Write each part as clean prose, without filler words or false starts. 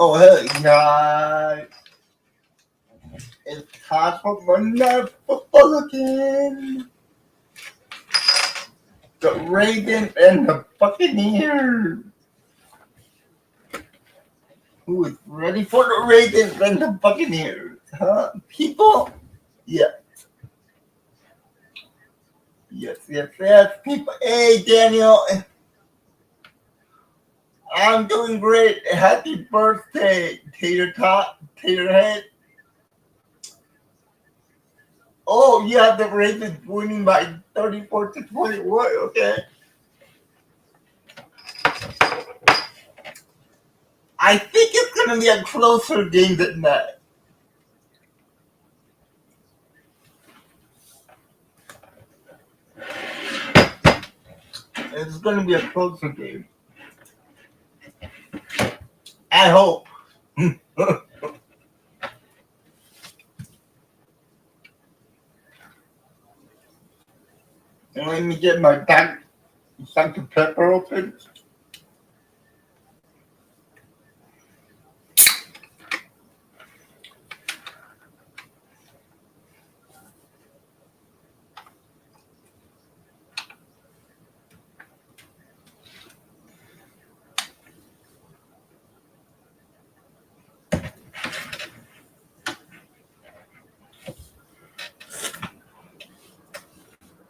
Oh, hey, guys. It's time for Monday Night Football again. The Ravens and the Buccaneers. Who is ready for the Ravens and the Buccaneers? Huh? People? Yeah. Yes, people. Hey, Daniel. I'm doing great. Happy birthday, Tater Tot, Tater Head. Oh, you have the Ravens winning by 34-21. Okay. I think it's going to be a closer game than that. It's going to be a closer game. I hope. And let me get my Dr. Pepper open.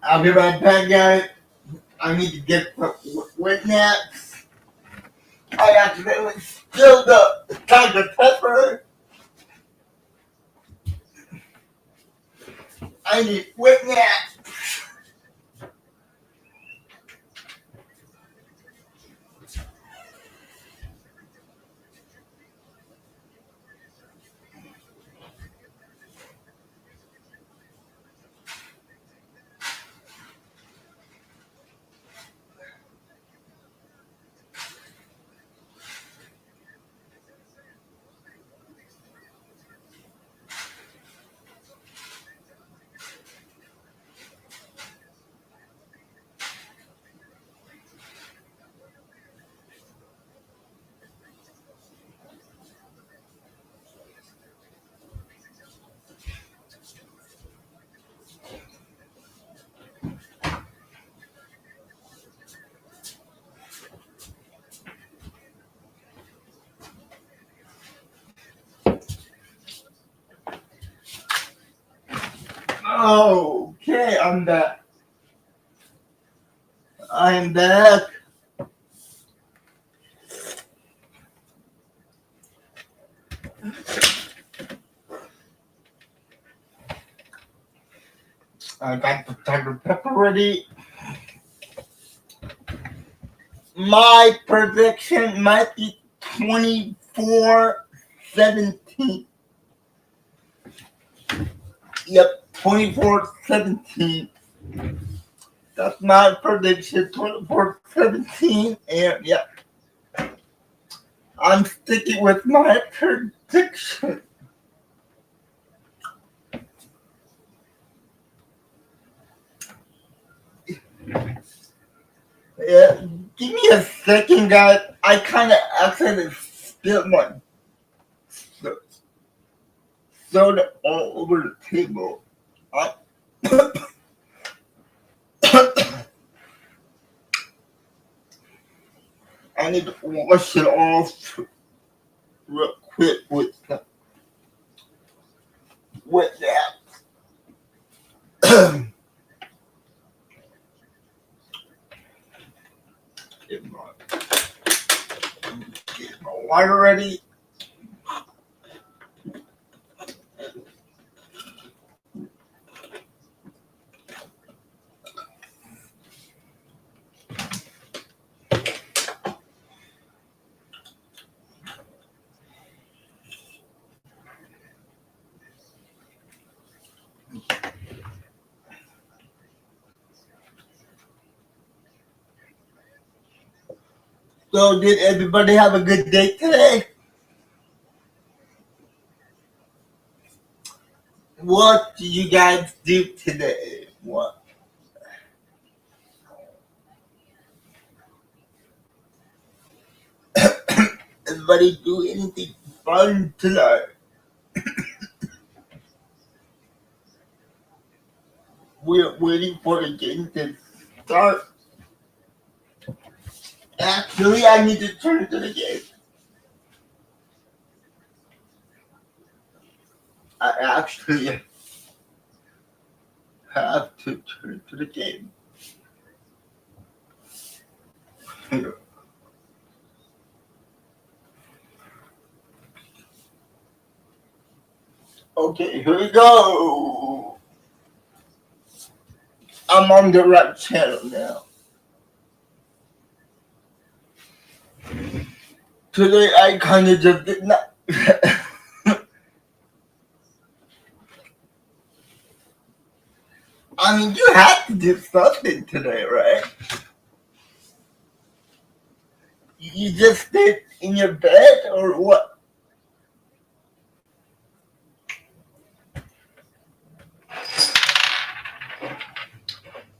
I'll be right back, guys. I need to get some witness. I accidentally spilled the Dr. Pepper. I need witness. Okay, I'm back. I'm back. I got the Dr. Pepper ready. My prediction might be 24-17. Yep, 24-17. That's my prediction, 24-17. And yeah, I'm sticking with my prediction. Yeah, give me a second, guys. I kind of accidentally spilled my soda all over the table. I need to wash it off real quick with that. Get my water ready. So, did everybody have a good day today? What do you guys do today? What? Everybody do anything fun tonight. We're waiting for the game to start. Actually, I need to turn to the game. I actually have to turn to the game. Okay, here we go. I'm on the right channel now. Today I kind of just did not. I mean, you had to do something today, right? You just stayed in your bed or what?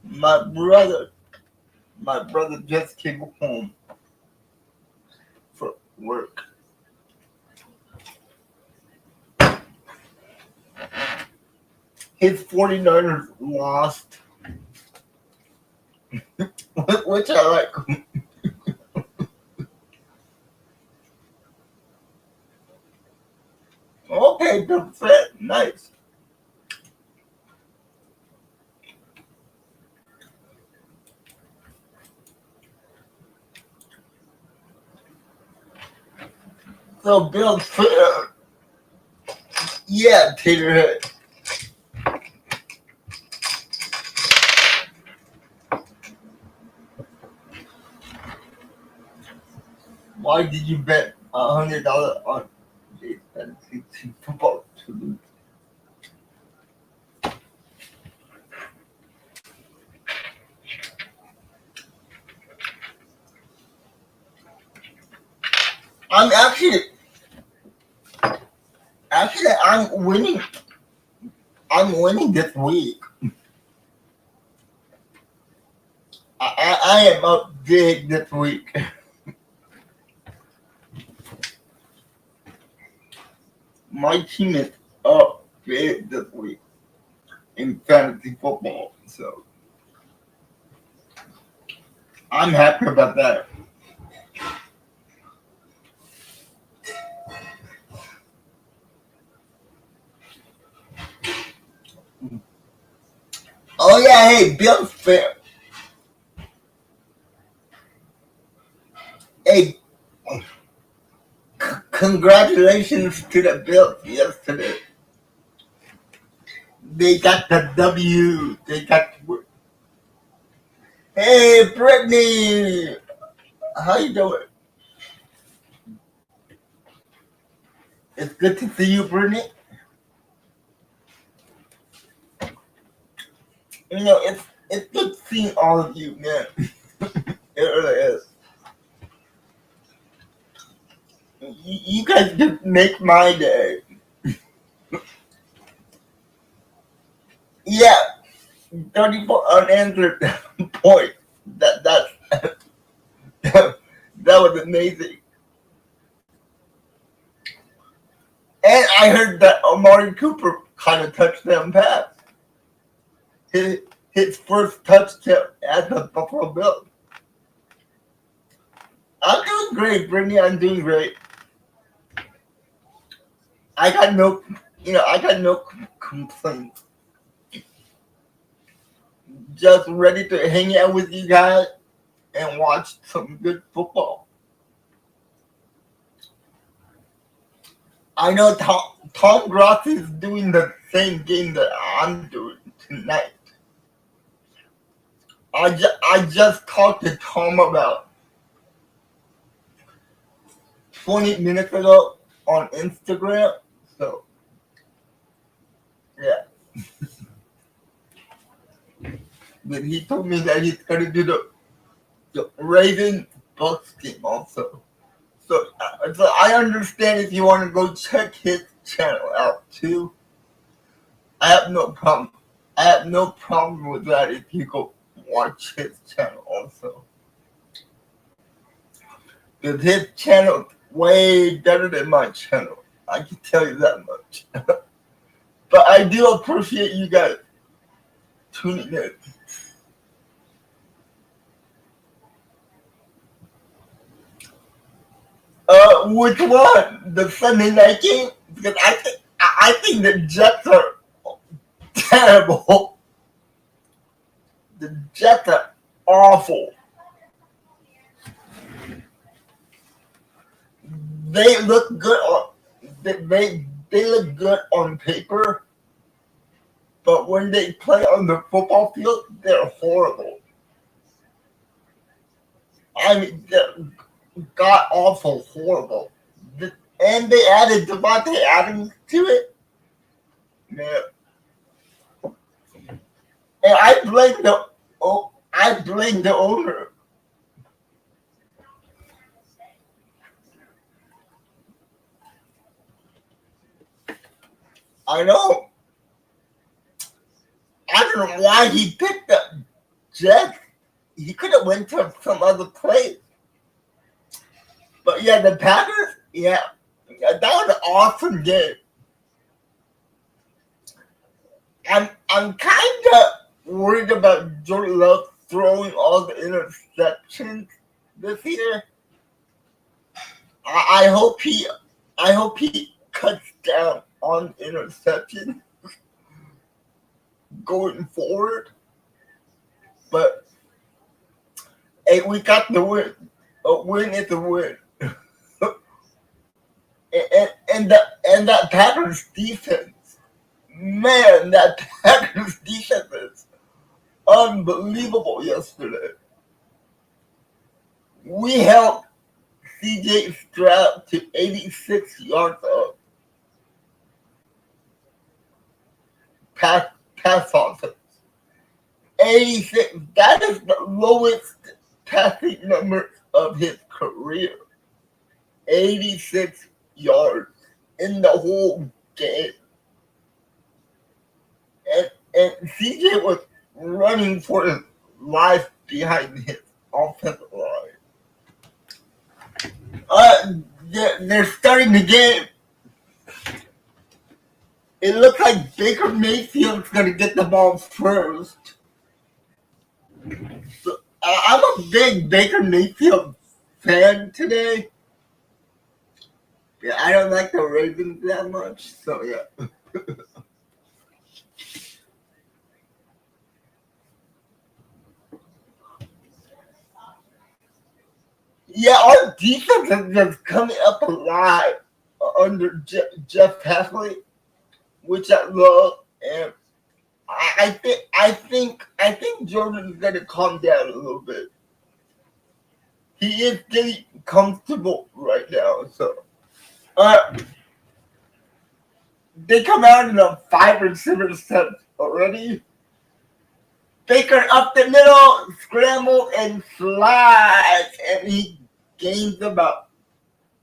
My brother just came home from work. His 49ers lost, which I like. Okay, the fit, nice. So Bill Fair, yeah, Taterhead. Why did you bet $100 on the fantasy football to lose? I'm actually I'm winning. I'm winning this week. I am up big this week. My team is up big this week in fantasy football, so I'm happy about that. Oh yeah, hey, Bill Fair. Hey, congratulations to the Bills yesterday. They got the W. They got. Hey, Brittany, how you doing? It's good to see you, Brittany. You know, it's good seeing all of you, man. It really is. You guys just make my day. Yeah, 34 unanswered points. That that was amazing. And I heard that Amari Cooper kind of touchdown pass. His first touchdown at the Buffalo Bills. I'm doing great, Brittany. I'm doing great. I got no, I got no complaints. Just ready to hang out with you guys and watch some good football. I know Tom Gross is doing the same game that I'm doing tonight. I just talked to Tom about 20 minutes ago on Instagram. So, yeah. But he told me that he's going to do the Ravens Bucks game also. So I understand if you want to go check his channel out too. I have no problem. I have no problem with that if you go watch his channel also. Because his channel is way better than my channel. I can tell you that much. But I do appreciate you guys tuning in. Which one? The Sunday night game? Because I think the Jets are terrible. The Jets are awful. They look good on they look good on paper, but when they play on the football field, they're horrible. I mean, they're god awful horrible. And they added Devontae Adams to it. Man. And I blame the owner. I know. I don't know why he picked the Jets. He could have went to some other place. But yeah, the Packers, yeah, that was an awesome game. I'm kind of worried about Jordan Love throwing all the interceptions this year. I hope he cuts down on interception going forward. But hey, we got the win. A win is a win. and that Packers defense, man, that Packers defense is unbelievable yesterday. We held CJ Stroud to 86 yards of pass offense. 86. That is the lowest passing number of his career. 86 yards in the whole game. And CJ was running for his life behind his offensive line. They're starting the game. It looks like Baker Mayfield's going to get the ball first. So, I'm a big Baker Mayfield fan today. Yeah, I don't like the Ravens that much, so yeah. Yeah, our defense has been coming up a lot under Jeff Hafley, which I love, and I think Jordan's gonna calm down a little bit. He is getting comfortable right now, so uh, they come out in a 5 or 7 steps already. Baker up the middle, scramble and slides, and he gains about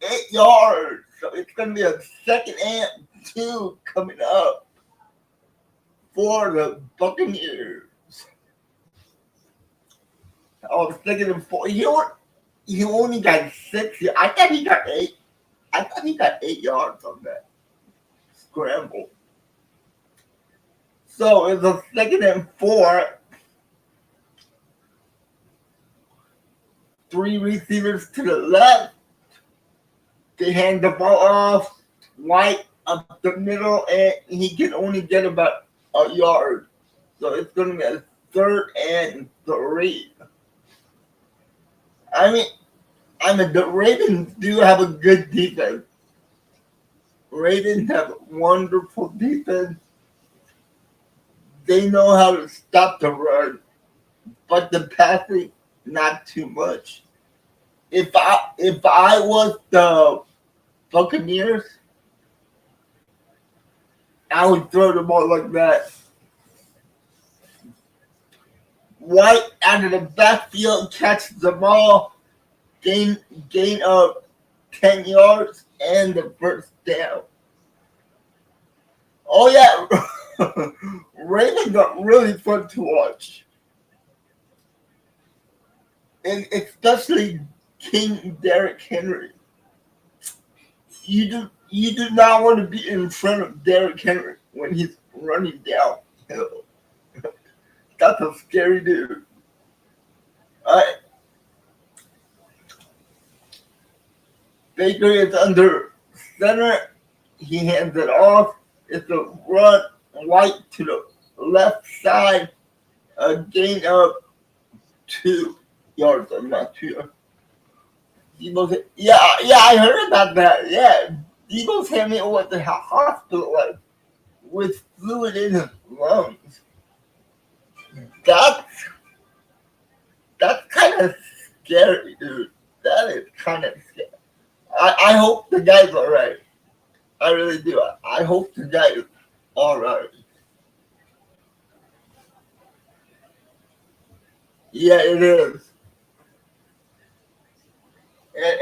8 yards. So it's gonna be a 2nd and 2 coming up for the Buccaneers. I was thinking of 4. You know what? He only got 6. I thought he got 8. I thought he got 8 yards on that scramble. So it's a 2nd and 4. 3 receivers to the left. They hand the ball off. White up the middle, and he can only get about a yard. So it's going to be a 3rd and 3. I mean, the Ravens do have a good defense. Ravens have wonderful defense. They know how to stop the run, but the passing, not too much. If I was the Buccaneers, I would throw the ball like that. White out of the backfield catches the ball, gain of 10 yards and the first down. Oh yeah, Ravens are really fun to watch, and especially King Derrick Henry. You do not want to be in front of Derrick Henry when he's running downhill. That's a scary dude. Uh, Baker is under center. He hands it off. It's a run right to the left side. A gain of 2 yards. I'm not sure. Yeah, I heard about that. Yeah, Debo's having it at the hospital, like with fluid in his lungs. That's that's kind of scary, dude. That is kind of scary. I hope the guy's alright. I really do. I hope the guy is alright. Yeah, it is.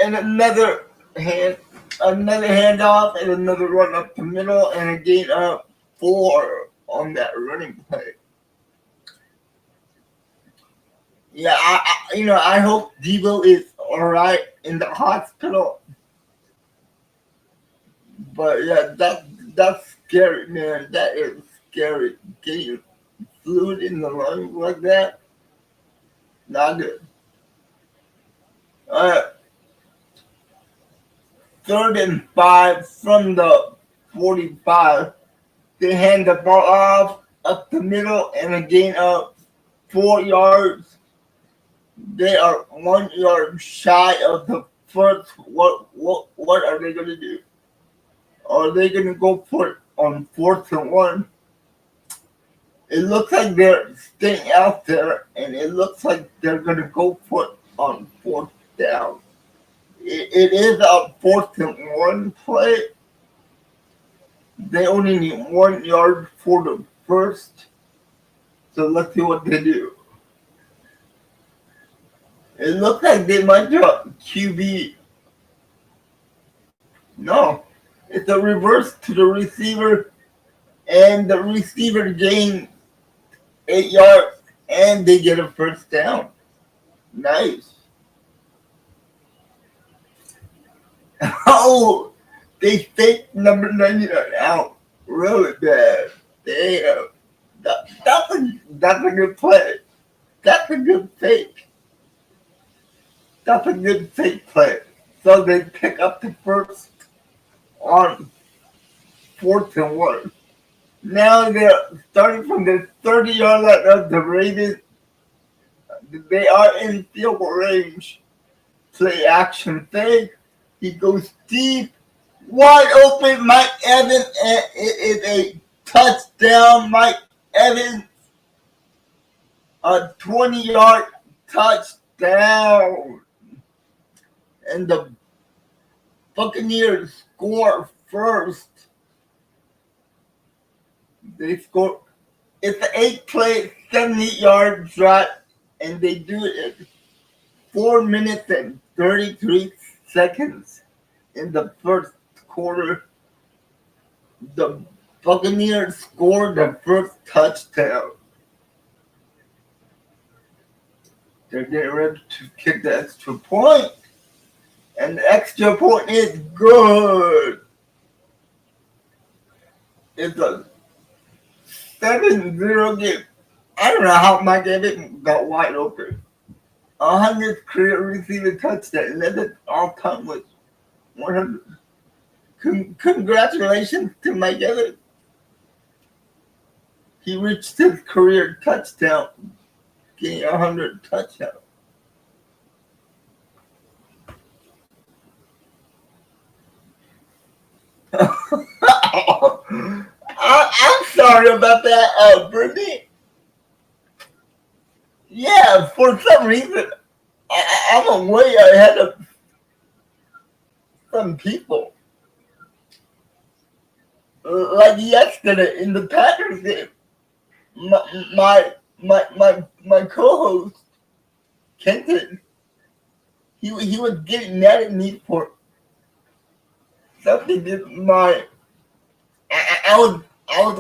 And another handoff, and another run up the middle, and a gain of 4 on that running play. Yeah, I hope Debo is alright in the hospital. But yeah, that's scary, man. That is scary. Getting fluid in the lungs like that, not good. Uh, 3rd and 5 from the 45. They hand the ball off up the middle and a gain of 4 yards. They are 1 yard shy of the first. What are they gonna do? Are they gonna go for it on 4th and 1? It looks like they're staying out there, and it looks like they're gonna go for it on 4th down. It is a 4th and 1 play. They only need 1 yard for the first. So let's see what they do. It looks like they might drop QB. No, it's a reverse to the receiver, and the receiver gains 8 yards, and they get a first down. Nice. Oh, they faked number 99 out really bad. Damn. That's a good play. That's a good fake. That's a good fake play. So they pick up the first on 4th and 1. Now they're starting from the 30-yard line of the Ravens. They are in field goal range. Play action fake. He goes deep. Wide open, Mike Evans, and it is a touchdown. Mike Evans, a 20-yard touchdown. And the Buccaneers score first. They score. It's an 8-play, 70-yard drive, and they do it in 4 minutes and 33 seconds in the first quarter. The Buccaneers scored the first touchdown. They're getting ready to kick the extra point. And the extra point is good. It's a 7-0 game. I don't know how Mike Evans got wide open. 100th career receiving touchdown. 11th all-time with 100. Congratulations to Mike Evans. He reached his career touchdown, getting 100 touchdowns. I'm sorry about that, Brittany. Yeah, for some reason, I'm way ahead of some people. Like yesterday in the Packers game, my co-host Kenton, he was getting mad at me for something that I was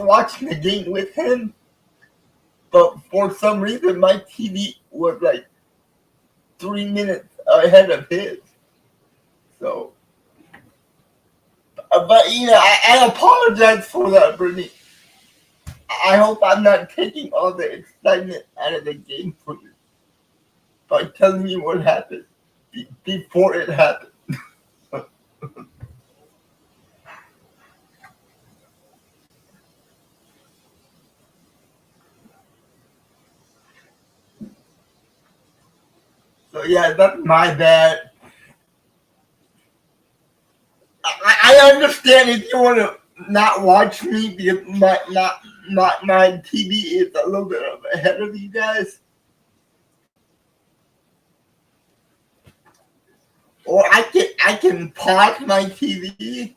watching the game with him, but for some reason my TV was like 3 minutes ahead of his. So But I apologize for that, Brittany. I hope I'm not taking all the excitement out of the game for you by telling you what happened before it happened. So yeah, that's my bad. I understand if you want to not watch me because my TV is a little bit ahead of you guys. Or I can pause my TV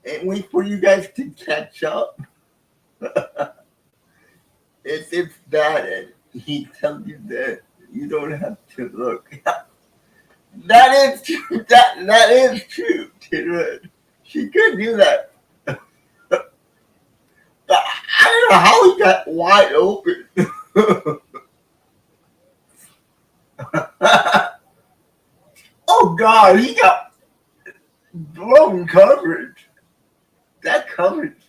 and wait for you guys to catch up. It's bad and he tells you that you don't have to look. That is true. That is true, Tidwin. She could do that. But I don't know how he got wide open. Oh God, he got blown coverage. That coverage.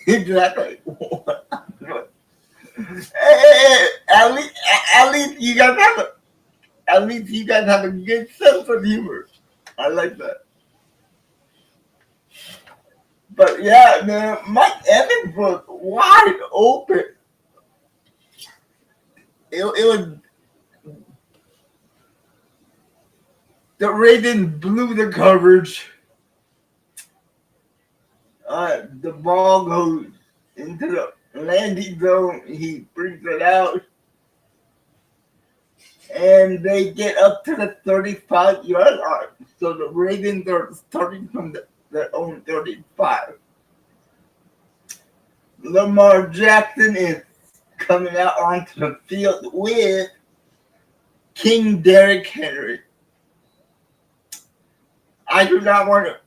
Exactly. Hey, at least you guys have a good sense of humor. I like that. But yeah, man, Mike Evans was wide open. It was the Ravens blew the coverage. The ball goes into the landing zone. He brings it out, and they get up to the 35-yard line. So the Ravens are starting from their own 35. Lamar Jackson is coming out onto the field with King Derrick Henry. I do not want to.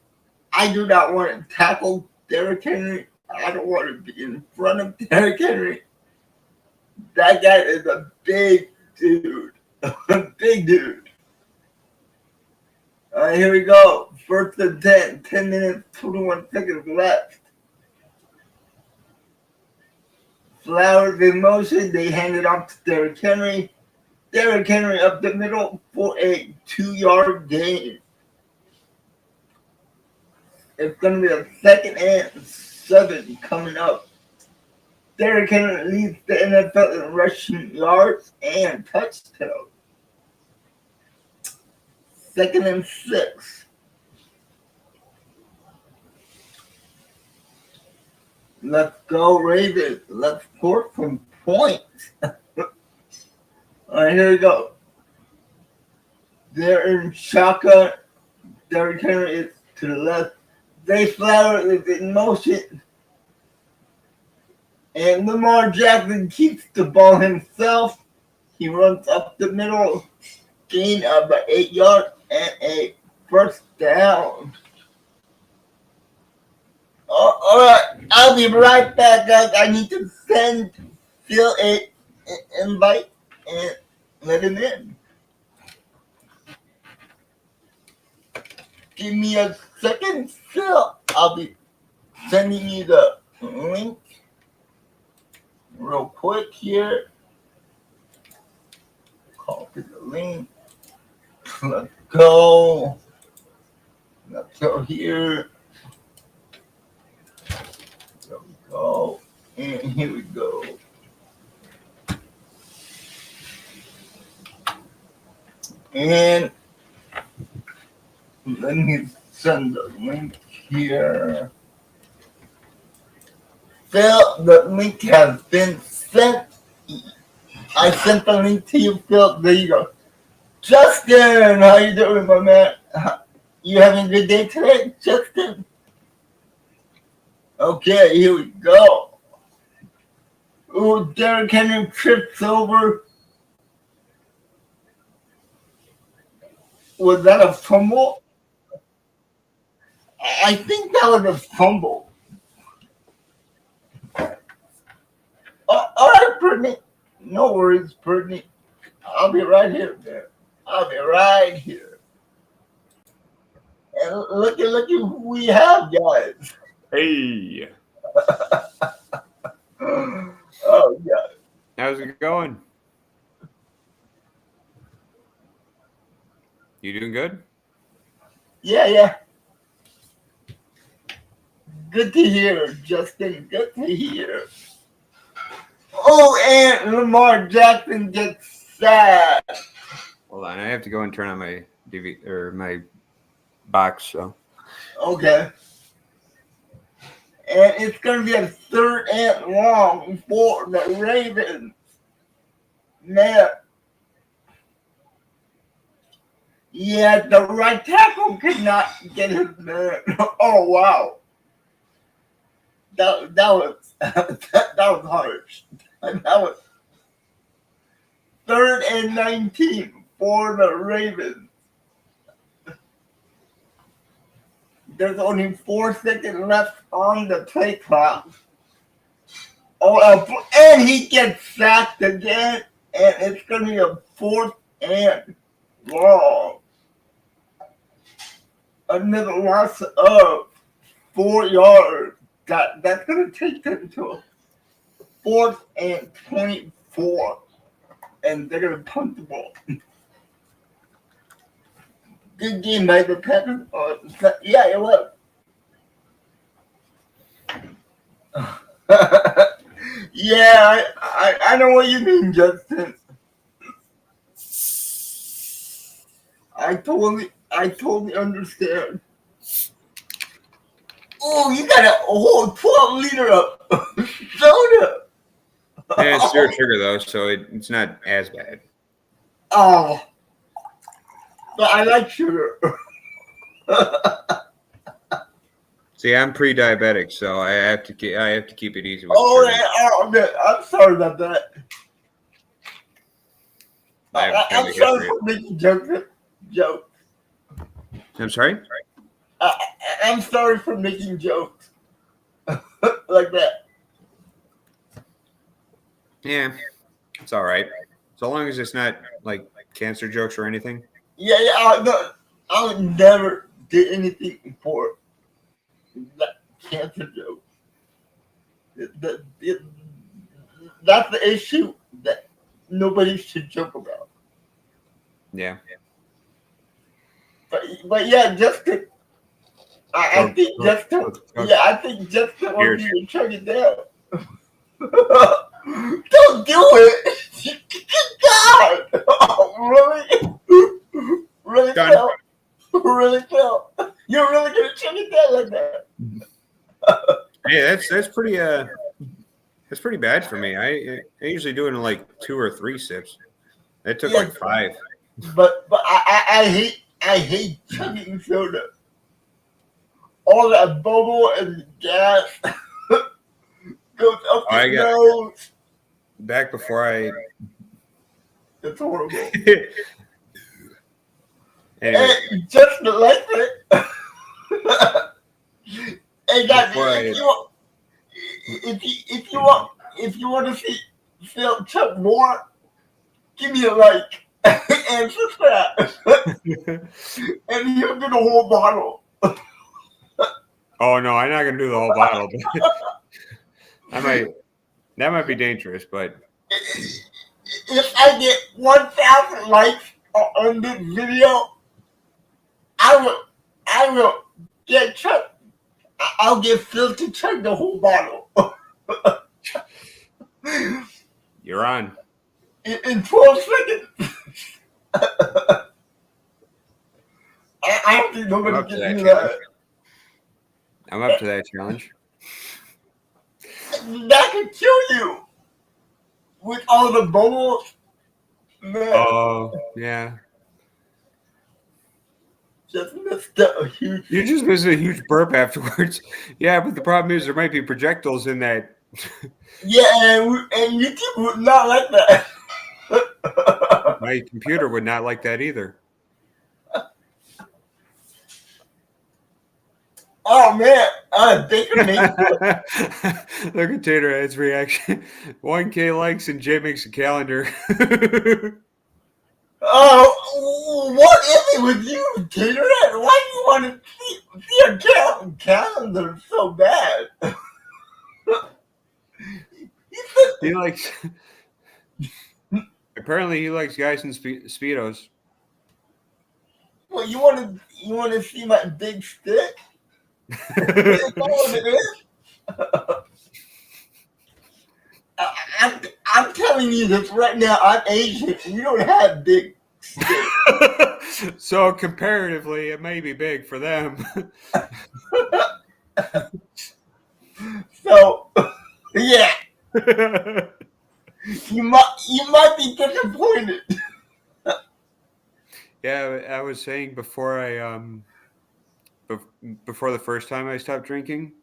I do not want to tackle Derrick Henry. I don't want to be in front of Derrick Henry. That guy is a big dude. A big dude. All right, here we go. First and 10. 10 minutes, 21 seconds left. Flowers in motion. They hand it off to Derrick Henry. Derrick Henry up the middle for a 2-yard gain. It's going to be a 2nd and 7 coming up. Derrick Henry leads the NFL in rushing yards and touchdowns. 2nd and 6. Let's go, Ravens. Let's score some points. All right, here we go. They're in shotgun. Derrick Henry is to the left. Zay Flowers is in motion. And Lamar Jackson keeps the ball himself. He runs up the middle. Gain of 8 yards and a 1st down. Oh, all right, I'll be right back, guys. I need to send Phil an invite and let him in. Give me a second, Phil. I'll be sending you the link real quick here. Copy the link. Let's go. Let's go here. There we go. And here we go. And let me send the link here. Phil, the link has been sent. I sent the link to you, Phil. There you go. Justin, how you doing, my man? You having a good day today, Justin? Okay, here we go. Oh, Derrick Henry trips over. Was that a fumble? I think that was a fumble. All right, Brittany. No worries, Brittany. I'll be right here, man. I'll be right here. And look at who we have, guys. Hey, Oh yeah. how's it going? You doing good? Yeah. Good to hear, Justin. Good to hear. Oh, and Lamar Jackson gets sad. Hold on, I have to go and turn on my DV or my box. So Okay. And it's going to be a 3rd and long for the Ravens. Man. Yeah, the right tackle could not get his man. Oh, wow. That was that was harsh. That was 3rd and 19 for the Ravens. There's only 4 seconds left on the play clock. Oh, and he gets sacked again, and it's going to be a 4th and long. Another loss of 4 yards. That's going to take them to a 4th and 24, and they're going to punt the ball. Good game by the Packers. Yeah, it was. Yeah, I know what you mean, Justin. I totally understand. Oh, you got a whole 12-liter of soda. yeah, it's zero sugar though, so it's not as bad. Oh, but I like sugar. See, I'm pre-diabetic, so I have to keep it easy with Oh, sugar. yeah, man, I'm sorry about that. I'm sorry for making jokes. I'm sorry? I'm sorry for making jokes like that. Yeah, it's all right. So long as it's not like cancer jokes or anything. Yeah, I would never do anything for that cancer joke. That's the issue that nobody should joke about. Yeah. But yeah, Justin, I think Justin, yeah, I think Justin wants me to check it down. Don't do it! God! Oh, really? Really, Phil? Really, Phil? You're really gonna check it down like that? Yeah, that's pretty that's pretty bad for me. I usually do it in like 2 or 3 sips. It took like 5. But I hate chugging soda. All that bubble and gas goes up your nose. Back before I. It's horrible. Anyway. And just like it. Hey guys, if you want to see Phil chug more, give me a like and subscribe. And he'll do the whole bottle. Oh no, I'm not gonna do the whole bottle. That might be dangerous, but if I get 1,000 likes on this video, I will get chugged. I'll get Phil to chug the whole bottle. You're on. In 12 seconds. I don't think nobody can do that. I'm up to that challenge. That could kill you. With all the bubbles. Man. Oh, yeah. Just missed a huge. You just missed a huge burp afterwards. Yeah, but the problem is there might be projectiles in that. Yeah, and YouTube would not like that. My computer would not like that either. Oh man, they can make Look at Tater Head's reaction. 1K likes and Jay makes a calendar. Oh, what is it with you, Tater? Why do you want to see a calendar so bad? He He said, likes. Apparently, he likes guys in speedos. well, you want to see my big stick? Is that what it is? I'm telling you this right now. I'm Asian. We don't have big sticks. So comparatively, it may be big for them. So, yeah, you might be disappointed. Yeah, I was saying before before the first time I stopped drinking,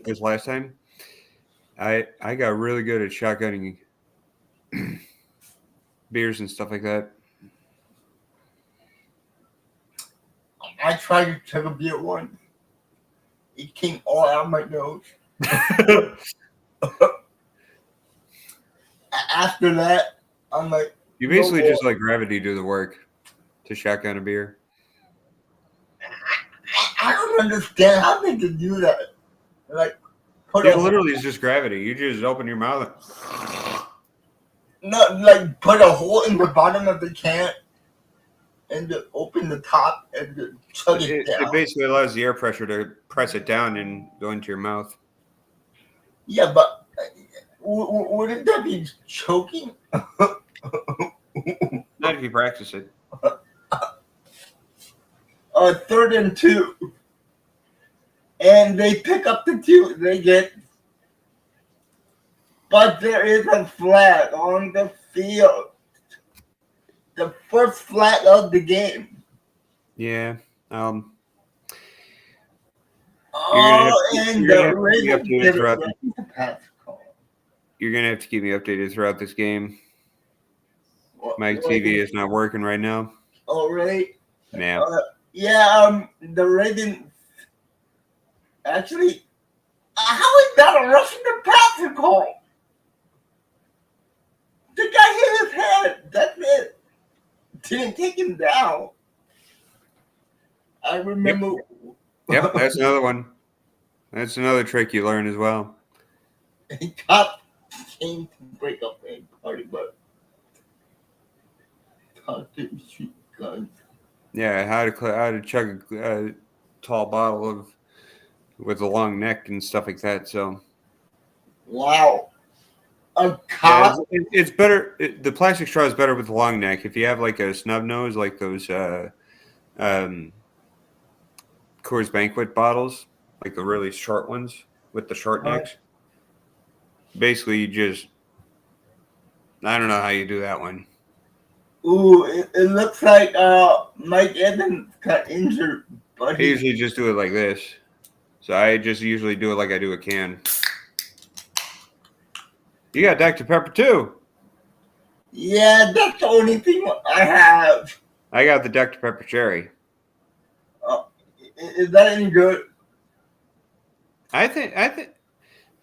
this last time, I got really good at shotgunning beers and stuff like that. I tried to take a beer once. It came all out of my nose. After that, I'm like, You no basically more. just let gravity do the work to shotgun a beer. I don't understand how they can do that. Like, put It a literally is just gravity. You just open your mouth. not like put a hole in the bottom of the can and then open the top and then chug it It down. basically allows the air pressure to press it down and go into your mouth. Yeah, but wouldn't that be choking? Not if you practice it. Third and 2, and they pick up the 2. They get, but there is a flag on the field. The first flag of the game. Yeah. Oh, and You're gonna the have to keep me Ravens updated did it throughout. right. The pass call. You're gonna have to keep me updated throughout this game. My What TV is is not working right now. all right? Nah. Yeah. The Ravens actually. How is that a rushing the passer call? The guy hit his head. That's it. Didn't take him down. I remember. Yep. That's another one. That's another trick you learn as well. He caught came to break up a party, but caught didn't shoot guns. Yeah. How to chug a tall bottle of with a long neck and stuff like that. So Wow. A yeah, cop. it's better. The plastic straw is better with the long neck. If you have like a snub nose, like those um, Coors Banquet bottles, like the really short ones with the short necks. Basically, you just I don't know how you do that one. Ooh, it looks like Mike Evans got injured, but I usually just do it like this. So I just usually do it like I do a can. You got Dr. Pepper too. yeah, that's the only thing I have. I got the Dr. Pepper cherry. Uh, is that any good? I think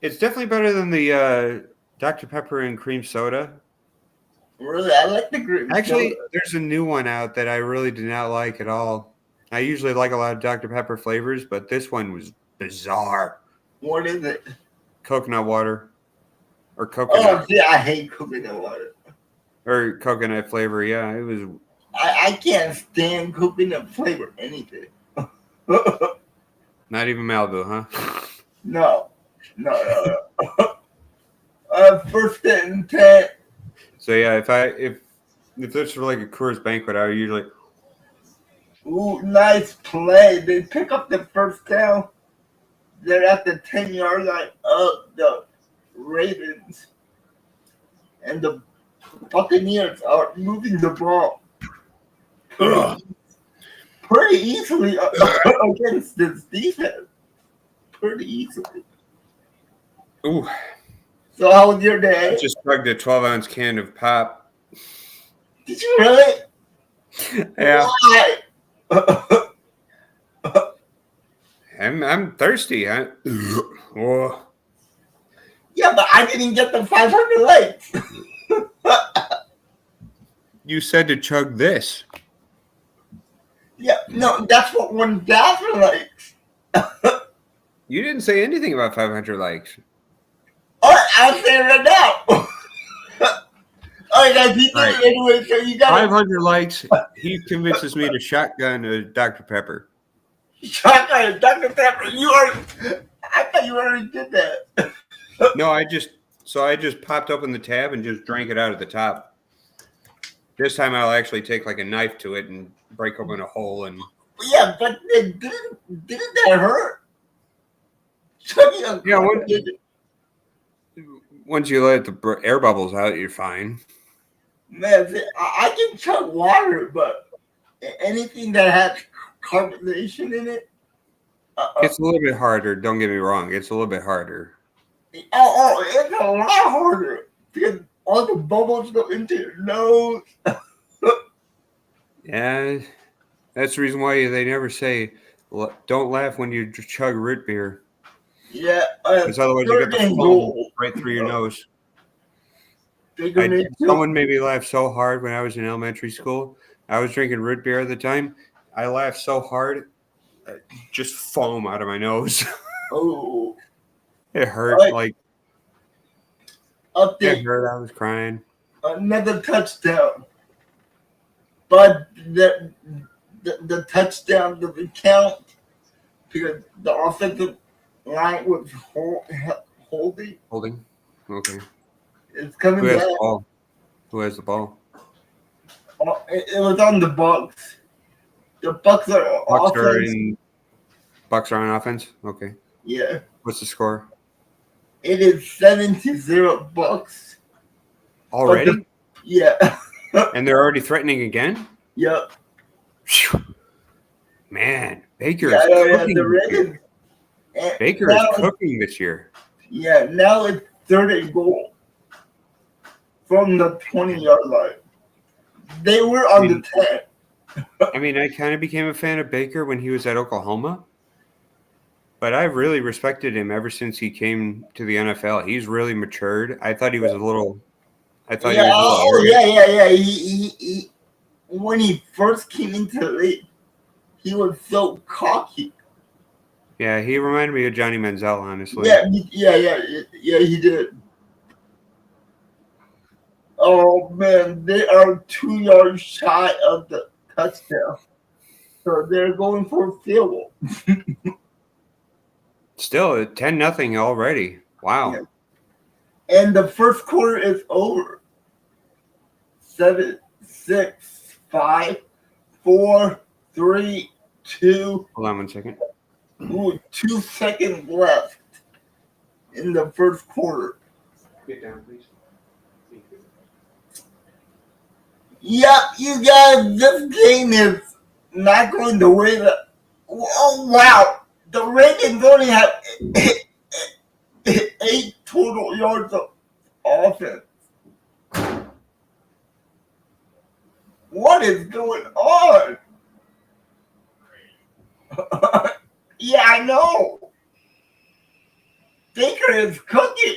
it's definitely better than the Dr. Pepper and cream soda. Really, I like the green Actually, soda. there's a new one out that I really do not like at all. I usually like a lot of Dr. Pepper flavors, but this one was bizarre. What is it? Coconut water or Oh, coconut yeah, I hate coconut water. or coconut flavor. Yeah, it was I can't stand coconut flavor anything. not even Malibu, huh? No. First and 10. So yeah, if this were like a Coors Banquet, I would usually Ooh, nice play. They pick up the first down. They're at the 10-yard line of the Ravens. And the Buccaneers are moving the ball pretty easily against this defense. Pretty easily. ooh, So how was your day? just chugged a 12-ounce can of pop. Did you really? Yeah, Why? I'm thirsty. Huh? Oh. Yeah, but I didn't get the 500 likes. You said to chug this. Yeah, no, that's what 1,000 likes. You didn't say anything about 500 likes. Alright, I'll say it right now. Alright, guys, he All did right. it anyway, so you got 500 likes. He convinces me to shotgun a Dr. Pepper. it. Shotgun, Dr. Pepper, I thought you already did that. No, I just popped open the tab and just drank it out of the top. This time I'll actually take like a knife to it and break open a hole and. Yeah, but didn't that hurt? Chugging Yeah, once you let the air bubbles out, you're fine. Man, I can chug water, but anything that has carbonation in it. It's a little bit harder. Don't get me wrong. It's a little bit harder. It's a lot harder because all the bubbles go into your nose. Yeah, that's the reason why they never say don't laugh when you chug root beer. Yeah, Because otherwise you get the foam right through your nose. Someone made me laugh so hard when I was in elementary school. I was drinking root beer at the time. I laughed so hard, just foam out of my nose. Oh, It hurt. Right. It hurt. I was crying. Another touchdown, but the touchdown doesn't count because the offensive line was holding. Holding. Okay. It's coming Who has back. the ball? Who has the ball? It was on the Bucks. The Bucks are offense. Bucks are on offense? Okay. Yeah. What's the score? It is 7-0 Bucks. Already? Yeah. And they're already threatening again? Yep. Whew. Man, Baker is cooking. Baker is cooking this year. Yeah, now it's third and goal from the 20-yard line. They were on the 10. I mean, I kind of became a fan of Baker when he was at Oklahoma, but I've really respected him ever since he came to the NFL. He's really matured. I thought he was a little. Yeah. He when he first came into the league, he was so cocky. Yeah, he reminded me of Johnny Manziel, honestly. Yeah, he did. Oh man, they are 2 yards shy of the touchdown, so they're going for a field goal. Still at 10-0 already. Wow. Yeah. And the first quarter is over. 7, 6, 5, 4, 3, 2. Hold on 1 second. 2 seconds left in the first quarter. Get down, please. Yep, you guys, this game is not going the way that. Oh, wow. The Ravens only have 8 total yards of offense. What is going on? Yeah, I know. Baker is cooking.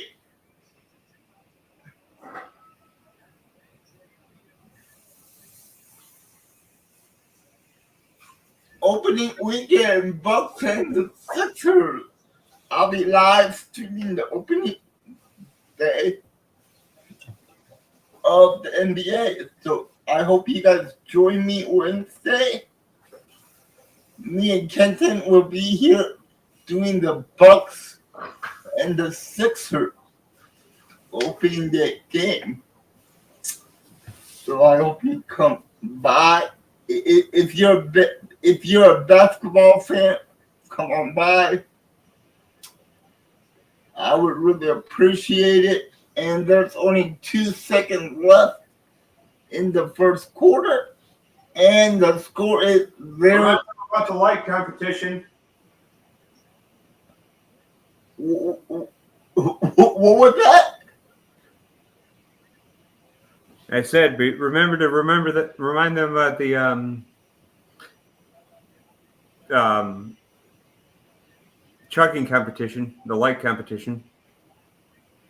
Opening weekend, Bucks and the Sixers. I'll be live streaming the opening day of the NBA. So I hope you guys join me Wednesday. Me and Kenton will be here doing the Bucks and the Sixers opening day game. So I hope you come by. If you're a basketball fan, come on by. I would really appreciate it. And there's only 2 seconds left in the first quarter. And the score is 0. About the light competition. What was that? I said, remind them about the chugging competition, the light competition.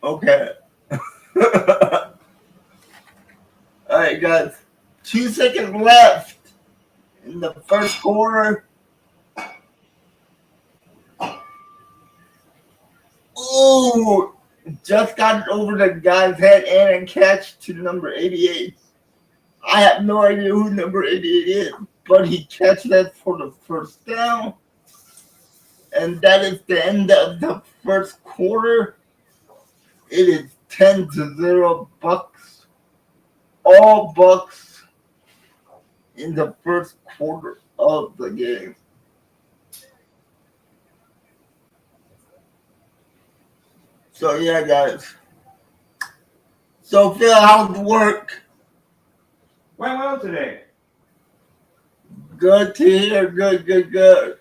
Okay. All right, guys. 2 seconds left in the first quarter. Ooh, just got it over the guy's head and a catch to number 88. I have no idea who number 88 is, but he catches that for the first down. And that is the end of the first quarter. It is 10-0 Bucks. All Bucks in the first quarter of the game. So yeah, guys. So Phil, how's work? Went well today. Good to hear. Good.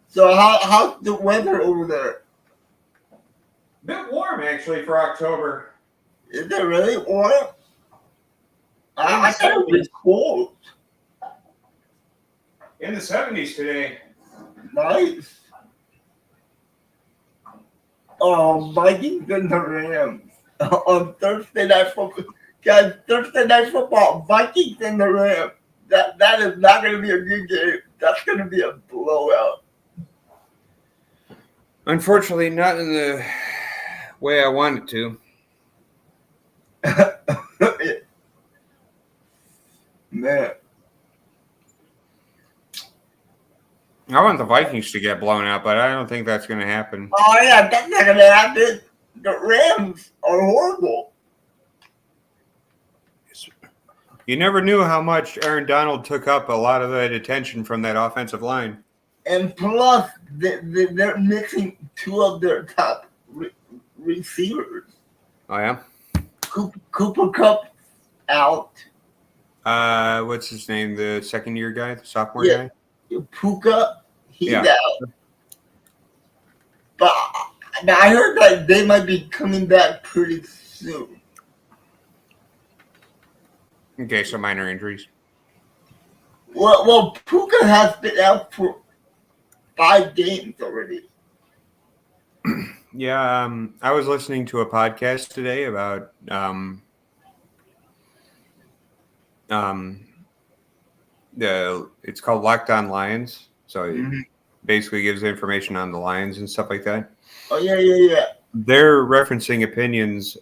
So how's the weather over there? Bit warm actually for October. Is it really warm? I thought it was cold. In the 70s today. Nice. Vikings and the Rams on Thursday night football. Guys, Thursday night football, Vikings and the Rams. That is not going to be a good game. That's going to be a blowout. Unfortunately, not in the way I want it to. Man. I want the Vikings to get blown out, but I don't think that's going to happen. Oh, yeah, that's not going to happen. The Rams are horrible. You never knew how much Aaron Donald took up a lot of that attention from that offensive line. And plus, they're missing two of their top receivers. Oh, yeah? Cooper Kupp out. What's his name? The second-year guy? The sophomore guy? Puka, he's out. But I heard that they might be coming back pretty soon. Okay, so minor injuries. Well, Puka has been out for 5 games already. Yeah, I was listening to a podcast today about it's called Locked On Lions. So it basically gives information on the Lions and stuff like that. Oh, yeah. They're referencing opinions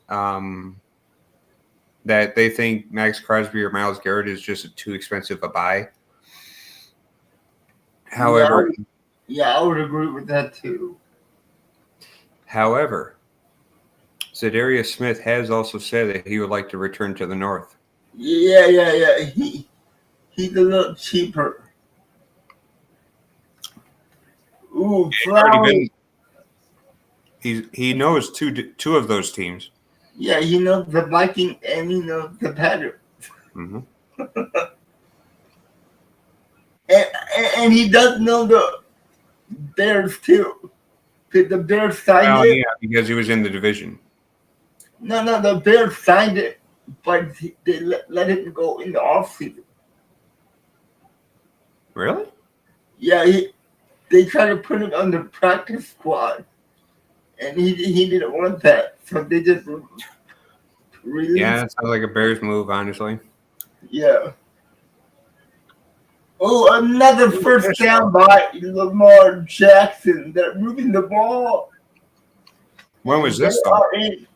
that they think Max Crosby or Myles Garrett is just too expensive a buy. However, I would agree with that too. However, Zadarius Smith has also said that he would like to return to the North. Yeah. He's a little cheaper. Ooh, he knows two of those teams. Yeah, he knows the Vikings and he knows the Packers. Mm-hmm. and he does know the Bears too. The Bears signed it. Yeah, because he was in the division. No, the Bears signed it, but they let him go in the offseason. Really? Yeah, they tried to put him on the practice squad, and he didn't want that, so they just released. Yeah, that sounds like a Bears move, honestly. Yeah. Oh, another first down by Lamar Jackson. They're moving the ball. When was this? They are in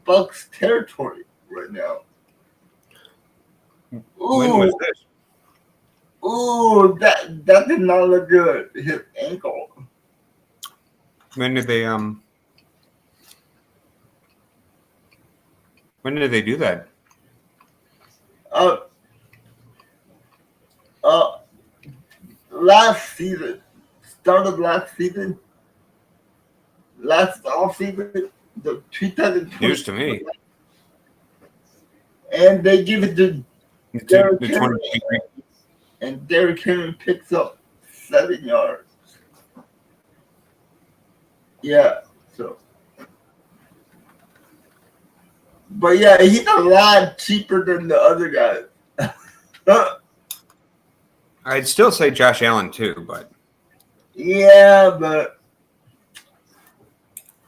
Bucks territory right now. Ooh, when was this? Ooh, that did not look good. His ankle. When did they do that? Last season. Start of last season. Last off season. The 2020. News to me. And they give it to Derrick Henry. 2023. And Derrick Henry picks up 7 yards. Yeah, so. But yeah, he's a lot cheaper than the other guys. I'd still say Josh Allen too, but yeah, but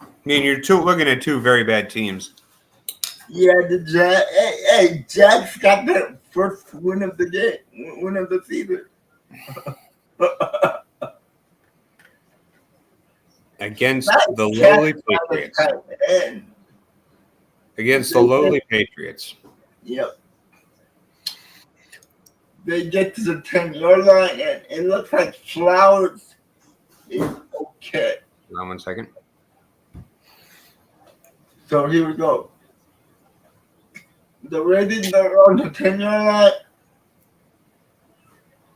I mean you're looking at two very bad teams. Yeah, the Jack. Hey, Jack's got the first win of the game, win of the season. Against Nice the catch lowly by the Patriots. tight end. Against the They get, lowly Patriots. yep. They get to the 10-yard line, and it looks like Flowers is okay. Hold on 1 second. So here we go. The Raiders are on the 10-yard line.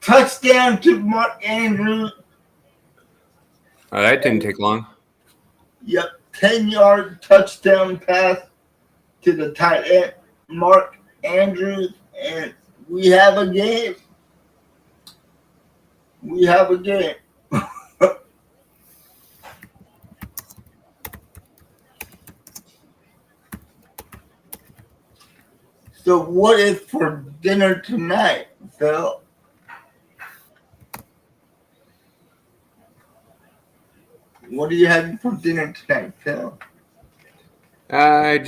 Touchdown to Mark Andrews. Oh, that didn't take long. Yep, 10-yard touchdown pass to the tight end, Mark Andrews, and we have a game. We have a game. So what is for dinner tonight, Phil? What are you having for dinner tonight, Phil? I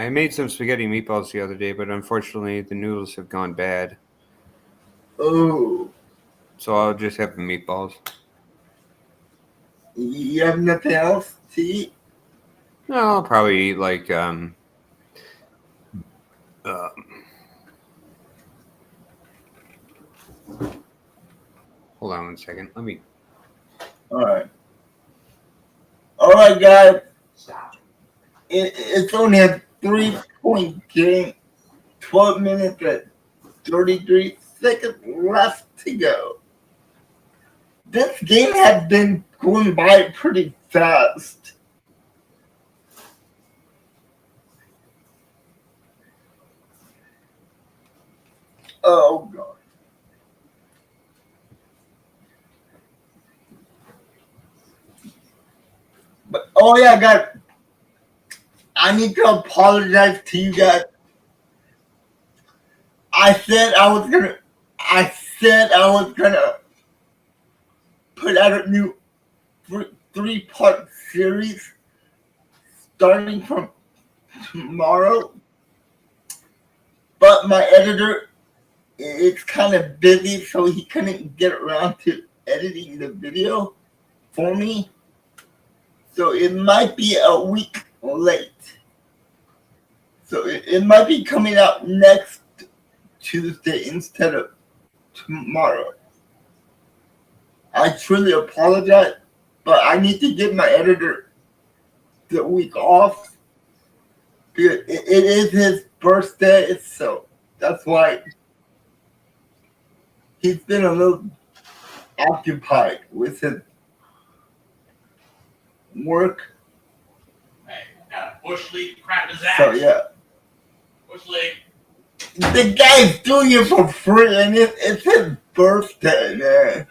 made some spaghetti meatballs the other day, but unfortunately the noodles have gone bad. Oh, So I'll just have the meatballs. you have nothing else to eat? No, I'll probably eat like hold on 1 second. Let me. All right, guys. It's only a 3-point game. 12 minutes and 33 seconds left to go. This game has been going by pretty fast. Oh, God. But, oh, yeah, guys. I need to apologize to you guys. I said I was gonna put out a new 3-part series starting from tomorrow. But my editor is kind of busy, so he couldn't get around to editing the video for me. So it might be a week late. So it might be coming out next Tuesday instead of tomorrow. I truly apologize, but I need to give my editor the week off. It is his birthday, so that's why he's been a little occupied with his work. Hey, got a bush league crap his ass. So yeah, Bush league. the guy's doing it for free, and it's his birthday, man.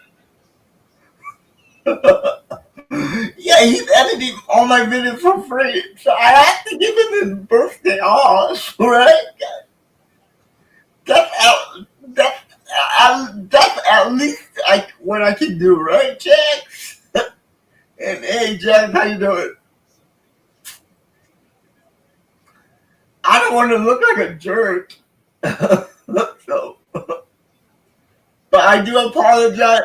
Yeah, he's editing all my videos for free, so I have to give him his birthday off, right? That's at least like what I can do, right, Jax? And hey, Jax, how you doing? I don't want to look like a jerk, so. But I do apologize.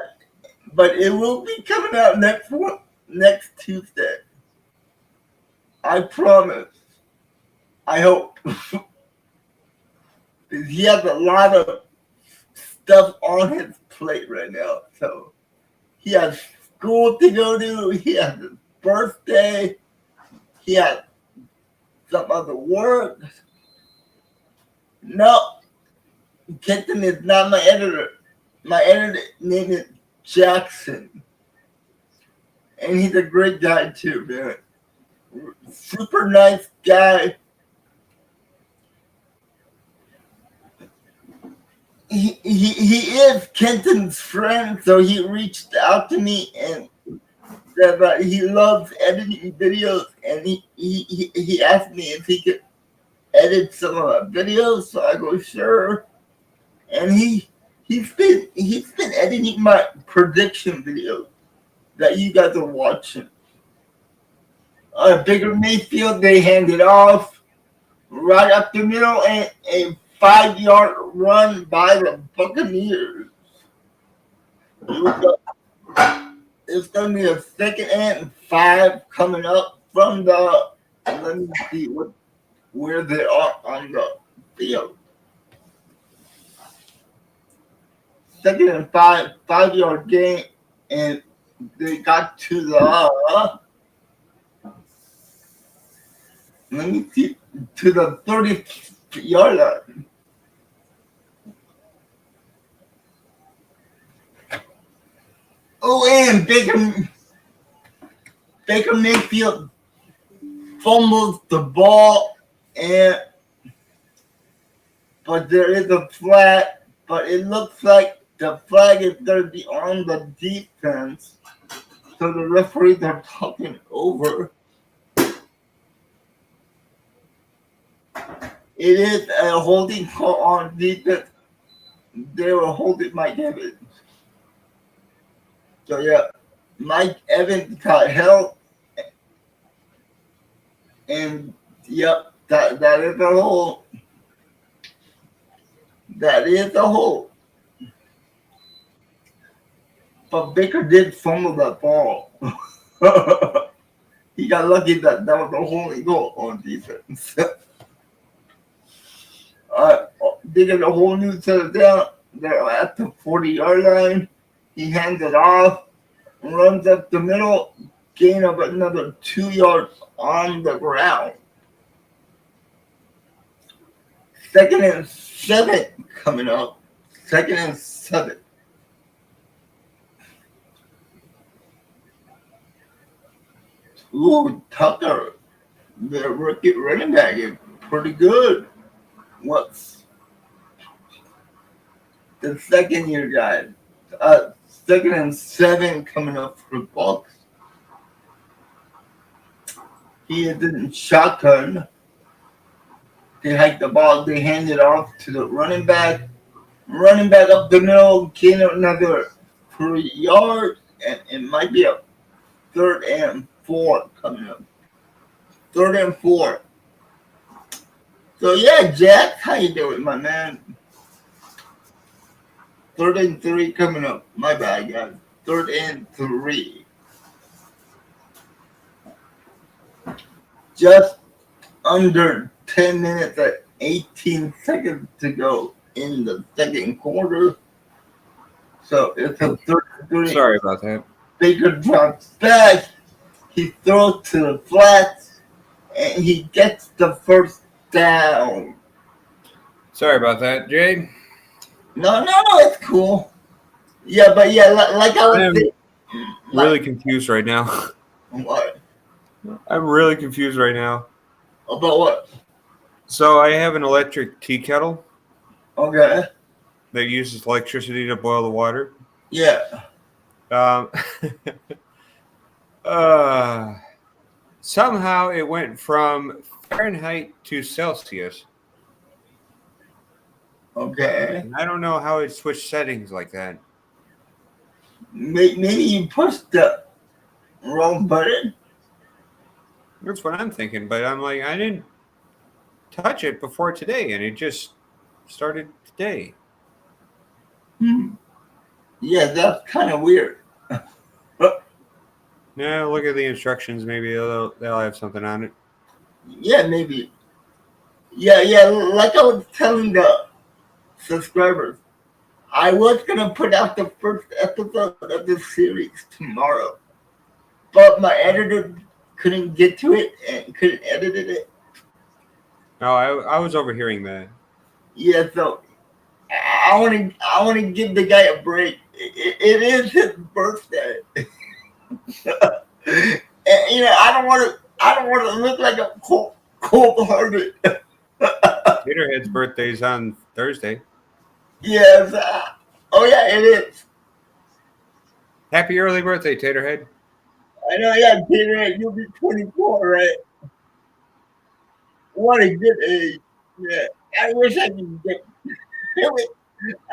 But it will be coming out next Tuesday. I promise. I hope. He has a lot of stuff on his plate right now. So he has school to go to. He has his birthday. He has some other work. No, Kenton is not my editor. My editor name is Jackson. And he's a great guy too, man. Super nice guy. He is Kenton's friend, so he reached out to me and said that he loves editing videos, and he asked me if he could edit some of my videos. So I go, sure. And he's been editing my prediction videos that you guys are watching. Baker Mayfield, they handed off. right up the middle, and a 5-yard run by the Buccaneers. It's going to be a 2nd and 5 coming up from the. Let me see where they are on the field. 2nd and 5, 5-yard gain, and they got to the. Let me see, to the 30-yard line. Oh, and Baker Mayfield fumbles the ball, but there is a flag, but it looks like the flag is going to be on the defense, so the referees are talking over. It is a holding call on defense. They were holding Mike Evans. So yeah, Mike Evans got held, and yep, that is a hold. That is a hold. But Baker did fumble that ball. He got lucky that was a holding goal on defense. They get a whole new set of down. They're at the 40-yard line. He hands it off, runs up the middle, gain of another 2 yards on the ground. 2nd and 7 coming up. 2nd and 7. Ooh, Tucker, the rookie running back, is pretty good. What's the 2nd-year guy? 2nd and 7 coming up for the Bucs. He is in shotgun. They hike the ball. They hand it off to the running back. Running back up the middle, gain another 3 yards, and it might be a 3rd and 4 coming up. 3rd and 4. So yeah, Jack, how you doing, my man? 3rd and 3 coming up. My bad, guys. 3rd and 3. Just under 10 minutes at 18 seconds to go in the 2nd quarter. So it's a 3rd and 3. Sorry about that. Baker drops back. He throws to the flats, and he gets the 1st down. Sorry about that, Jay. No, it's cool. Yeah, but yeah, like I was saying. Really confused right now. What? I'm really confused right now. About what? So I have an electric tea kettle Okay. that uses electricity to boil the water. Yeah. Somehow it went from Fahrenheit to Celsius. Okay. And I don't know how it switched settings like that. Maybe you pushed the wrong button. That's what I'm thinking, but I'm like, I didn't touch it before today, and it just started today. Yeah, that's kind of weird. Yeah, look at the instructions. Maybe they'll have something on it. Yeah, maybe. Yeah, like I was telling the subscribers, I was going to put out the first episode of this series tomorrow, but my editor couldn't get to it and couldn't edit it. No, I was overhearing that. Yeah, so I want to give the guy a break. It is his birthday. And, I don't want to look like a cold-hearted. Peterhead's birthday's on Thursday. Yes. Oh yeah, it is. Happy early birthday, Taterhead. I know. Yeah, Peter, you'll be 24, right? What a good age. Yeah. I wish I could get.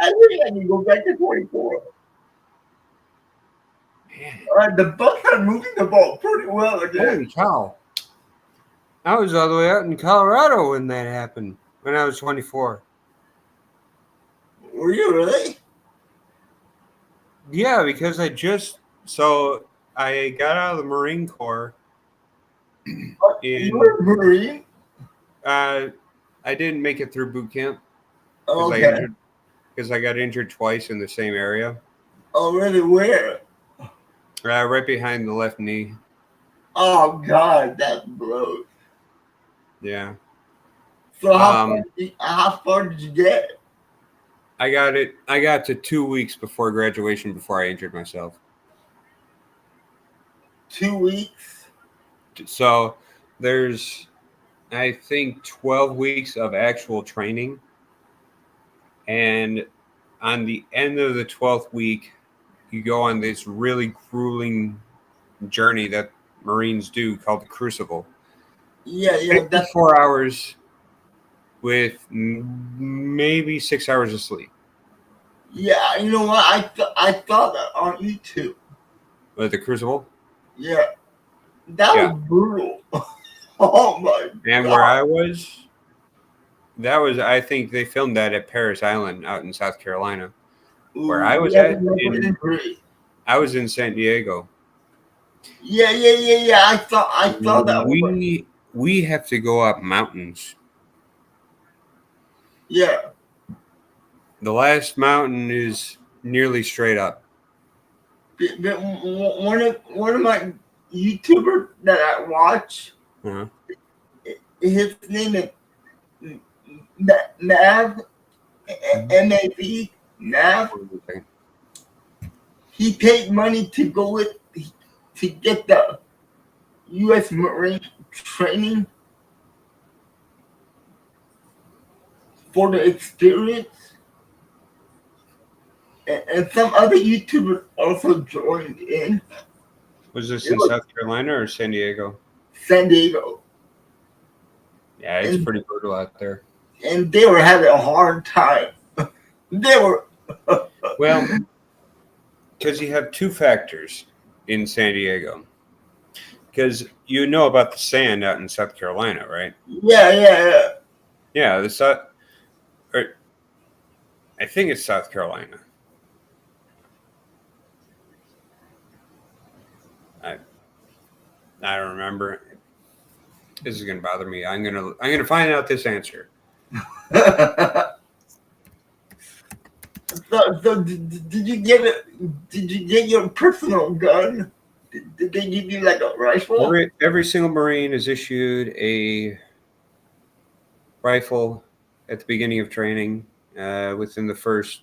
I wish I could go back to 24. Man. The Bucs are moving the ball pretty well again. Holy cow. I was all the way out in Colorado when that happened. When I was 24. Were you really? Yeah, because I got out of the Marine Corps You were in a Marine? I didn't make it through boot camp Okay. because I got injured twice in the same area. Oh, really? Where? Right behind the left knee. Oh, God, that blows. Yeah. So Um, how far did you get? I got to 2 weeks before graduation before I injured myself. 2 weeks? So there's I think 12 weeks of actual training, and on the end of the 12th week, you go on this really grueling journey that Marines do called the Crucible. Yeah, 54 hours with maybe 6 hours of sleep. yeah. You know what? I saw that on YouTube. With the Crucible? Yeah, that Yeah. was brutal. Oh my And where God. I I think they filmed that at Paris Island out in South Carolina. Where I Ooh, was we had at, another injury. I was in San Diego. Yeah. I saw that one. We have to go up mountains. Yeah. The last mountain is nearly straight up. One of my YouTubers that I watch, Uh-huh. his name is Nav, MAV, Nav. He paid money to go with to get the U.S. Marine training for the experience, and some other YouTubers also joined in. Was this It in was South Carolina or San Diego? San Diego, Yeah, it's and pretty brutal out there. they were having a hard time. They were. Well, because you have two factors in San Diego. Because you know about the sand out in South Carolina, right? Yeah. Yeah, or I think it's South Carolina. I I don't remember. This is gonna bother me. I'm gonna find out this answer. So did you get it? Did you get your personal gun? Did they give you like a rifle? Every single Marine is issued a rifle at the beginning of training, within the first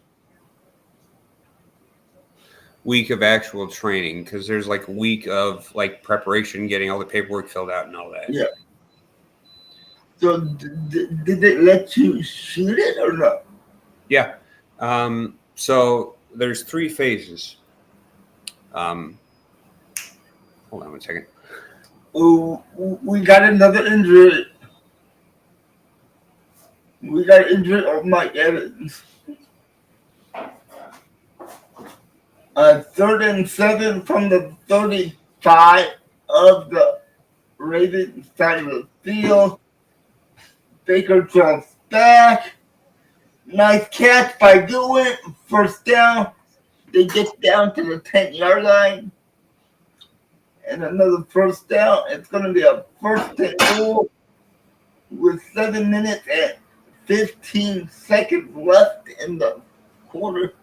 week of actual training, because there's like a week of like preparation, getting all the paperwork filled out and all that. Yeah. So did they let you shoot it or not? Yeah. So there's 3 phases. Hold on one second. Oh, we got another injury. We got injury of Mike Evans. 3rd and 7 from the 35 of the Ravens side of the field. Baker drops back. Nice catch by Goodwin. First down. They get down to the 10-yard line. And another first down. It's going to be a 1st and goal with 7 minutes and 15 seconds left in the quarter.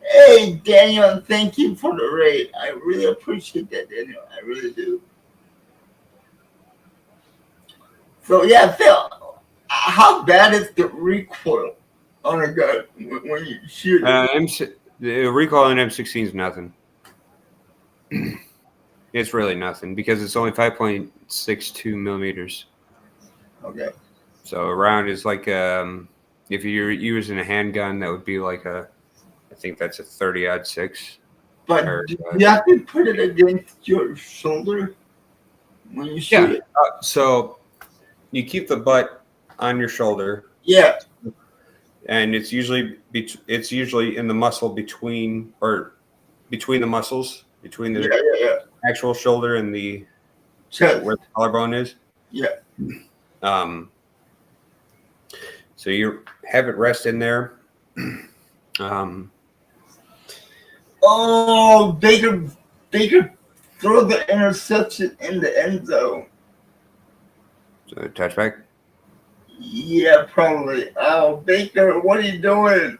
Hey, Daniel, thank you for the raid. I really appreciate that, Daniel. I really do. So, yeah, Phil, how bad is the recoil on a gun when you shoot it? The recoil on M16 is nothing. It's really nothing because it's only 5.62 millimeters. Okay. So a round is like, if you're using a handgun, that would be like I think that's a 30-06. But you have to put it against your shoulder when you shoot it. So you keep the butt on your shoulder. Yeah. And it's usually in the muscle between the muscles between the actual shoulder and the chest, where the collarbone is. Yeah. So you have it rest in there. Oh, Baker throw the interception in the end zone. So touchback. Yeah, probably. Oh, Baker, what are you doing?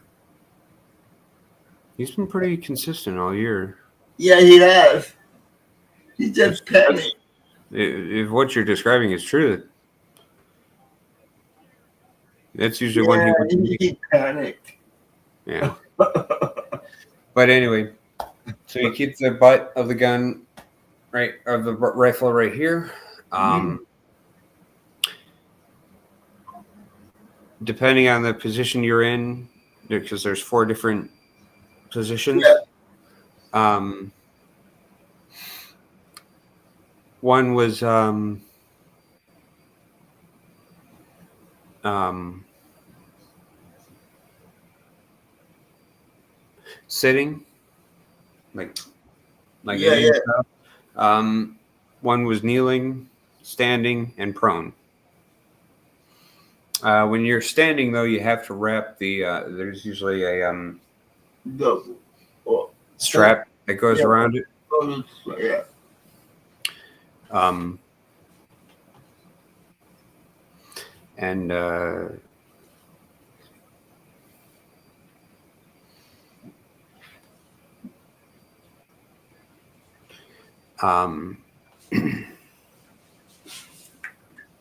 He's been pretty consistent all year. Yeah, he has. He That's, just panicked. if what you're describing is true, that's usually when he Yeah, would make. he panicked. Yeah. But anyway, so you keep the butt of the gun right of the rifle right here. Depending on the position you're in, because there's 4 different positions. Yeah. One was sitting, like Yeah, Indian yeah. style. One was kneeling, standing, and prone. When you're standing, though, you have to wrap the. There's usually a The, strap that goes around it. Yeah. And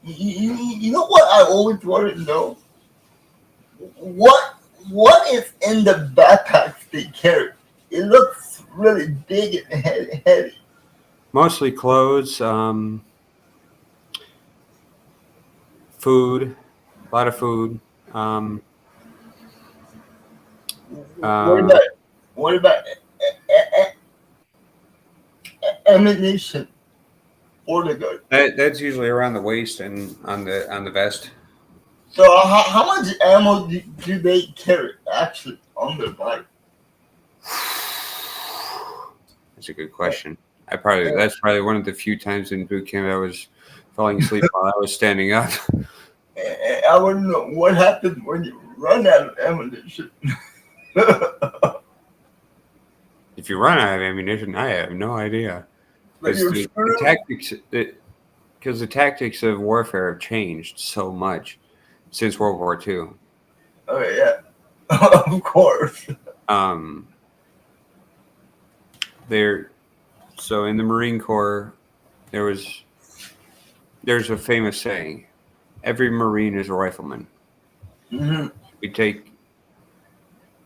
You know what I always wanted to know? What is in the backpacks they carry? It looks really big and heavy. mostly clothes, food, a lot of food. What about what about ammunition for the gun? That's usually around the waist and on the vest. So how much ammo do they carry actually on their bike? That's a good question. That's probably one of the few times in boot camp I was falling asleep while I was standing up. And I want to know what happens when you run out of ammunition. If you run out of ammunition, I have no idea. Like Because you're the tactics of warfare have changed so much since World War II. Oh yeah, of course. So in the Marine Corps, there's a famous saying: every Marine is a rifleman. Mm-hmm. We take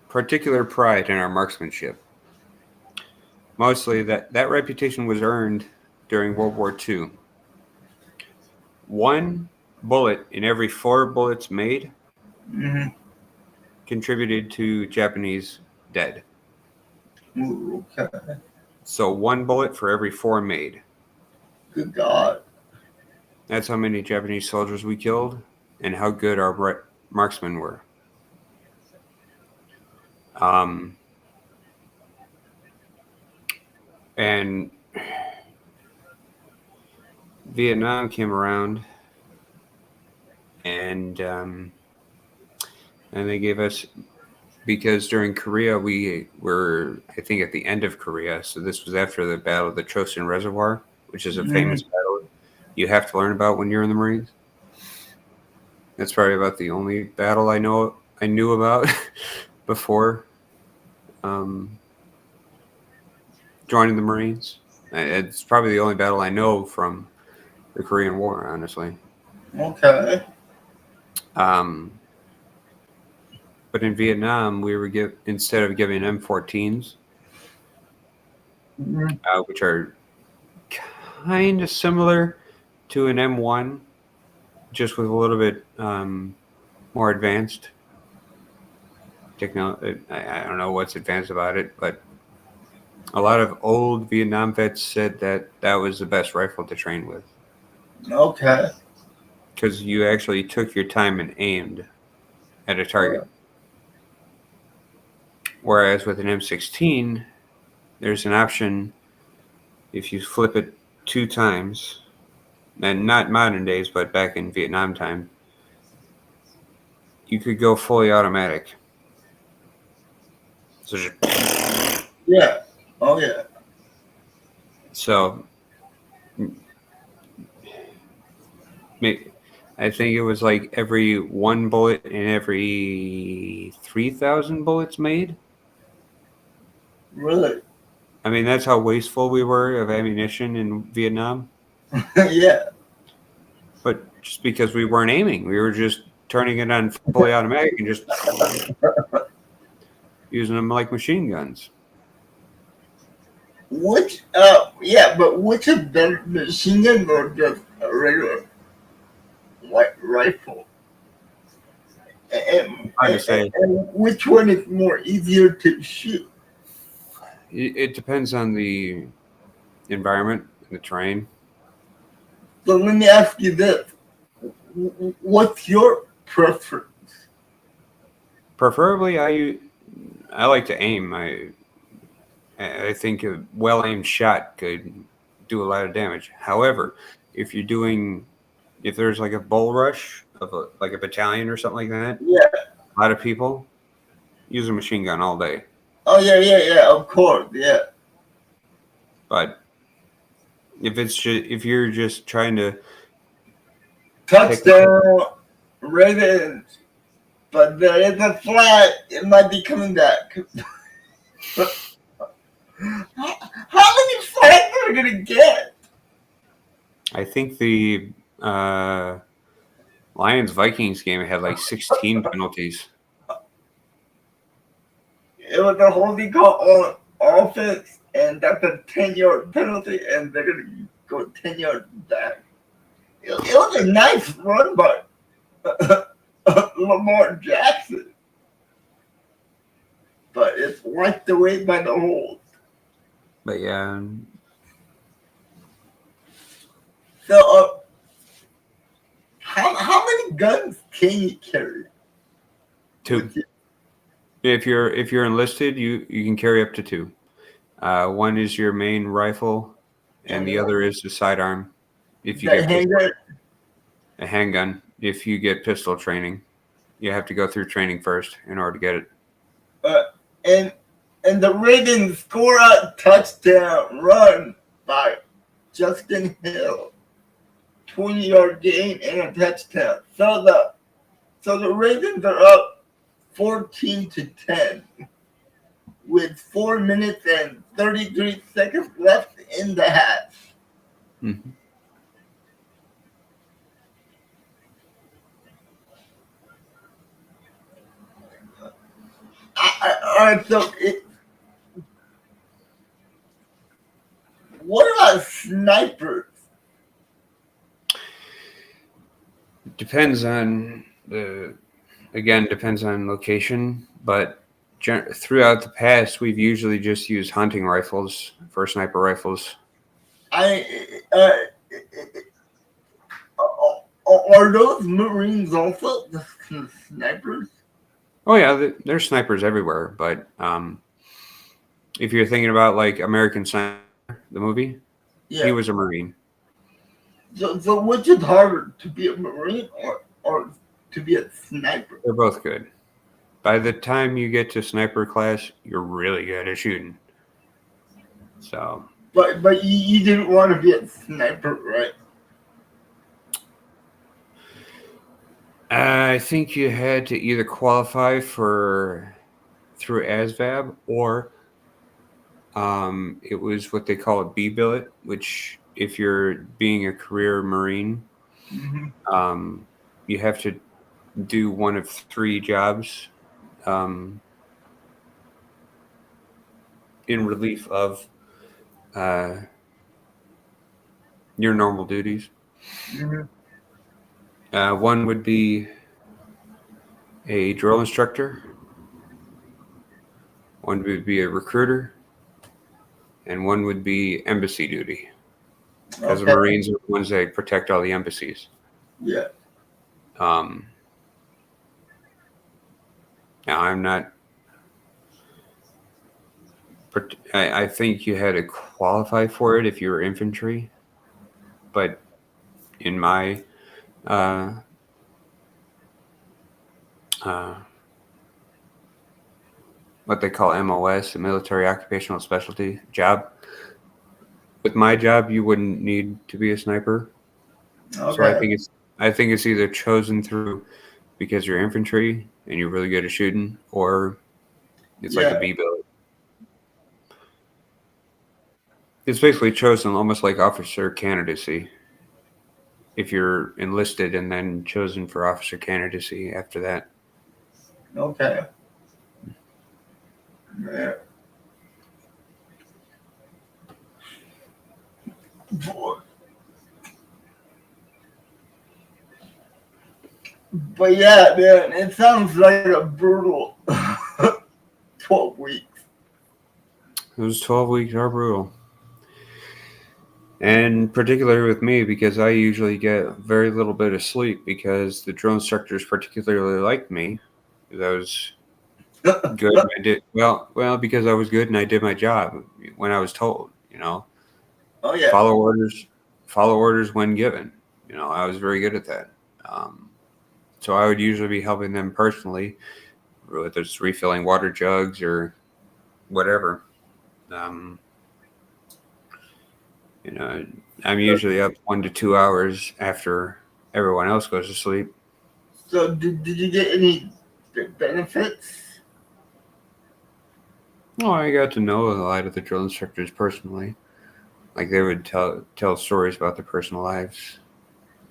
particular pride in our marksmanship. Mostly that reputation was earned during World War II. 1 bullet in every 4 bullets made contributed to Japanese dead. Ooh, okay. So 1 bullet for every 4 made. Good God. That's how many Japanese soldiers we killed and how good our marksmen were. And Vietnam came around, and they gave us, because during Korea we were, I think, at the end of Korea, so this was after the Battle of the Chosin Reservoir, which is a famous battle you have to learn about when you're in the Marines. That's probably about the only battle I knew about before joining the Marines. It's probably the only battle I know from the Korean War, honestly. Okay. But in Vietnam, we were instead of giving M14s, which are kind of similar to an M1, just with a little bit more advanced technology. I don't know what's advanced about it, but a lot of old Vietnam vets said that was the best rifle to train with. Okay. Because you actually took your time and aimed at a target. Whereas with an M16, there's an option, if you flip it 2 times, and not modern days, but back in Vietnam time, you could go fully automatic. So, Yeah. Oh yeah. so I think it was like every one bullet in every 3,000 bullets made. Really. I mean, that's how wasteful we were of ammunition in Vietnam. Yeah. But just because we weren't aiming, we were just turning it on fully automatic and just using them like machine guns. Which yeah, but which is better, machine gun or just a regular white rifle? Hard to say. And which one is more easier to shoot? It depends on the environment and the terrain. So let me ask you this: what's your preference? Preferably, I like to aim. I think a well aimed shot could do a lot of damage. However, if you're doing if there's like a bull rush of like a battalion or something like that, Yeah. a lot of people use a machine gun all day. Oh yeah, yeah, yeah. Of course, yeah. But if you're just trying to Touchdown, Ravens. But there is a flag. It might be coming back. How many flags are we gonna get? I think the Lions Vikings game had like 16 penalties. It was a holding call on offense, and that's a 10-yard penalty, and they're gonna go 10 yards back. It was a nice run by Lamar Jackson, but it's wiped away by the hold. But yeah, So, how many guns can you carry? two. If you're enlisted, you can carry up to two. One is your main rifle, and the other is the sidearm. If you The get handgun? a handgun, if you get pistol training, you have to go through training first in order to get it. And the Ravens score a touchdown run by Justin Hill, 20-yard gain and a touchdown. So the Ravens are up 14-10 with 4 minutes and 33 seconds left in the half. Mm-hmm. All right, so what about snipers? Depends on depends on location, but throughout the past, we've usually just used hunting rifles for sniper rifles. Are those Marines also the snipers? Oh yeah, there's snipers everywhere. But if you're thinking about like American Sniper, the movie, Yeah. he was a Marine. So which is harder, to be a Marine or to be a sniper? They're both good. By the time you get to sniper class, you're really good at shooting. So. But you didn't want to be a sniper, right? I think you had to either qualify through ASVAB or it was what they call a B billet, which if you're being a career Marine, you have to do one of 3 jobs in relief of your normal duties. One would be a drill instructor, one would be a recruiter, and one would be embassy duty. Because the Marines are the ones that protect all the embassies. Yeah. Now, I'm not. I think you had to qualify for it if you were infantry, but in my uh, what they call MOS, a military occupational specialty job. With my job, you wouldn't need to be a sniper. So Okay. I think it's either chosen through because you're infantry and you're really good at shooting, or it's like a Yeah. B build. It's basically chosen almost like officer candidacy. If you're enlisted and then chosen for officer candidacy after that. Okay. Yeah. Boy. But yeah, man, it sounds like a brutal 12 weeks. Those 12 weeks are brutal. And particularly with me, because I usually get very little bit of sleep because the drill instructors particularly liked me. Because I was good. And I did well because I was good and I did my job when I was told. Oh yeah. Follow orders when given. I was very good at that. Um, so I would usually be helping them personally, whether it's refilling water jugs or whatever. Um, You know, I'm usually up 1 to 2 hours after everyone else goes to sleep. So did you get any benefits? Oh, I got to know a lot of the drill instructors personally. Like they would tell stories about their personal lives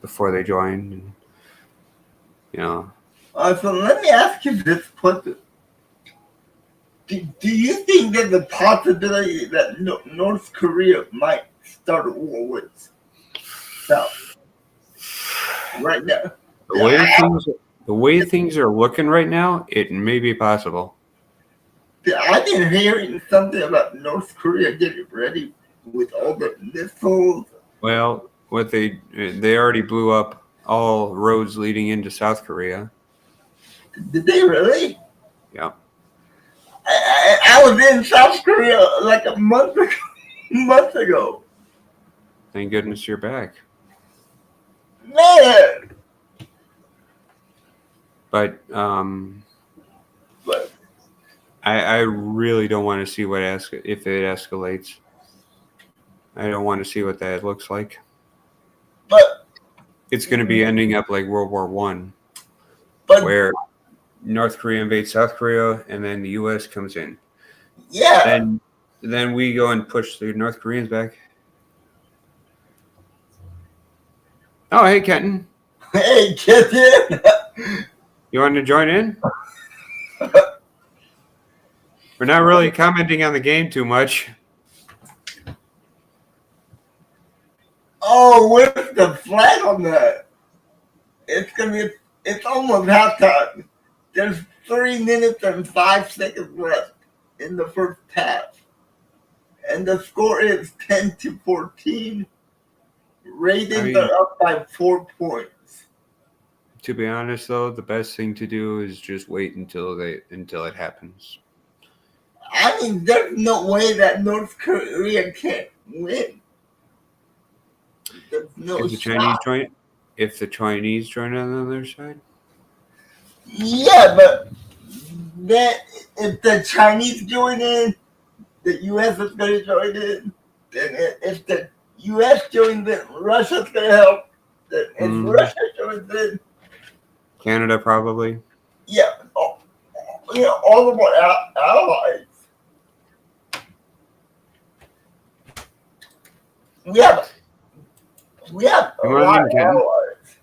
before they joined, and you know, So let me ask you this question. Do you think there's a possibility that North Korea might start a war with South right now? the way things the way things are looking right now, it may be possible. I've been hearing something about North Korea getting ready with all the missiles. Well, what they already blew up all roads leading into South Korea. Did they really? Yeah. I was in South Korea like a month ago. Month ago. Thank goodness you're back. Man. But But I really don't want to see if it escalates. I don't want to see what that looks like. but It's going to be ending up like World War One, but where North Korea invades South Korea, and then the U.S. comes in. yeah. Then we go and push the North Koreans back. Oh, hey, Kenton, Hey, get in. you want to join in? We're not really commenting on the game too much. Oh, where's the flag on that? It's gonna be. It's almost halftime. There's 3 minutes and 5 seconds left in the first half, and the score is 10-14. I Ravens mean, are up by 4 points. to be honest, though, the best thing to do is just wait until it happens. I mean, there's no way that North Korea can't win. There's no If the Chinese shot. join, if the Chinese join on their side, Yeah, but then if the Chinese join in, the U.S. is going to join in. Then if the U.S. joins in, Russia's going to help. Then if Russia joins in, Canada probably. yeah, all of our allies. We have a Come on lot in, of Kenton. allies.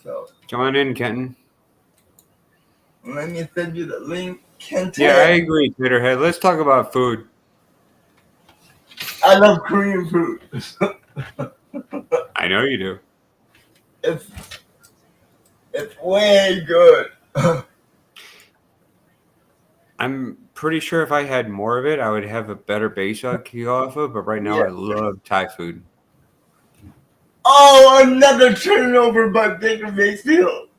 So Come on in, Kenton. let me send you the link. Kenton. Yeah, I agree, Twitterhead. Let's talk about food. I love Korean food. I know you do. It's way good. I'm pretty sure if I had more of it, I would have a better base I could go off of. But right now, Yeah. I love Thai food. Oh, another turnover by Baker Mayfield.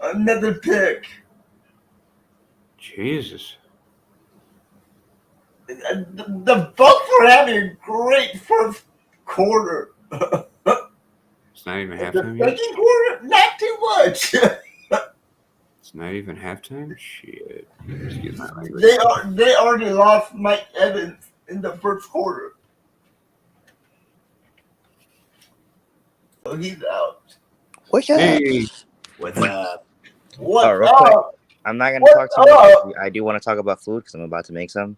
Another pick. Jesus. The Bucks were having a great first quarter. It's not even The halftime yet. second quarter, not too much. It's not even halftime. Shit. Excuse my language. they already lost Mike Evans in the first quarter, so he's out. What's up? Hey, what's up? What's Real quick, up? I'm not gonna What's talk too much. up? I do want to talk about food because I'm about to make some.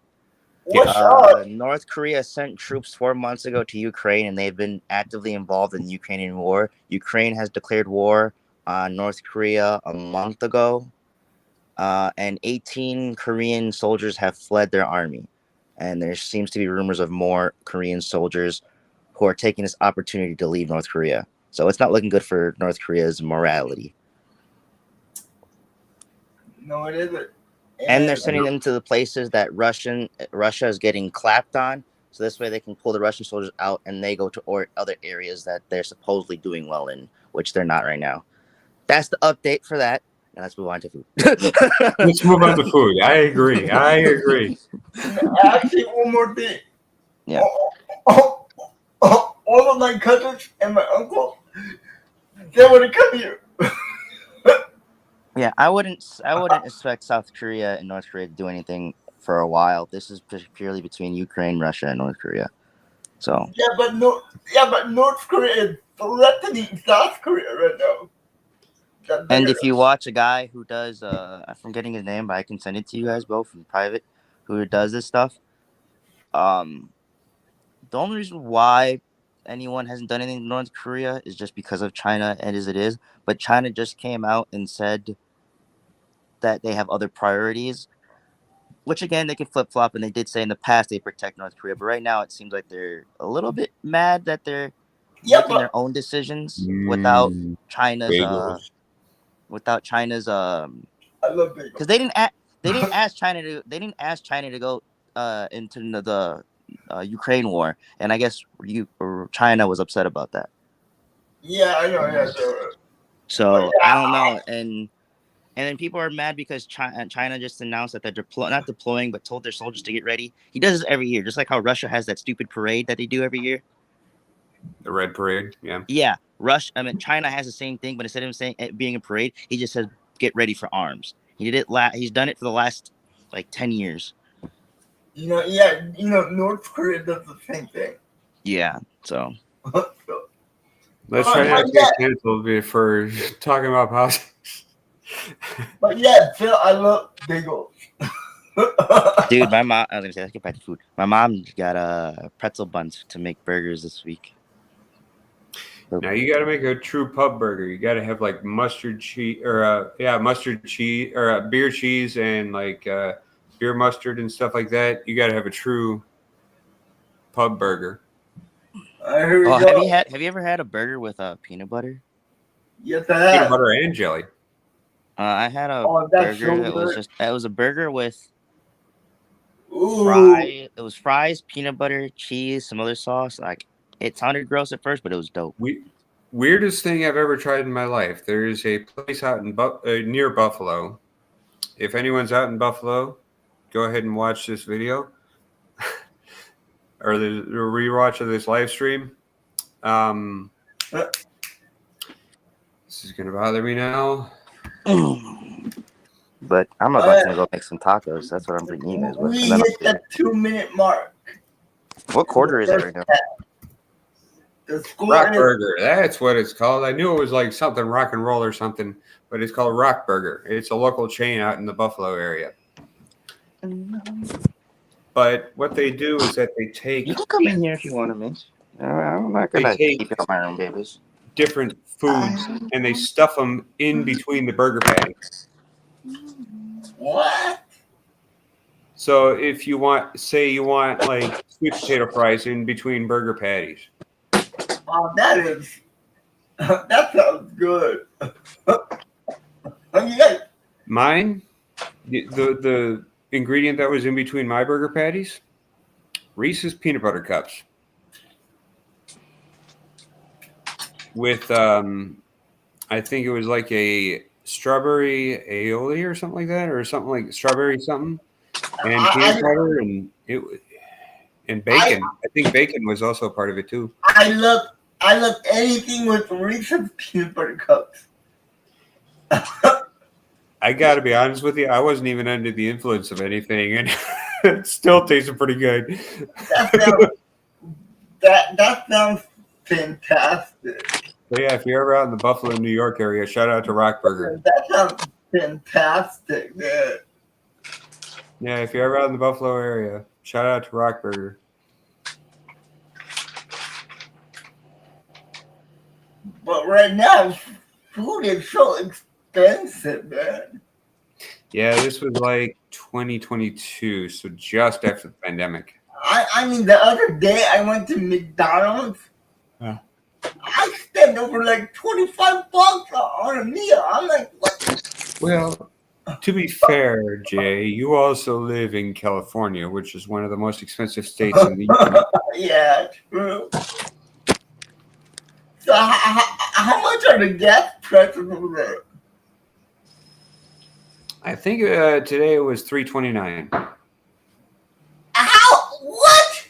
What's up? North Korea sent troops 4 months ago to Ukraine, and they've been actively involved in the Ukrainian war. Ukraine has declared war on North Korea a month ago, and 18 Korean soldiers have fled their army. And there seems to be rumors of more Korean soldiers who are taking this opportunity to leave North Korea. So it's not looking good for North Korea's morality. No, it isn't. And they're sending them to the places that Russia is getting clapped on. So this way they can pull the Russian soldiers out and they go to other areas that they're supposedly doing well in, which they're not right now. That's the update for that. And let's move on to food. Let's move on to food. I agree. Actually, one more thing. Yeah. All of my cousins and my uncle, they want to come here. Yeah, I wouldn't expect South Korea and North Korea to do anything for a while. This is purely between Ukraine, Russia, and North Korea. So Yeah, but North Korea is threatening South Korea right now. and if you watch a guy who does I'm forgetting his name, but I can send it to you guys both in private, who does this stuff. The only reason why anyone hasn't done anything in North Korea is just because of China and as it is. But China just came out and said that they have other priorities, which again they can flip flop, and they did say in the past they protect North Korea, but right now it seems like they're a little bit mad that they're making their own decisions without China's Bagels. I love bagels. because they didn't ask China to go into the Ukraine war, and I guess China was upset about that. Yeah, I know. Yeah, sure. So I don't know, and then people are mad because China just announced that they're not deploying, but told their soldiers to get ready. He does this every year, just like how Russia has that stupid parade that they do every year. The Red Parade, yeah. Yeah, China has the same thing, but instead of saying it being a parade, he just says get ready for arms. He did it. He's done it for the last like 10 years. North Korea does the same thing. Yeah, so. Let's try not to get canceled for talking about politics. But yeah, Phil, I love bagels. Dude, my mom. I was gonna say, let's get back to food. My mom got pretzel buns to make burgers this week. Now you got to make a true pub burger. You got to have like mustard cheese or mustard cheese or beer cheese and like beer mustard and stuff like that. You got to have a true pub burger. Here we go. Have you ever had a burger with peanut butter? Yes, I have. Peanut butter and jelly. I had a that's burger so that was a burger with Ooh. It was fries, peanut butter, cheese, some other sauce. Like it sounded gross at first, but it was dope. Weirdest thing I've ever tried in my life. There is a place out in near Buffalo. If anyone's out in Buffalo, go ahead and watch this video or the rewatch of this live stream. This is gonna bother me now. But I'm about to go make some tacos. That's what I'm bringing you guys with. We hit the 2-minute mark. What quarter is it right now? Rock Burger. That's what it's called. I knew it was like something rock and roll or something, but it's called Rock Burger. It's a local chain out in the Buffalo area. But what they do is that they take. You can come in here if you want to, miss. I'm not gonna keep it on my own, babies. Different foods and they stuff them in between the burger patties. What? So if you want like sweet potato fries in between burger patties. Oh, that sounds good. Okay. Mine, the ingredient that was in between my burger patties, Reese's peanut butter cups with I think it was like a strawberry aioli or something like that, or something like strawberry something, and peanut butter and bacon. I think bacon was also part of it too. I love I love anything with Reese's peanut butter cups. I got to be honest with you. I wasn't even under the influence of anything, and it still tasted pretty good. That sounds fantastic. But yeah, if you're ever out in the Buffalo, New York area, shout out to Rock Burger. That sounds fantastic, man. Yeah, if you're ever out in the Buffalo area, shout out to Rock Burger. But right now, food is so expensive, man. Yeah, this was like 2022, so just after the pandemic. I mean, the other day I went to McDonald's. Yeah. I spent over like $25 on a meal. I'm like, what? Well, to be fair, Jay, you also live in California, which is one of the most expensive states in the union. Yeah, true. So how much are the gas prices over there? I think today it was $3.29. How? What?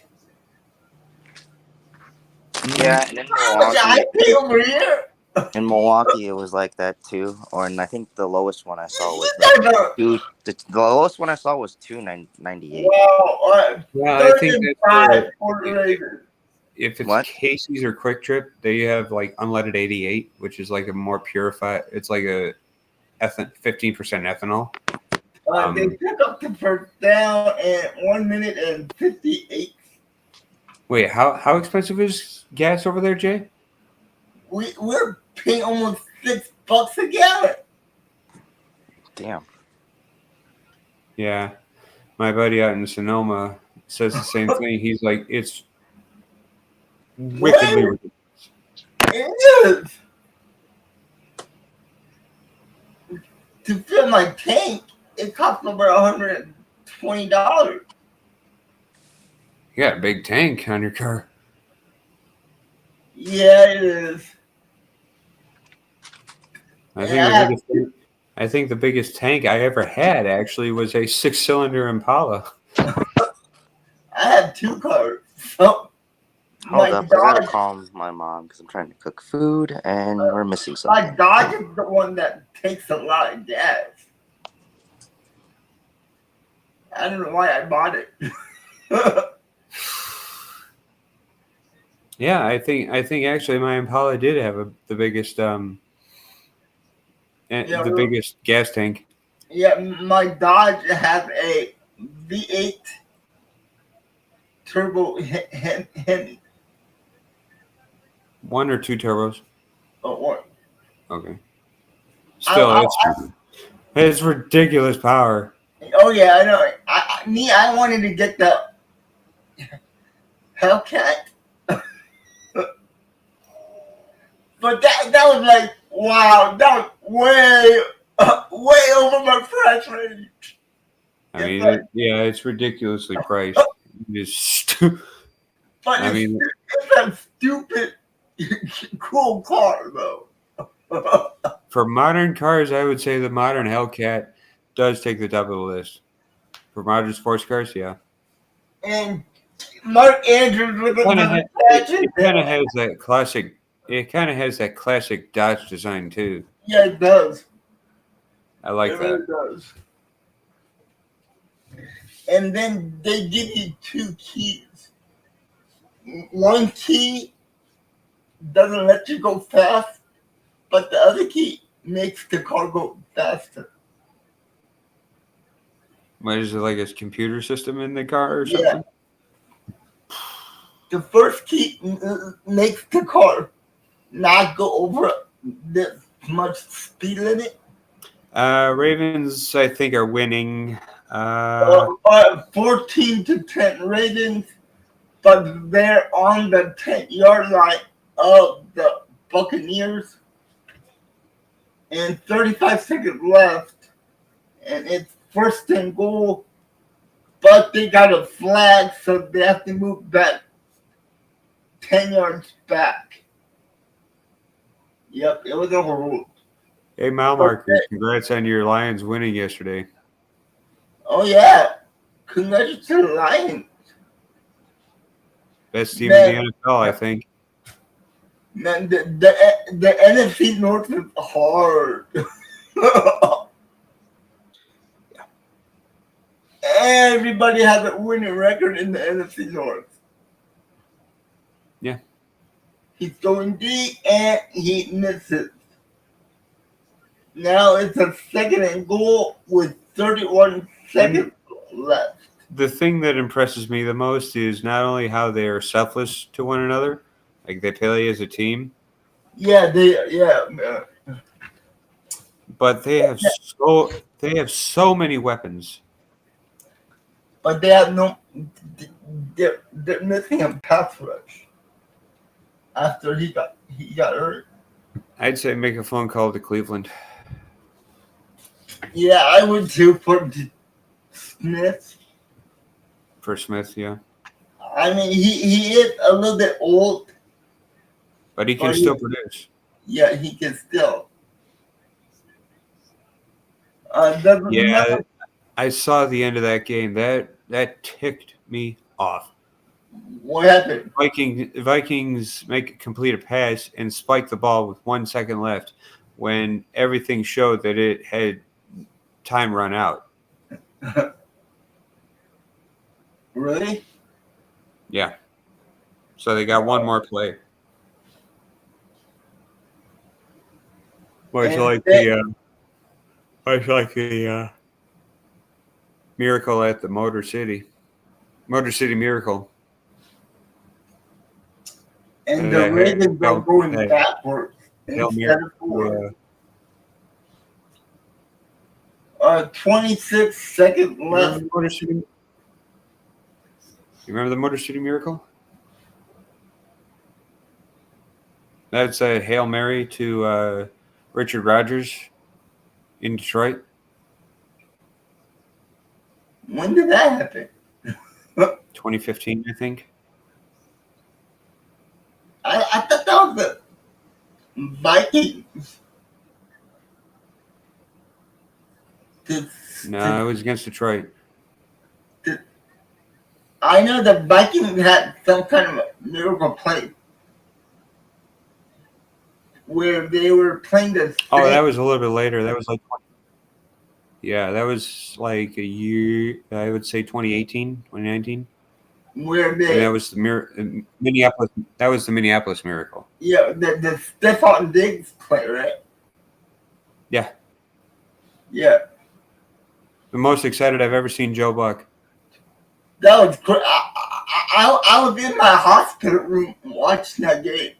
Yeah, and How much I pay over here? in Milwaukee, it was like that too. And I think the lowest one I saw was like the lowest one I saw was $2.98. Wow, Well, I think that's for the Raiders. if it's What? Casey's or Quick Trip, they have like unleaded 88, which is like a more purified. It's like a 15% ethanol. They took up the first down in 1 minute and 58. Wait, how expensive is gas over there, Jay? We're paying almost $6 a gallon. Damn. Yeah, my buddy out in Sonoma says the same thing. He's like, it's wickedly ridiculous. It is. To fill my tank, it costs over $120. You got a big tank on your car. Yeah, it is. I think the biggest tank I ever had actually was a 6-cylinder Impala. I have 2 cars. So Hold up, I gotta call my mom because I'm trying to cook food and we're missing something. My Dodge is the one that takes a lot of gas. I don't know why I bought it. Yeah, I think actually my Impala did have the biggest biggest gas tank. Yeah, my Dodge has a V8 turbo Hemi. 1 or 2 turbos. Oh, what? Okay. Still, it's ridiculous power. Oh yeah, I know. I wanted to get the Hellcat, but that was like, wow, that was way over my price range. I mean, it's ridiculously priced. But it's a stupid, cool car though. For modern cars, I would say the modern Hellcat does take the top of the list. For modern sports cars, yeah. And Mark Andrews with it kind of has that classic. It kind of has that classic Dodge design too. Yeah, it does. I like that. It really does. And then they give you 2 keys. One key doesn't let you go fast, but the other key makes the car go faster. What is it, like a computer system in the car or something? Yeah. The first key makes the car not go over this much speed limit. Ravens, I think, are winning. 14-10 Ravens, but they're on the 10-yard line of the Buccaneers. And 35 seconds left, and it's 1st and goal, but they got a flag, so they have to move back 10 yards back. Yep, it was overruled. Hey, Malmarkers, congrats on your Lions winning yesterday. Oh, yeah. Congrats to the Lions. Best team in the NFL, I think. Man, the NFC North is hard. Everybody has a winning record in the NFC North. Yeah. He's going deep and he misses. Now it's a second and goal with 31 seconds left. The thing that impresses me the most is not only how they are selfless to one another, like they play as a team, Yeah, man. but they have so many weapons. But they have no. They're missing a pass rush after he got hurt. I'd say make a phone call to Cleveland. Yeah, I would too for Smith. For Smith, yeah. I mean, he is a little bit old, But he can still produce. Yeah, he can still. Yeah, I saw the end of that game. That ticked me off. What happened? Vikings complete a pass and spike the ball with 1 second left when everything showed that it had time run out. Really? Yeah. So they got one more play. Much like the miracle at the Motor City Miracle. And the Ravens are going backwards instead of forward. 26 seconds left. You remember the Motor City Miracle? That's a Hail Mary to Richard Rodgers in Detroit. When did that happen? 2015, I think. I thought that was the Vikings. No, it was against Detroit. I know the Vikings had some kind of miracle play where they were playing the. Oh, that was a little bit later. That was like. Yeah, that was like a year. I would say 2018, 2019. Where they. And that was the Minneapolis. That was the Minneapolis Miracle. Yeah, the Stephon Diggs play, right? Yeah. Yeah. The most excited I've ever seen Joe Buck. That was great. I was in my hospital room watching that game.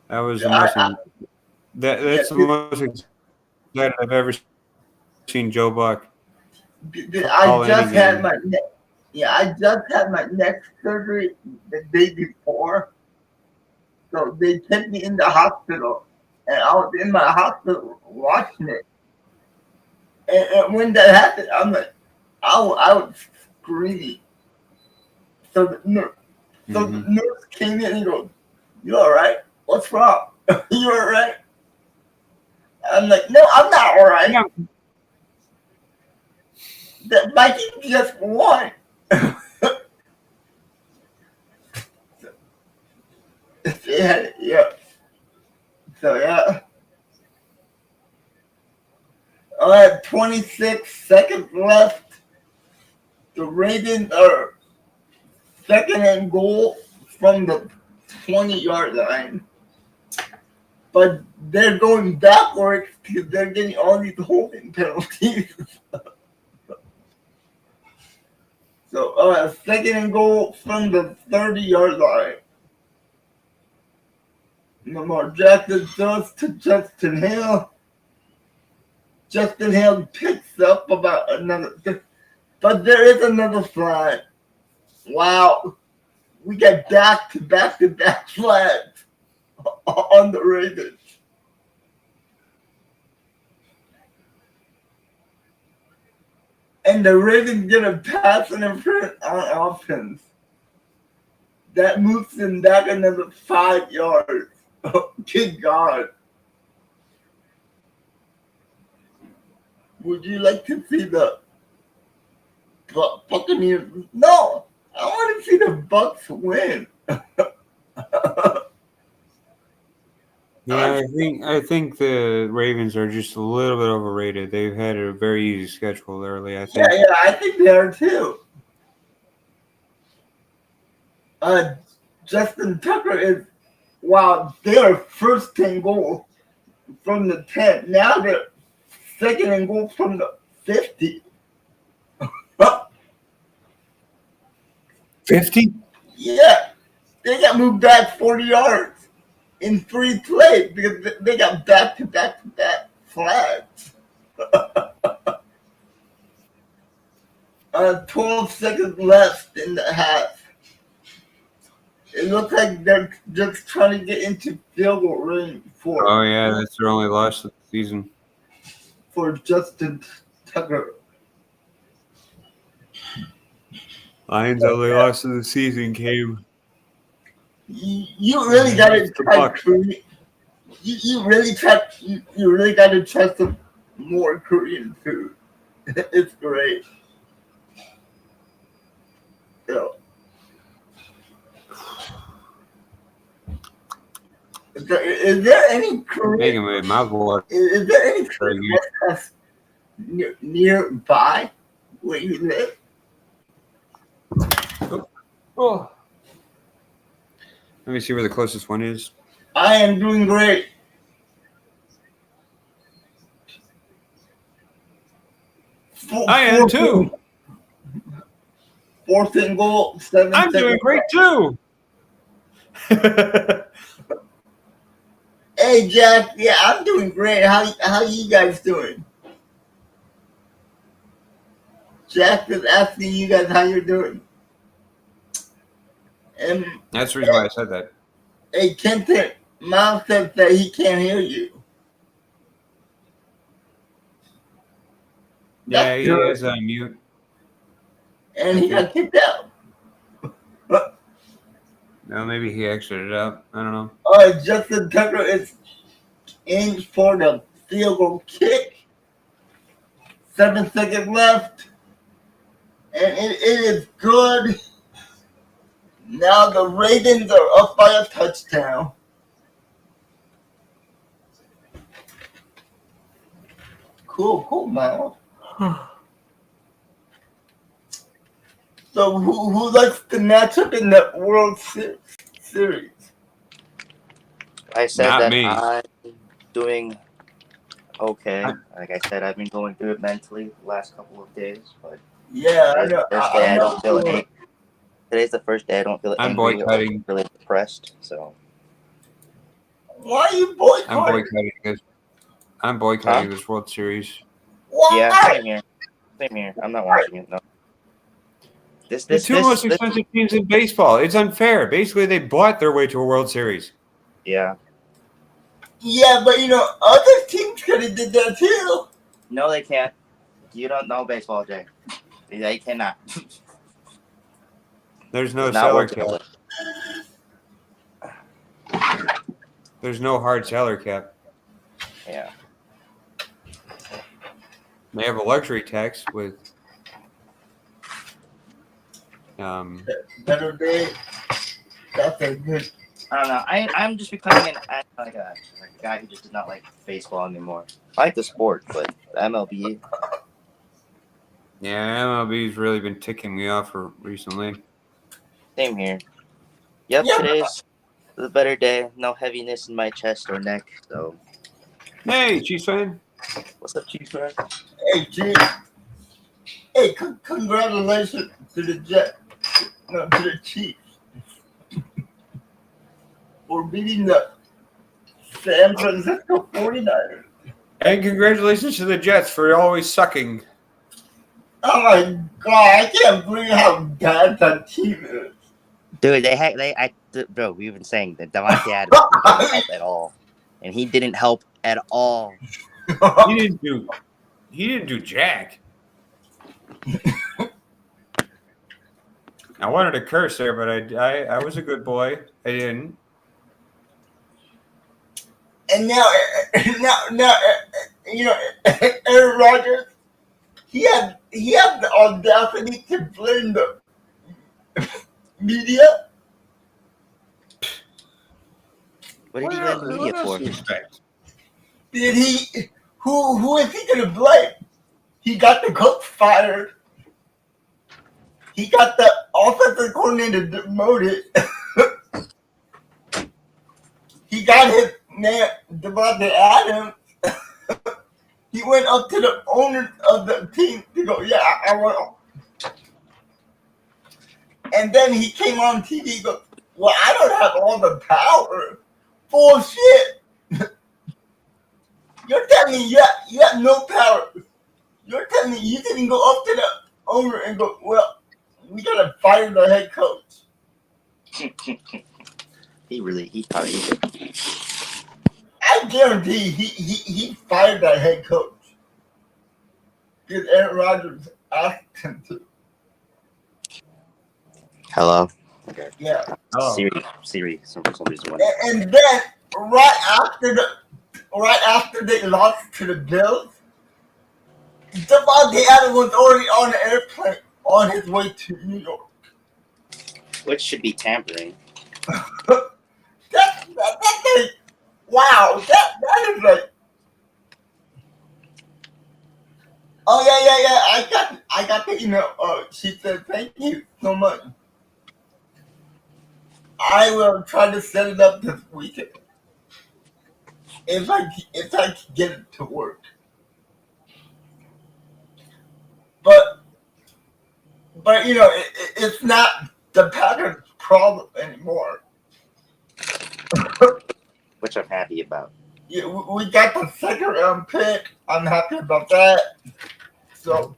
That was the most. That's the most excited I've ever seen Joe Buck. I just had my neck surgery the day before, so they took me in the hospital, and I was in my hospital watching it. And when that happened, I'm like, I was screaming. So the nurse came in and he goes, "You all right? What's wrong? You all right?" I'm like, "No, I'm not all right. No. The Vikings just won." Yeah. So yeah. All right, 26 seconds left. The Ravens are second and goal from the 20-yard line. But they're going backwards because they're getting all these holding penalties. So, second and goal from the 30-yard line. Lamar Jackson throws to Justin Hill. Justin Hill picks up about another, but there is another flag. Wow, we got back-to-back flags on the Ravens. And the Ravens get a pass interference on offense. That moves them back another 5 yards. Oh, good God. Would you like to see the Buccaneers? No, I want to see the Bucs win. Yeah, I think the Ravens are just a little bit overrated. They've had a very easy schedule early, I think. Yeah, I think they are too. Uh, Justin Tucker is, wow, they are first and goal from the 10. Now they're second and goal from the 50. 50? Yeah, they got moved back 40 yards in 3 plays because they got back to back to back flags. 12 seconds left in the half. It looks like they're just trying to get into field goal range Oh, yeah, that's their only loss of the season. for Justin Tucker. Lions' only loss of the season came. You really got to The try Bucs. Korean. You really try. You really got to try some more Korean food. It's great. You know, is there any Making Korean? my mouth water. Is there any Korean restaurants nearby where you live? Oh. Let me see where the closest one is. I am doing great. I am too. Fourth and goal, 7 I'm doing seconds great left. too. Hey Jack, yeah, I'm doing great. How you guys doing? Jack is asking you guys how you're doing. And That's the reason why I said that. hey Kenton, Mom says that he can't hear you. Yeah, That's he good. is on mute. And he got kicked out. No, maybe he exited out. I don't know. Justin Tucker is in for the field goal kick. 7 seconds left. And it is good. Now the Ravens are up by a touchdown. Cool, man. So who likes the matchup in the World Series? I said Not that me. I'm doing okay. Like I said, I've been going through it mentally the last couple of days, but Yeah, I today's know. the first day I I'm don't not feel sure. angry. Today's the first day I don't feel I'm angry or boycotting. really depressed. So Why are you I'm boycotting? boycotting this. I'm boycotting this World Series. Why? yeah, same here. Same here. I'm not watching it. No. The two most This expensive teams in baseball. It's unfair. Basically, they bought their way to a World Series. yeah. Yeah, but other teams could have did that too. No, they can't. You don't know baseball, Jay. They cannot. There's no It's not salary working. cap. There's no hard salary cap. Yeah. They have a luxury tax with Better day. That's a good. I don't know. I'm just becoming like a guy who just does not like baseball anymore. I like the sport, but the MLB. Yeah, MLB's really been ticking me off recently. Same here. Yep, Yeah. today's the better day. No heaviness in my chest or neck. So, Hey, Chiefs fan. what's up, Chiefs fan? Hey, G. Hey, congratulations to the to the Chiefs for beating the San Francisco 49ers. And congratulations to the Jets for always sucking. Oh my god, I can't believe how bad that team is. Dude, bro, we've been saying that Devontae Adams didn't help at all, and he didn't help at all. He didn't do jack. I wanted to curse there, but I was a good boy. I didn't. And now, Aaron Rodgers, he had the audacity to blame the media. What did he get in the media What else for? do you expect? Did he? Who is he gonna blame? He got the coach fired. He got the offensive coordinator demoted. He got his man Devontae Adams. He went up to the owner of the team to go, yeah, I want. And then he came on TV and goes, well, I don't have all the power. Bullshit. You're telling me you have no power. You're telling me you didn't go up to the owner and go, well, we gotta fire the head coach. He probably did. I guarantee he fired that head coach because Aaron Rodgers asked him to. Hello. Yeah. Oh, Siri. For some reason. And then right after they lost to the Bills, Devontae Adams was already on an airplane on his way to New York. Which should be tampering. That's like, wow, that is like, oh yeah, I got the email. She said thank you so much. I will try to set it up this weekend if I can get it to work. But you know, it's not the Packers' problem anymore. Which I'm happy about. Yeah, we got the second round pick. I'm happy about that. So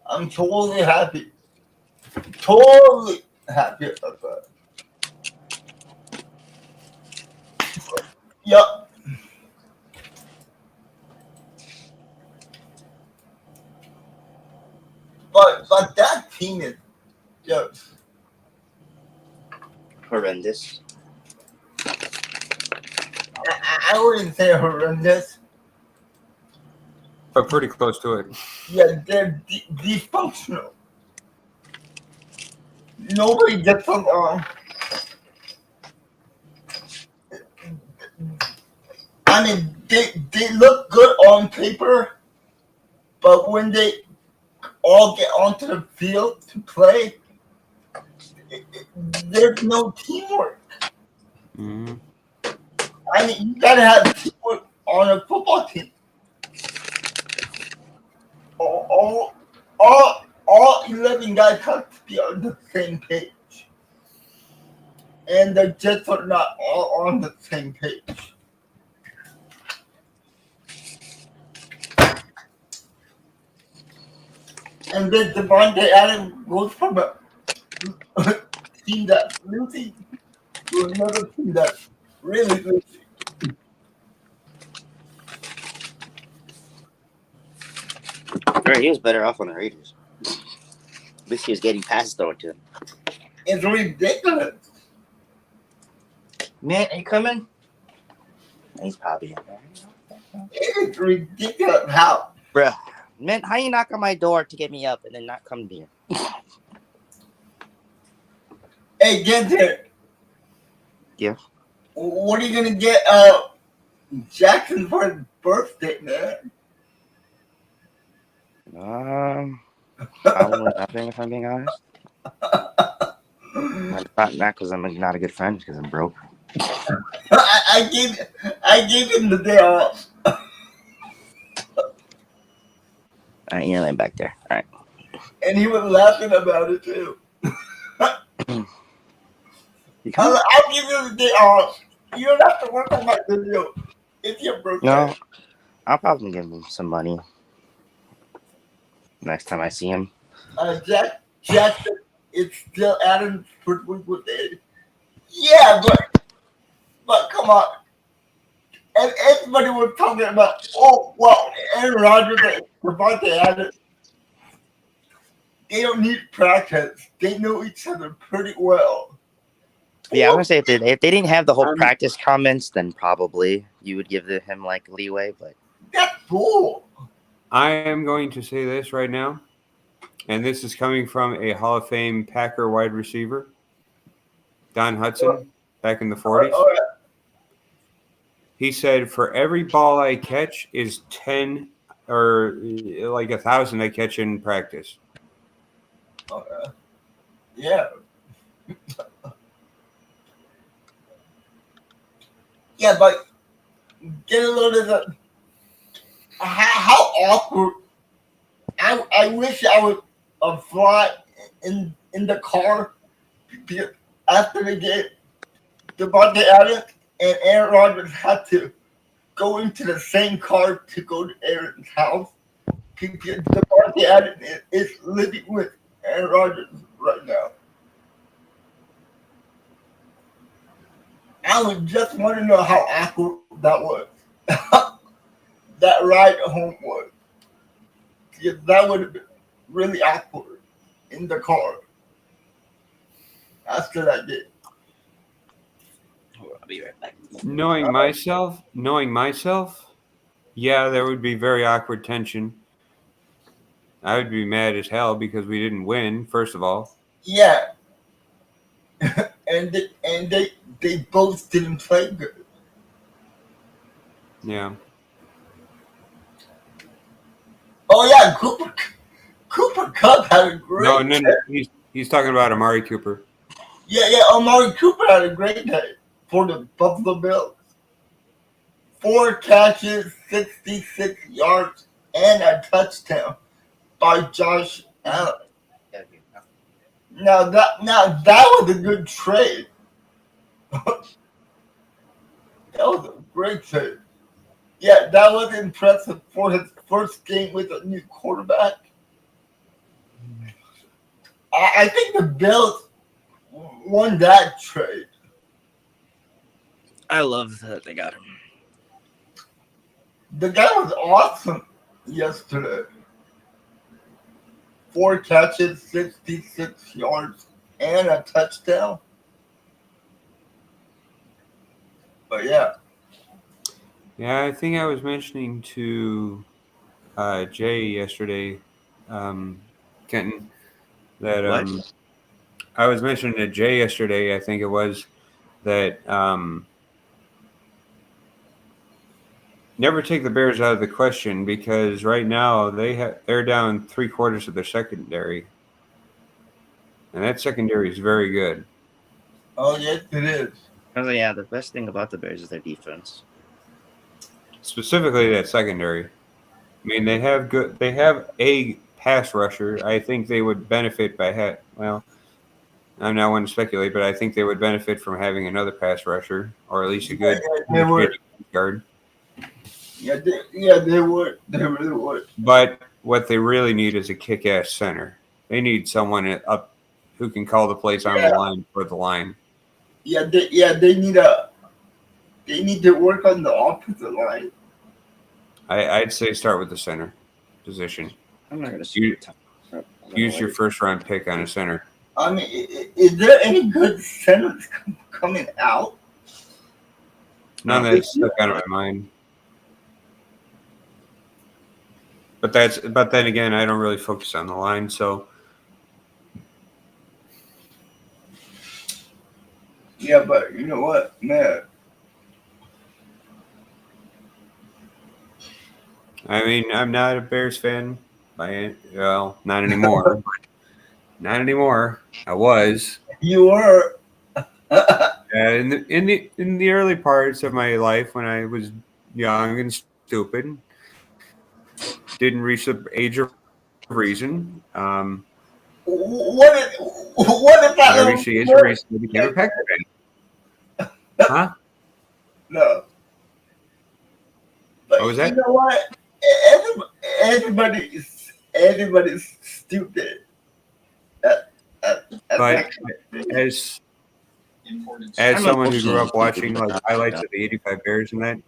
I'm totally happy. Totally happy about that. Yep. But that team is just Horrendous. I wouldn't say horrendous. but pretty close to it. Yeah, they're dysfunctional. Nobody gets along. I mean, they look good on paper, but when they all get onto the field to play, there's no teamwork. Mm-hmm. I mean, you gotta have teamwork on a football team. All 11 guys have to be on the same page. And the Jets are not all on the same page. And then Devontae Adams goes from a team that's losing to another team that's really losing. Right, he was better off on the Raiders. At least he was getting passes thrown to him. It's ridiculous. Man, are you coming? He's probably in there. It is ridiculous how. Bruh. Man, how you knock on my door to get me up and then not come here? Hey, get there. Yeah. What are you gonna get Jackson for his birthday, man? Probably nothing if I'm being honest. Not because I'm not a good friend, because I'm broke. I gave him the day off. All right, you're laying back there. All right. And he was laughing about it too. I'll give you the day off. You don't have to work on my video. It's your birthday. No, I'll probably give him some money next time I see him. Jackson, it's still Adams for day. Yeah, but come on. And everybody was talking about, oh, well, Aaron Rodgers and Devontae Adams, they don't need practice. They know each other pretty well. Yeah, I was gonna say if they didn't have the whole practice comments, then probably you would give him like leeway. But that's cool. I am going to say this right now, and this is coming from a Hall of Fame Packer wide receiver, Don Hudson, back in the 40s. All right. He said, for every ball I catch is 10 or like 1,000 I catch in practice. Yeah. Yeah, but get a little bit of how awkward. I wish I would fly in the car after the game. Devontae Adams and Aaron Rodgers had to go into the same car to go to Aaron's house. Devontae Adams is living with Aaron Rodgers right now. I would just want to know how awkward that was. That ride home was. Because that would have been really awkward in the car after that game. I'll be right back. Knowing myself, yeah, there would be very awkward tension. I would be mad as hell because we didn't win, first of all. Yeah. and they both didn't play good. Yeah. Oh yeah, Cooper Cup had a great No, he's talking about Amari Cooper. Yeah, Amari Cooper had a great day for the Buffalo Bills. 4 catches, 66 yards, and a touchdown by Josh Allen. Now that was a good trade. That was a great trade. Yeah, that was impressive for his first game with a new quarterback. I think the Bills won that trade. I love that they got him. The guy was awesome yesterday. 4 catches, 66 yards, and a touchdown. But yeah. Yeah, I think I was mentioning to Jay yesterday, Kenton, that What? I was mentioning to Jay yesterday, I think it was, that never take the Bears out of the question because right now they're down 3/4 of their secondary, and that secondary is very good. Oh yes, it is. Yeah, the best thing about the Bears is their defense. Specifically, that secondary. I mean, they have a pass rusher. I think they would benefit by well, I'm not one to speculate, but I think they would benefit from having another pass rusher or at least a good They would. guard. Yeah, they would. They really would. But what they really need is a kick-ass center. They need someone up who can call the plays on the line for the line. Yeah, they need to work on the offensive line. I'd say start with the center position. I'm not going to use your first round pick on a center. I mean, is there any good centers coming out? None that's stuck out of my mind. But then again, I don't really focus on the line, so. Yeah, but you know what, man? I mean, I'm not a Bears fan. Well, not anymore. Not anymore. I was. You were. In the early parts of my life, when I was young and stupid, didn't reach the age of reason. What if I reached the age of reason and became a Packer fan? Huh? No. But What was that? You know what? Everybody's stupid. But as someone who grew up watching like highlights of the '85 Bears and that,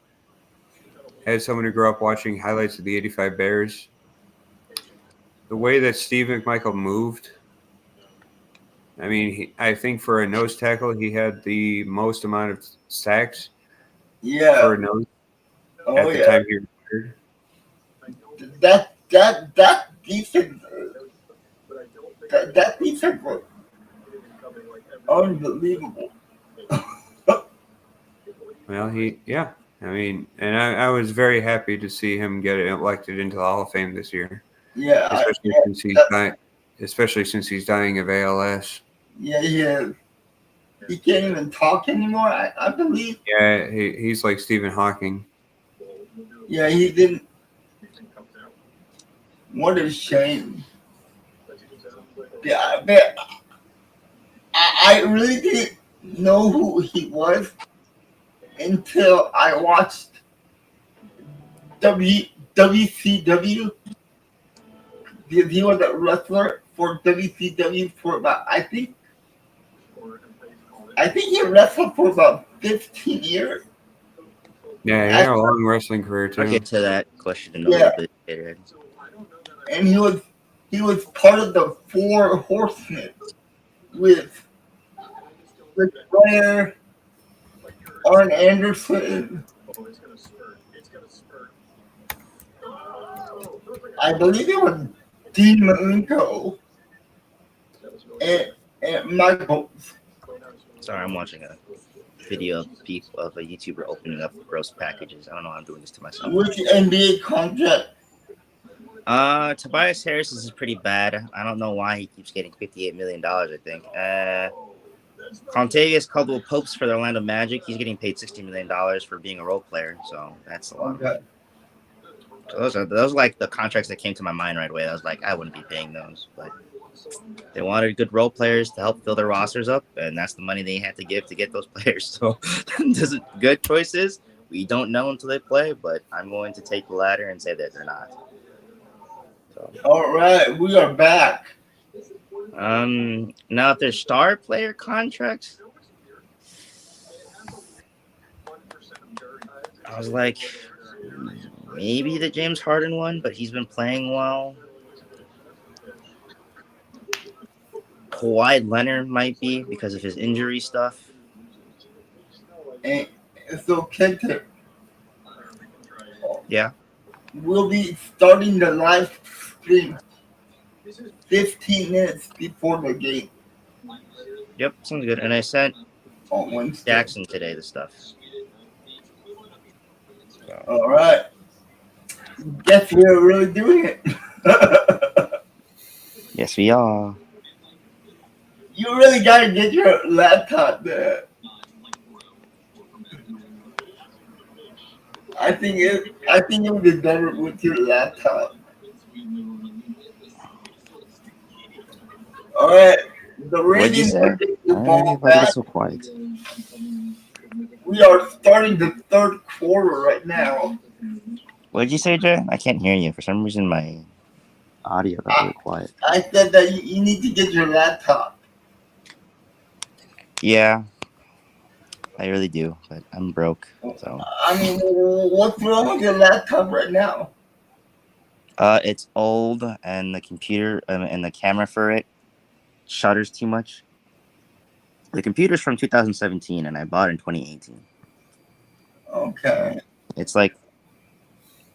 as someone who grew up watching highlights of the '85 Bears, the way that Steve McMichael moved, I mean, I think for a nose tackle, he had the most amount of sacks. Yeah. For a nose at the time he retired. That defense. That defense was unbelievable. Well, I mean, and I was very happy to see him get elected into the Hall of Fame this year, Yeah, especially since he's dying. Especially since he's dying of ALS. yeah, he is. He can't even talk anymore. I believe. Yeah, he's like Stephen Hawking. Yeah, he didn't. What a shame. Yeah, but I really didn't know who he was until I watched WCW. He was a wrestler for WCW for about I think he wrestled for about 15 years. Yeah, he had a long wrestling career I'll too. get to that question in a Yeah. little bit later. And he was part of the Four Horsemen with Ric Flair, Arn Anderson. I believe it was Dean Malenko and Michael. Sorry, I'm watching a video of a YouTuber opening up gross packages. I don't know why I'm doing this to myself. Which NBA contract? Tobias Harris is pretty bad. I don't know why he keeps getting $58 million, I think. Contavious Caldwell-Pope's for the Orlando Magic. He's getting paid $60 million for being a role player, so that's a lot. Okay. So those are like the contracts that came to my mind right away. I was like, I wouldn't be paying those, but they wanted good role players to help fill their rosters up, and that's the money they had to give to get those players. So this is good choices. We don't know until they play, but I'm going to take the latter and say that they're not. So. All right, we are back. Now if there's star player contracts, I was like, maybe the James Harden one, but he's been playing well. Kawhi Leonard might be because of his injury stuff. And so Kenta, Yeah. we'll be starting the live stream 15 minutes before the game Yep, sounds good. And I sent on Wednesday. Jackson today the stuff. So. All right. Guess we're really doing it. Yes, we are. You really gotta get your laptop there. I think it would be better with your laptop. All right, the What'd you ratings say? are getting the ball Why back. is so quiet? We are starting the third quarter right now. What'd you say, Jay? I can't hear you. For some reason, my audio got really quiet. I said that you need to get your laptop. Yeah, I really do, but I'm broke. So I mean, what's wrong with your laptop right now? it's old, and the computer and the camera for it shutters too much. The computer's from 2017, and I bought it in 2018. Okay. It's like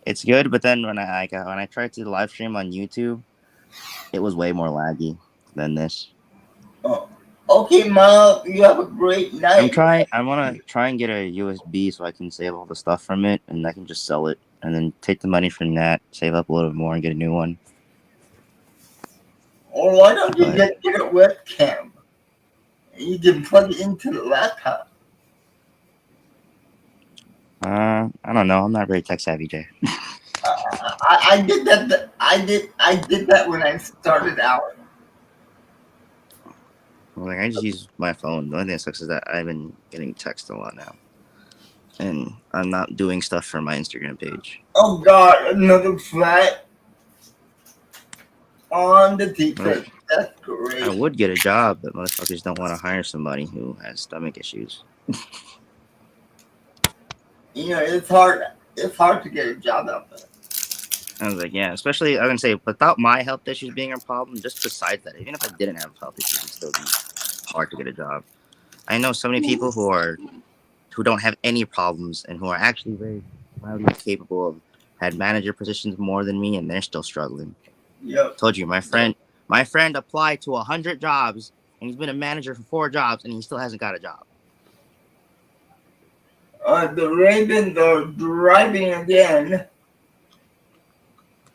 it's good, but then when I tried to live stream on YouTube, it was way more laggy than this. Oh. Okay, Mom, you have a great night. I want to try and get a USB so I can save all the stuff from it, and I can just sell it, and then take the money from that, save up a little bit more, and get a new one. Or why don't you get a webcam? You can plug it into the laptop. I don't know. I'm not very tech savvy, Jay. I did that. I did that when I started out. Like I just use my phone. The only thing that sucks is that I've been getting text a lot now, and I'm not doing stuff for my Instagram page. Oh God, another flat on the defense. That's great. I would get a job, but motherfuckers don't want to hire somebody who has stomach issues. You know, it's hard. It's hard to get a job out there. I was like, yeah, especially I can say without my health issues being a problem. Just besides that, even if I didn't have health issues, it'd still be hard to get a job. I know so many people who don't have any problems and who are actually very highly capable of had manager positions more than me, and they're still struggling. Yep. Told you, my friend applied to 100 jobs, and he's been a manager for 4 jobs, and he still hasn't got a job. The Ravens are driving again.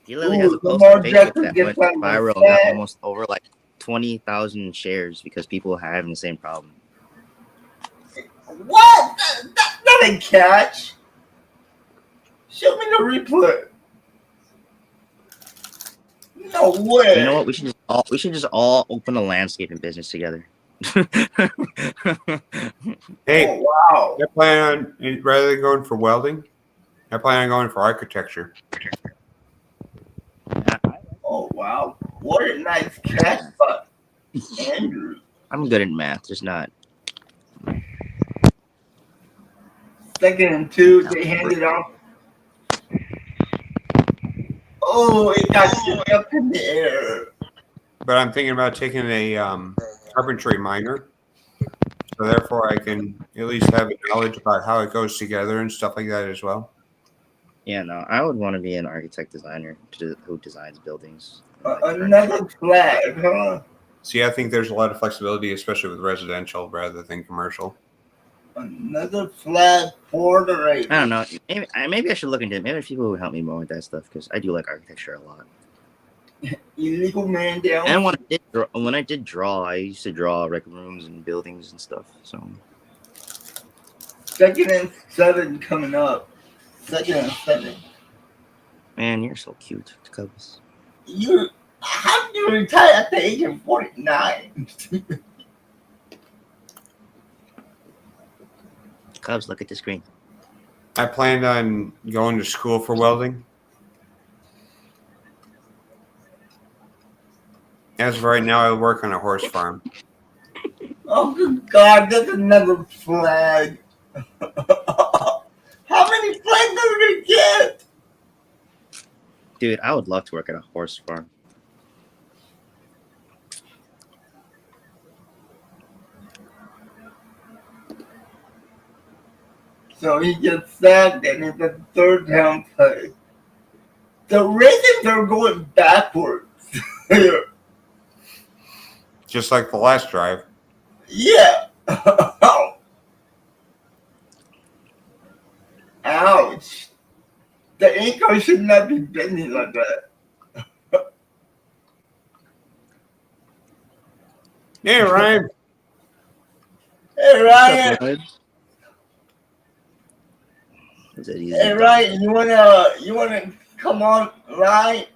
He literally has a Ooh, post on Lamar Facebook Jackson that gets went on the viral and got sack. almost over like 20,000 shares because people are having the same problem. What? That's not a catch. Show me the replay. No way. You know what? We should just all open a landscaping business together. Hey, Oh, wow. I plan on, rather than going for welding, I plan on going for architecture. Oh, wow. What a nice catch by Andrew. I'm good at math, just not. 2nd and 2, they hand it off. Oh, it got kicked up in the air. But I'm thinking about taking a carpentry minor, so therefore I can at least have knowledge about how it goes together and stuff like that as well. Yeah, no, I would want to be an architect designer who designs buildings. Another flag, huh? See, I think there's a lot of flexibility, especially with residential rather than commercial. Another flag for the Ravens. I don't know. Maybe I should look into it. Maybe there's people who help me more with that stuff because I do like architecture a lot. Illegal man down. And when I did draw, I used to draw like rooms and buildings and stuff. So 2nd and 7 coming up. 2nd and 7. man, you're so cute, Cubs. How did you retire at the age of 49? Cubs, look at the screen. I planned on going to school for welding. As of right now, I work on a horse farm. Oh, good God, that's another flag. How many flags are we going to get? Dude, I would love to work at a horse farm. So he gets sacked, and it's a 3rd down play. The Ravens are going backwards. Just like the last drive. Yeah. Ouch. The ankle should not be bending like that. Hey, Ryan. Hey, Ryan. Hey, Ryan, you wanna come on, Ryan?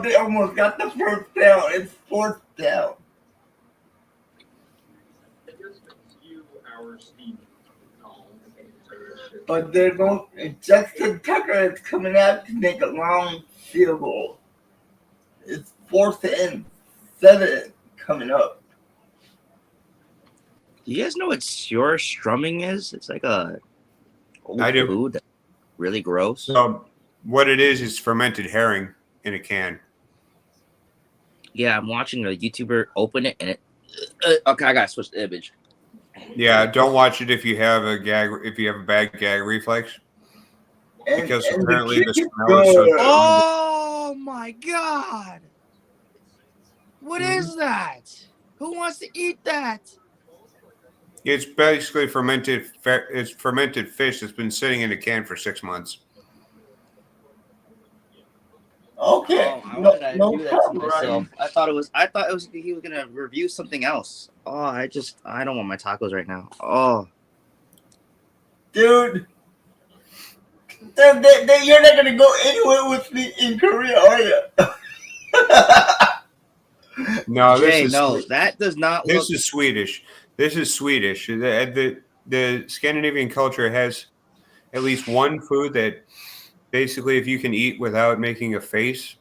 They almost got the 1st down. It's 4th down. But they're going. Justin Tucker is coming out to make a long field goal. It's 4th and 7 coming up. Do you guys know what Sure strumming is? It's like a old I do. food that's really gross. So what it is fermented herring in a can. Yeah, I'm watching a YouTuber open it and it. Okay, I gotta switch the image. Yeah, don't watch it if you have a bad gag reflex. Because apparently the smell is so strong. Oh my God! What is that? Who wants to eat that? It's basically fermented. It's fermented fish that's been sitting in a can for 6 months. Okay. Oh, why did I no do that to problem, myself? Ryan. I thought it was he was gonna review something else. Oh, I don't want my tacos right now. Oh, Dude. You're not gonna go anywhere with me in Korea, are you? No, Jay, this is no, that does not look. this is Swedish. This is Swedish. The Scandinavian culture has at least one food that basically, if you can eat without making a face,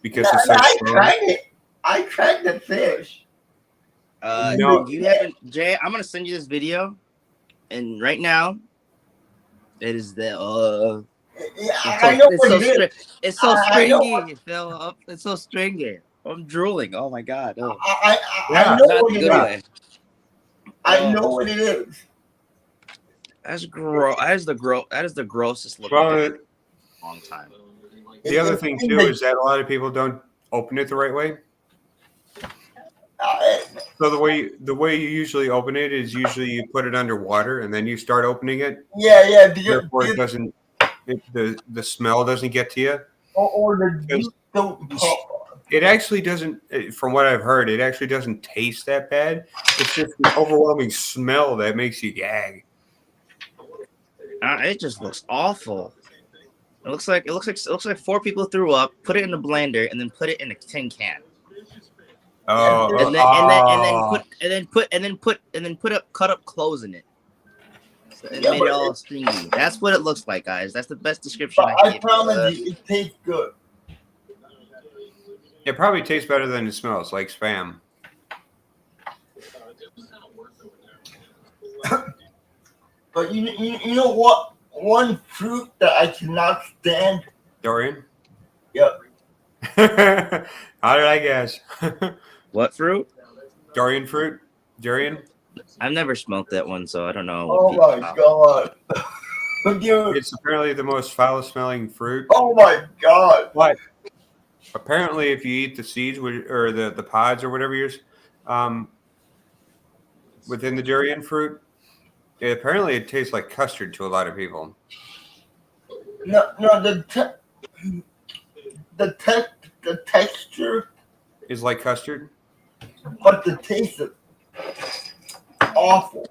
because it's so I strong. tried it. I tried the fish. No. You haven't, Jay. I'm gonna send you this video, and right now, it is the Yeah, I know what it is. It's so I know stringy, Phil. It's so stringy. I'm drooling. Oh my God. Oh. I Yeah. know Not what the it good is. way. I know what it is. That's gross. That is the grossest looking Well, thing in a long time. the other thing too is that a lot of people don't open it the right way. So the way you usually open it is usually you put it under water and then you start opening it. Yeah. Therefore, it doesn't. The smell doesn't get to you. Or the Because juice don't pop. it actually doesn't. From what I've heard, it actually doesn't taste that bad. It's just the overwhelming smell that makes you gag. It just looks awful. It looks like four people threw up, put it in a blender, and then put it in a tin can. Oh, And then cut up clothes in it. So it Yeah, made but it all stringy. That's what it looks like, guys. That's the best description But I can I give promise you. you, it tastes good. it probably tastes better than it smells, like Spam. But you know what? One fruit that I cannot stand. Dorian? Yep. How did I guess? What fruit? Dorian fruit? Durian? I've never smoked that one, so I don't know. Oh my god. Dude, It's apparently the most foul-smelling fruit. oh my god. But apparently, if you eat the seeds or the pods or whatever yours, within the durian fruit, apparently it tastes like custard to a lot of people. No, the texture, Is like custard. but the taste is awful.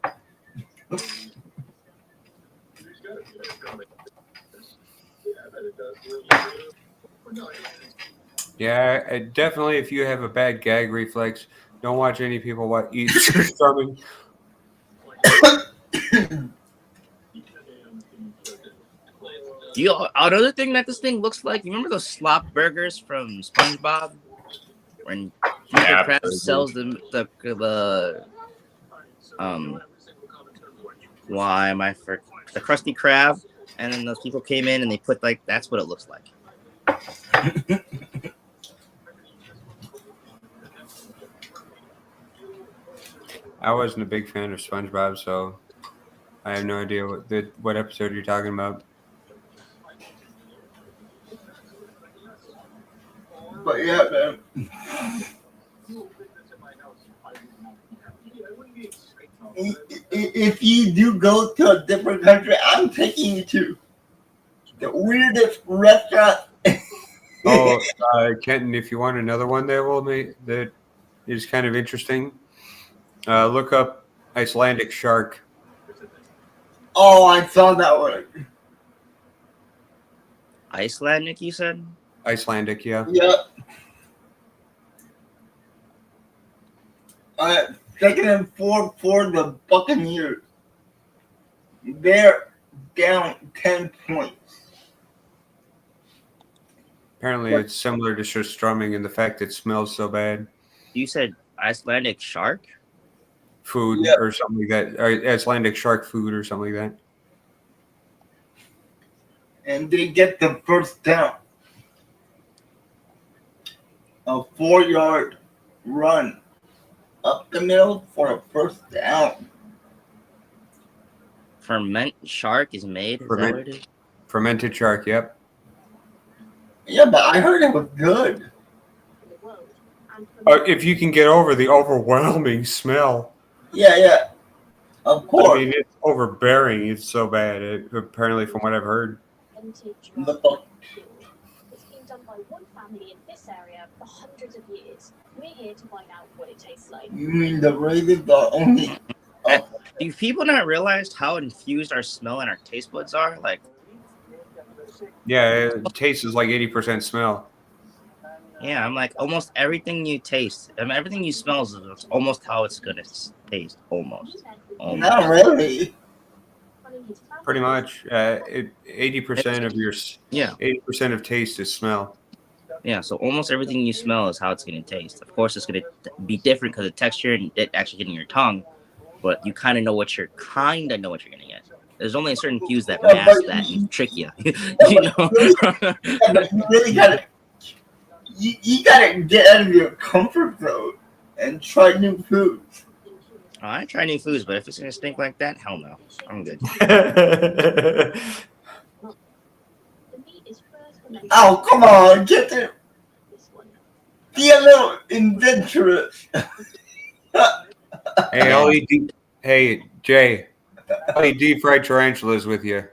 Yeah, definitely. If you have a bad gag reflex, don't watch any people eat stomach. Another thing that this thing looks like, you remember those slop burgers from SpongeBob? When Mr. Krabs sells the the Krusty Krab, and then those people came in and they put that's what it looks like. I wasn't a big fan of SpongeBob, so I have no idea what episode you're talking about. But yeah, man. If you do go to a different country, I'm taking you to the weirdest restaurant. Oh, Kenton, if you want another one that is kind of interesting, look up Icelandic shark. Oh, I saw that one. Icelandic, you said? Icelandic, yeah. Yep. Second and fourth for the Buccaneers. They're down 10 points. Apparently, it's similar to strumming in the fact it smells so bad. You said Icelandic shark? Food Yep. or something like that. Or Icelandic shark food or something like that. And they get the first down. A 4-yard run up the middle for a first down. Ferment shark is made? Is that what it is? Fermented shark, yep. Yeah, but I heard it was good. If you can get over the overwhelming smell. Yeah. Of course. I mean, it's overbearing. It's so bad. Apparently, from what I've heard. But the It's been done by one family in this area for hundreds of years. We're here to find out what it tastes like. You mean the Ravens are only... Do people not realize how infused our smell and our taste buds are? Like, Yeah, taste is like 80% smell. yeah, I'm like, almost everything you taste, everything you smell is almost how it's gonna taste. Almost. Not really. Pretty much. 80% of your 80% of taste is smell. Yeah, so almost everything you smell is how it's gonna taste. Of course, it's gonna be different because of texture and it actually hitting your tongue, but you kind of know what you're gonna get. There's only a certain cues that mask that and trick you. You know. But you really gotta... You gotta get out of your comfort zone and try new foods. I try new foods, but if it's gonna stink like that, hell no. I'm good. Oh, come on, get it. Be a little adventurous. Hey, hey, Jay, I'll eat deep fried tarantulas with you.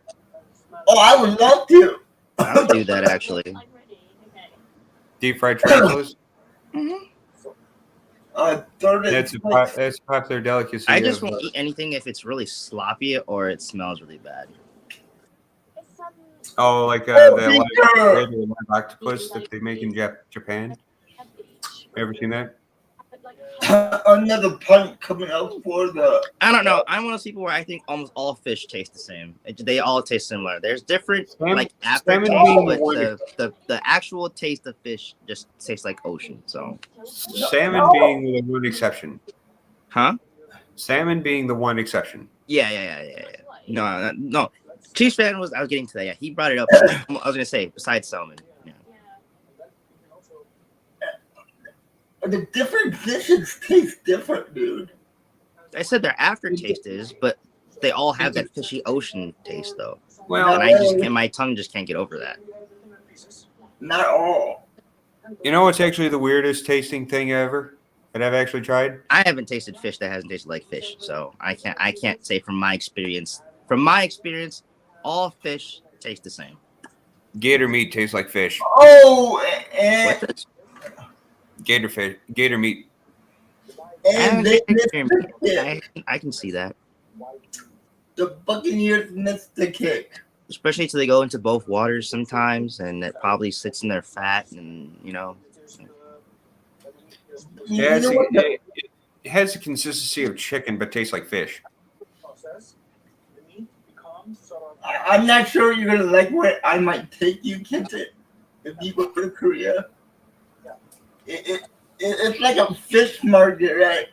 Oh, I would love to. I would do that actually. I'm ready. Okay. Deep fried tarantulas? Third That's place. a popular delicacy. I just won't eat anything if it's really sloppy or it smells really bad. It's Oh, like Oh, the Peter! regular live octopus that they make in Japan. a beach. Ever seen that? But like Another pint coming up for the. I don't know. I'm one of those people where I think almost all fish taste the same. They all taste similar. There's different like aftertaste, being but the the actual taste of fish just tastes like ocean. So, salmon being the one exception. huh? Salmon being the one exception. Yeah. No. Chiefs fan was I was getting to that. Yeah, he brought it up. I was gonna say besides salmon. Yeah. The different fishes taste different, dude. I said their aftertaste is, but they all have that fishy ocean taste though. Well, And my tongue just can't get over that. Not all. you know what's actually the weirdest tasting thing ever that I've actually tried? I haven't tasted fish that hasn't tasted like fish, so I can't say from my experience. From my experience, all fish taste the same. Gator meat tastes like fish. Oh, and Gator meat. and they missed the kick. I can see that. The Buccaneers missed the kick. Especially till they go into both waters sometimes, and it probably sits in their fat, and you know. Yeah, You know what the- it has the consistency of chicken, but tastes like fish. I'm not sure you're gonna like where I might take you, Kenton, if you go to Korea. It's like a fish market, right?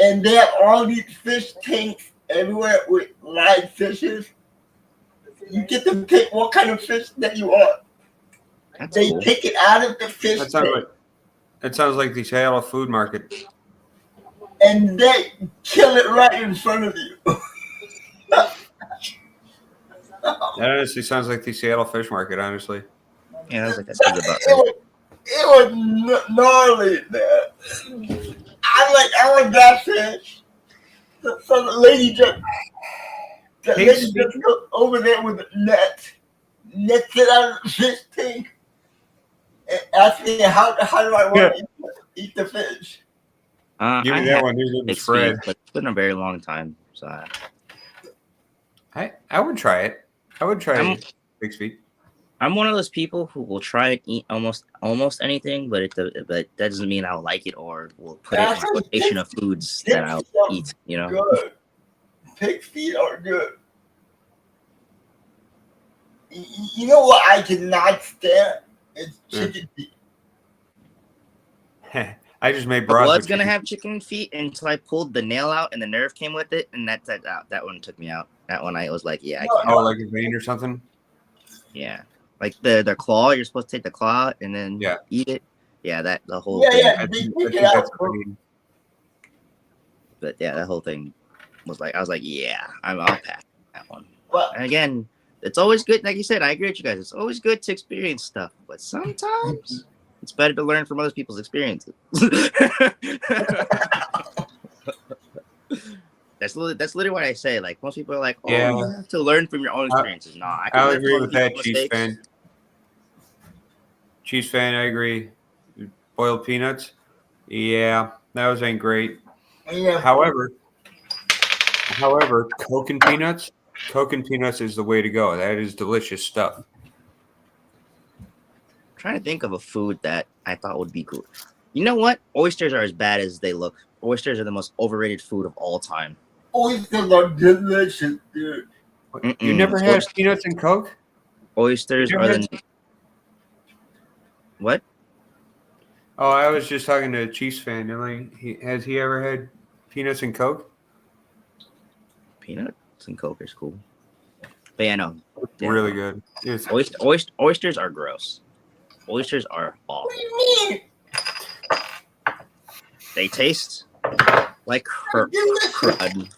And they have all these fish tanks everywhere with live fishes. You get to pick what kind of fish that you want. That's They cool. take it out of the fish tank That sounds like the Seattle food market. and they kill it right in front of you. That honestly sounds like the Seattle fish market, honestly. Yeah, I was like, that sounds about right. It was gnarly, man. I want that fish. So the lady just goes over there with a net, nets it out of the fish tank, and asks me how do I want to eat the fish. Give me I that had one. Here's the mixed spread. feet, but it's been a very long time, so I would try it. I would try I'm- 6 feet. I'm one of those people who will try and eat almost anything, but that doesn't mean I'll like it or will put it in a rotation of foods that I'll eat. You know, Good. Pig feet are good. You know what I cannot stand? It's chicken feet. I just made I broth. was with gonna chicken. have chicken feet until I pulled the nail out and the nerve came with it, and that one took me out. That one I was like, yeah, I can't. Oh, like a vein or something? Yeah, like the claw. You're supposed to take the claw out and then Yeah. eat it. Yeah, the whole Yeah, thing. yeah. I They think take it that's out. a vein. But yeah, that whole thing was like, I was like, yeah, I'll pass that one. But And again, it's always good. Like you said, I agree with you guys. It's always good to experience stuff, but sometimes it's better to learn from other people's experiences. That's literally what I say. Like most people are like, "Oh, Yeah. you have to learn from your own experiences." No, I can I'll learn agree from with other that, people's Chiefs mistakes. fan. Chiefs fan, I agree. Boiled peanuts? Yeah, those ain't great. yeah, However, Coke and peanuts? Coke and peanuts is the way to go. That is delicious stuff. I'm trying to think of a food that I thought would be good. You know what? Oysters are as bad as they look. Oysters are the most overrated food of all time. oysters are delicious, dude. You never had peanuts and Coke? Oysters You are never the what? Oh, I was just talking to a Chiefs fan. And like, has he ever had peanuts and Coke? Peanuts and Coke is cool. But yeah, no. Yeah. Really good. It's, Oysters are gross. Oysters are awful. What do you mean? They taste like crud.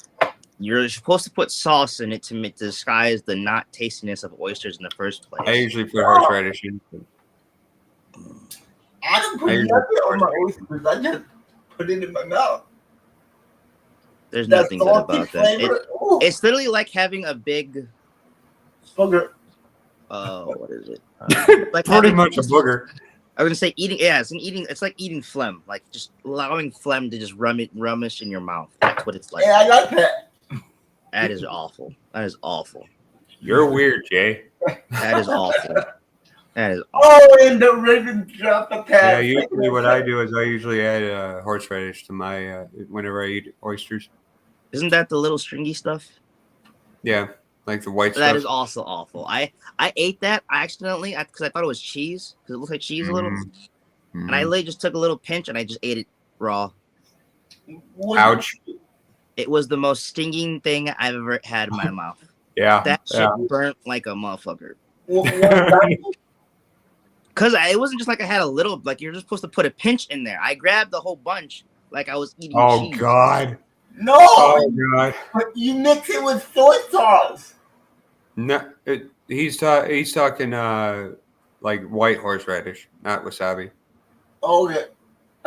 You're supposed to put sauce in it to disguise the not tastiness of oysters in the first place. I usually put horseradish in. I don't put I usually- nothing on my oysters. I just put it in my mouth. There's That nothing good salty about that. flavor. Ooh. It's literally like having a big. Booger. What is it? Like Pretty having much a booger. I was gonna say eating. Yeah, it's like eating phlegm. Like just allowing phlegm to just rummage in your mouth. That's what it's like. Yeah, I like that. That is awful. That is awful. You're weird, Jay. That is awful. That is awful. Oh, and the Ravens drop a pass. Yeah, usually what I do is I usually add horseradish to my whenever I eat oysters. Isn't that the little stringy stuff? Yeah, like the white That stuff. is also awful. I ate that accidentally because I thought it was cheese because it looks like cheese a little, Mhm. and I literally just took a little pinch and I just ate it raw. Ouch. It was the most stinging thing I've ever had in my mouth. Yeah. That shit yeah. burnt like a motherfucker. What- Cause it wasn't just like I had a little. Like you're just supposed to put a pinch in there. I grabbed the whole bunch like I was eating Oh cheese. God. No, Oh God. but you mix it with soy sauce. No, he's talking like white horseradish, not wasabi. Okay.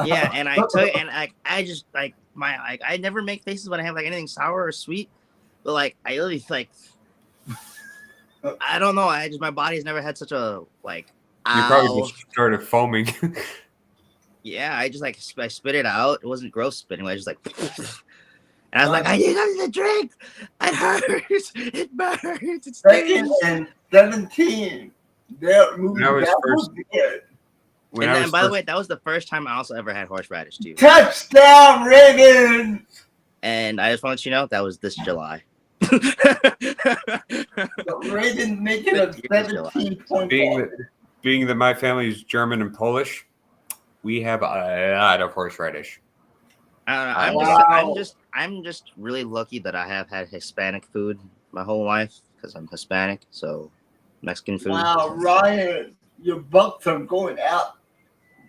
Yeah, and I took and I just like I never make faces when I have like anything sour or sweet, but like I really like I don't know. I just my body's never had such a like. You probably just started foaming. Yeah, I just like I spit it out. It wasn't gross spitting. I was just like, and I was like, I need something to drink. It hurts. It burns. It Second stings. and 17. They're moving That was backwards first- again. When And I then, was by the first- way, that was the first time I also ever had horseradish too. Touchdown, Ravens! And I just want to let you know that was this July. The Ravens making a 17-point being that my family is German and Polish, we have a lot of horseradish. I don't know. Wow. I'm just really lucky that I have had Hispanic food my whole life because I'm Hispanic. So Mexican food. Wow, Ryan, your Bucks are going out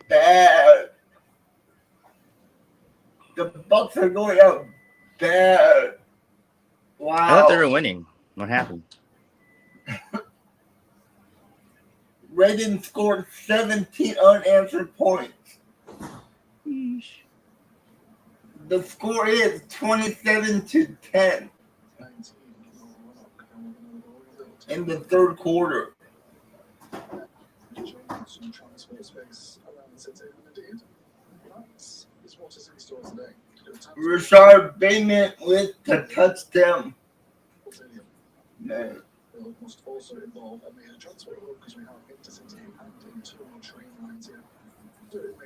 bad. The Bucks are going out bad. Wow. I thought they were winning. What happened? Ravens scored 17 unanswered points. The score is 27-10 in the third quarter. Rashard Bateman with the touchdown. Man. Must also involve a major transfer because we have intercity and internal train lines here.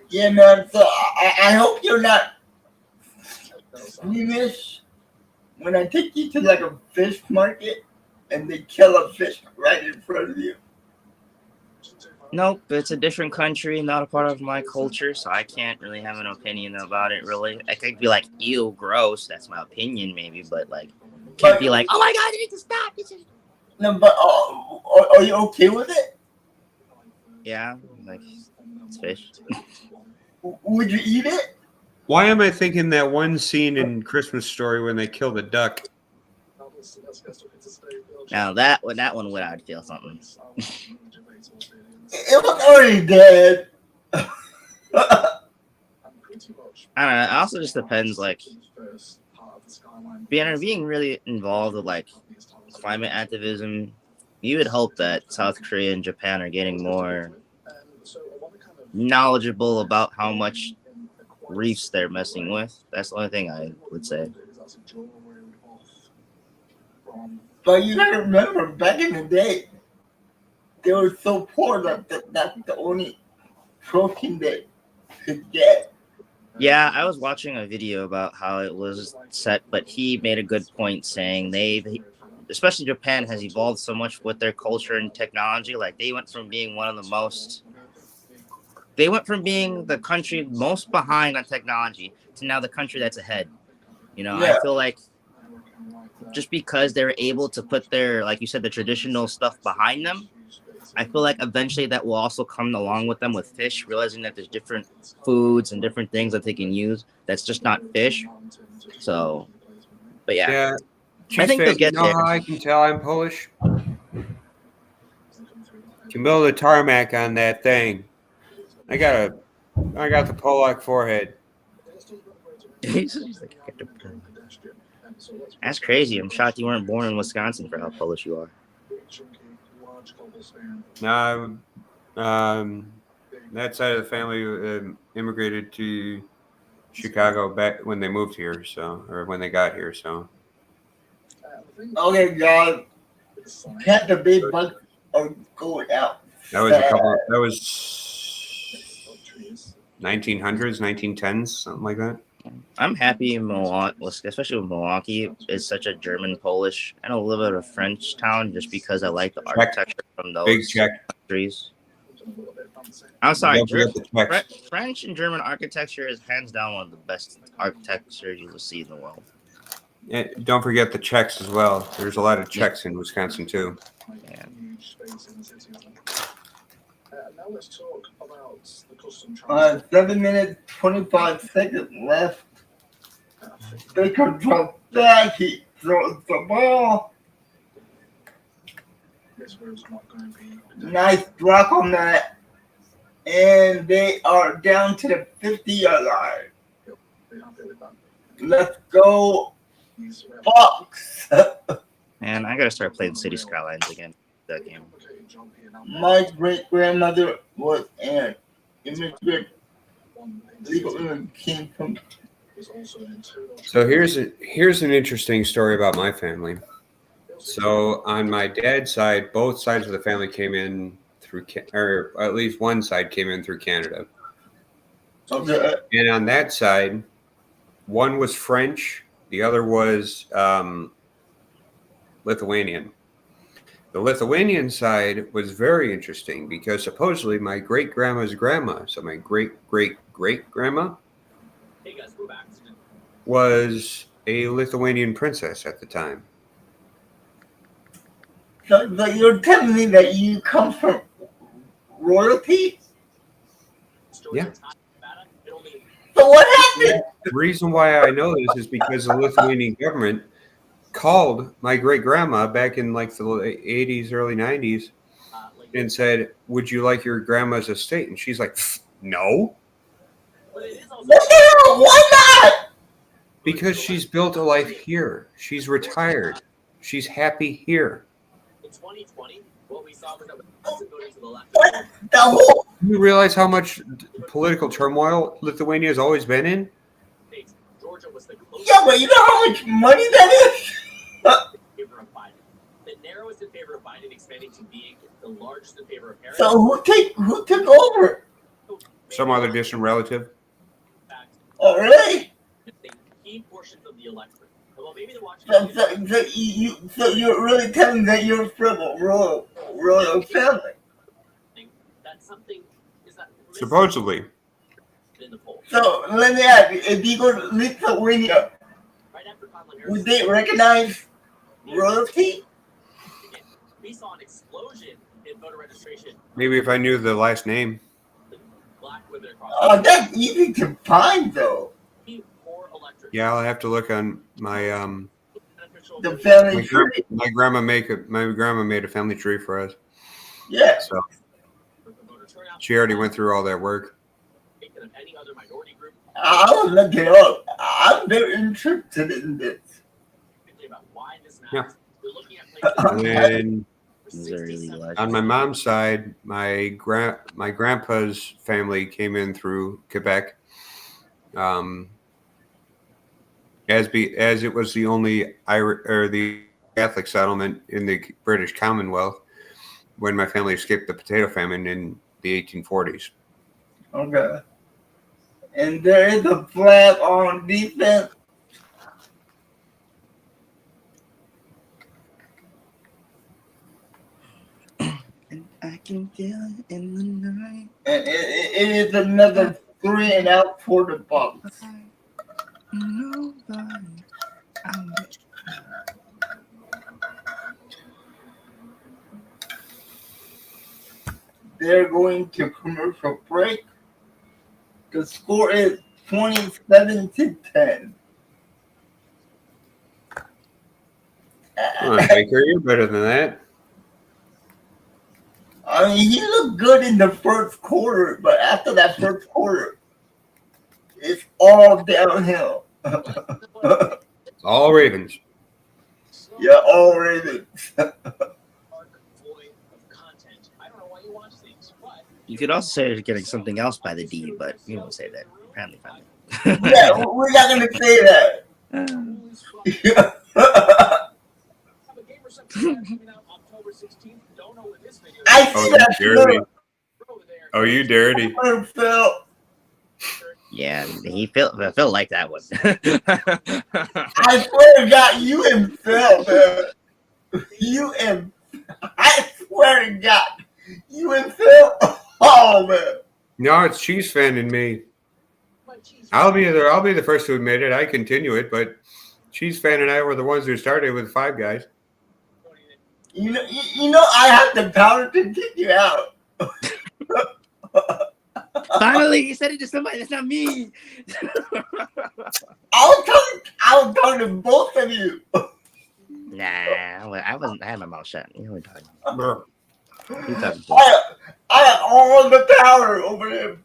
Yeah, man. So I hope you're not squeamish when I take you to like a fish market and they kill a fish right in front of you. Nope, it's a different country, not a part of my culture, so I can't really have an opinion about it. Really, I could be like, "Ew, gross." That's my opinion, maybe, but like, can't be like, "Oh my god, you need to stop." No, but are you okay with it? Yeah, like it's fish. Would you eat it? Why am I thinking that one scene in Christmas Story when they kill the duck? Now that one would I'd feel something. It was already dead. I don't know. It also just depends, like, being really involved with like climate activism. You would hope that South Korea and Japan are getting more knowledgeable about how much reefs they're messing with. That's the only thing I would say. But you gotta remember, back in the day, they were so poor that that's the only protein they could get. Yeah, I was watching a video about how it was set, but he made a good point saying especially Japan, has evolved so much with their culture and technology. Like they went from being the country most behind on technology to now the country that's ahead. You know, Yeah. I feel like just because they're able to put their, like you said, the traditional stuff behind them, I feel like eventually that will also come along with them with fish, realizing that there's different foods and different things that they can use that's just not fish. So, but yeah. I think they'll get you know there. how I can tell I'm Polish? Can build a tarmac on that thing. I got the Polak forehead. He's like, that's crazy. I'm shocked you weren't born in Wisconsin for how Polish you are. No, that side of the family immigrated to Chicago back when they moved here, or when they got here. So Okay, guys. Can't the big bucks are going out. that was that was 1900s, 1910s, something like that. I'm happy in Milwaukee, especially with Milwaukee. It's such a German, Polish, and a little bit of French town, just because I like the architecture from Big those Czech. countries. I'm sorry, Don't forget the Czechs. French and German architecture is hands down one of the best architecture you will see in the world. Don't forget the Czechs as well. There's a lot of Czechs in Wisconsin too. Yeah. Now let's talk about the custom transport. 7 minutes, 25 seconds left. They control back. He throws the ball. This was not going to be Nice block on that. And they are down to the 50-yard line. happy with that. Let's go, He's Bucks. And I gotta start playing City Skylines again. That game. My great-grandmother was an immigrant. Legal immigrant came from. So here's an interesting story about my family. So on my dad's side, both sides of the family came in through, or at least one side came in through Canada. Okay. And on that side, one was French, the other was Lithuanian. The Lithuanian side was very interesting because supposedly my great-grandma's grandma, so my great-great-great-grandma, was a Lithuanian princess at the time. So you're telling me that you come from royalty? Yeah. So what happened? The reason why I know this is because the Lithuanian government called my great-grandma back in like the 80s, early 90s and said, would you like your grandma's estate? And she's like, no. What the hell? Why not? Because she's built a life here. She's retired. She's happy here. In 2020, what we saw was that voters to the left. What the whole? You realize how much political turmoil Lithuania has always been in? Georgia was the closest. Yeah, but you know how much money that is? In favor of Biden. The narrowest in favor of Biden expanding to being the largest in favor of Harris. So who took over? Some other distant relative. Oh, really? Key portions of the electorate. Well, maybe they're watching. So you're really telling me that you're from a royal family? That's something. Is that Supposedly. in the poll? So let me ask you: if you go to Lithuania, Right after Kamala Harris, would they recognize royalty? we saw an explosion in voter registration. Maybe if I knew the last name. Black women across. Oh, that's easy to find, though. Poor electorate. Yeah, I'll have to look on my The family tree. my grandma made a family tree for us. Yeah. So she already went through all that work. Any other minority group. I'll look it up. I'm very interested in this. About why this Yeah. matters. We're looking at places. And Really like on my mom's side, my grandpa's family came in through Quebec, as it was the only the Catholic settlement in the British Commonwealth when my family escaped the potato famine in the 1840s. Okay. And there is a flag on defense. I can feel it in the night. And it is another 3 and out for the Bucks. Nobody. They're going to commercial break. The score is 27-10. Come on, Baker, you're better than that. I mean, he looked good in the first quarter, but after that first quarter, it's all downhill. All Ravens. Yeah, all Ravens. Void of content. I don't know why you watch these, but You could also say you're getting something else by the D, but you won't say that. Family. Yeah, we're not gonna say that. have a game reception coming out October 16th. Don't know when this video I Oh, see you that dirty. too. over there. Oh, you dirty. Phil. Yeah, he felt like that one. I swear to God, you and Phil, man. You and I swear to God, you and Phil. Oh man. No, it's Chiefs fan in me. I'll be the first to admit it. I continue it, but Chiefs fan and I were the ones who started with 5 guys. You know, I have the power to kick you out. Finally, he said it to somebody. That's not me. I was talking to both of you. Nah, I wasn't. I had my mouth shut. You know what I'm talking Brr. about. You talking to? I have all the power over him.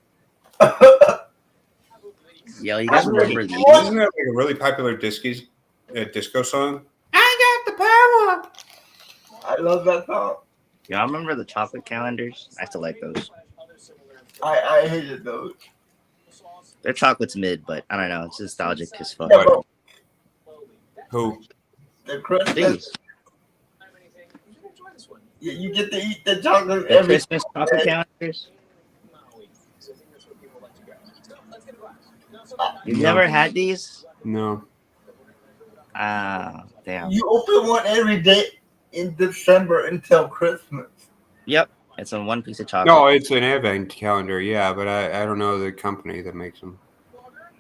Yo, you guys remember these? Isn't that like a really popular disco song? I got the power. I love that song. Y'all remember the chocolate calendars? I still like those. I hated those. Their chocolate's mid, but I don't know. It's nostalgic as fuck. Yeah, but Who? the Christmas, These. you get to eat the chocolate The every Christmas chocolate calendars? You've No. never had these? No. Ah, damn. You open one every day in December until Christmas. Yep. It's on one piece of chocolate. No, it's an advent calendar, yeah, but I don't know the company that makes them.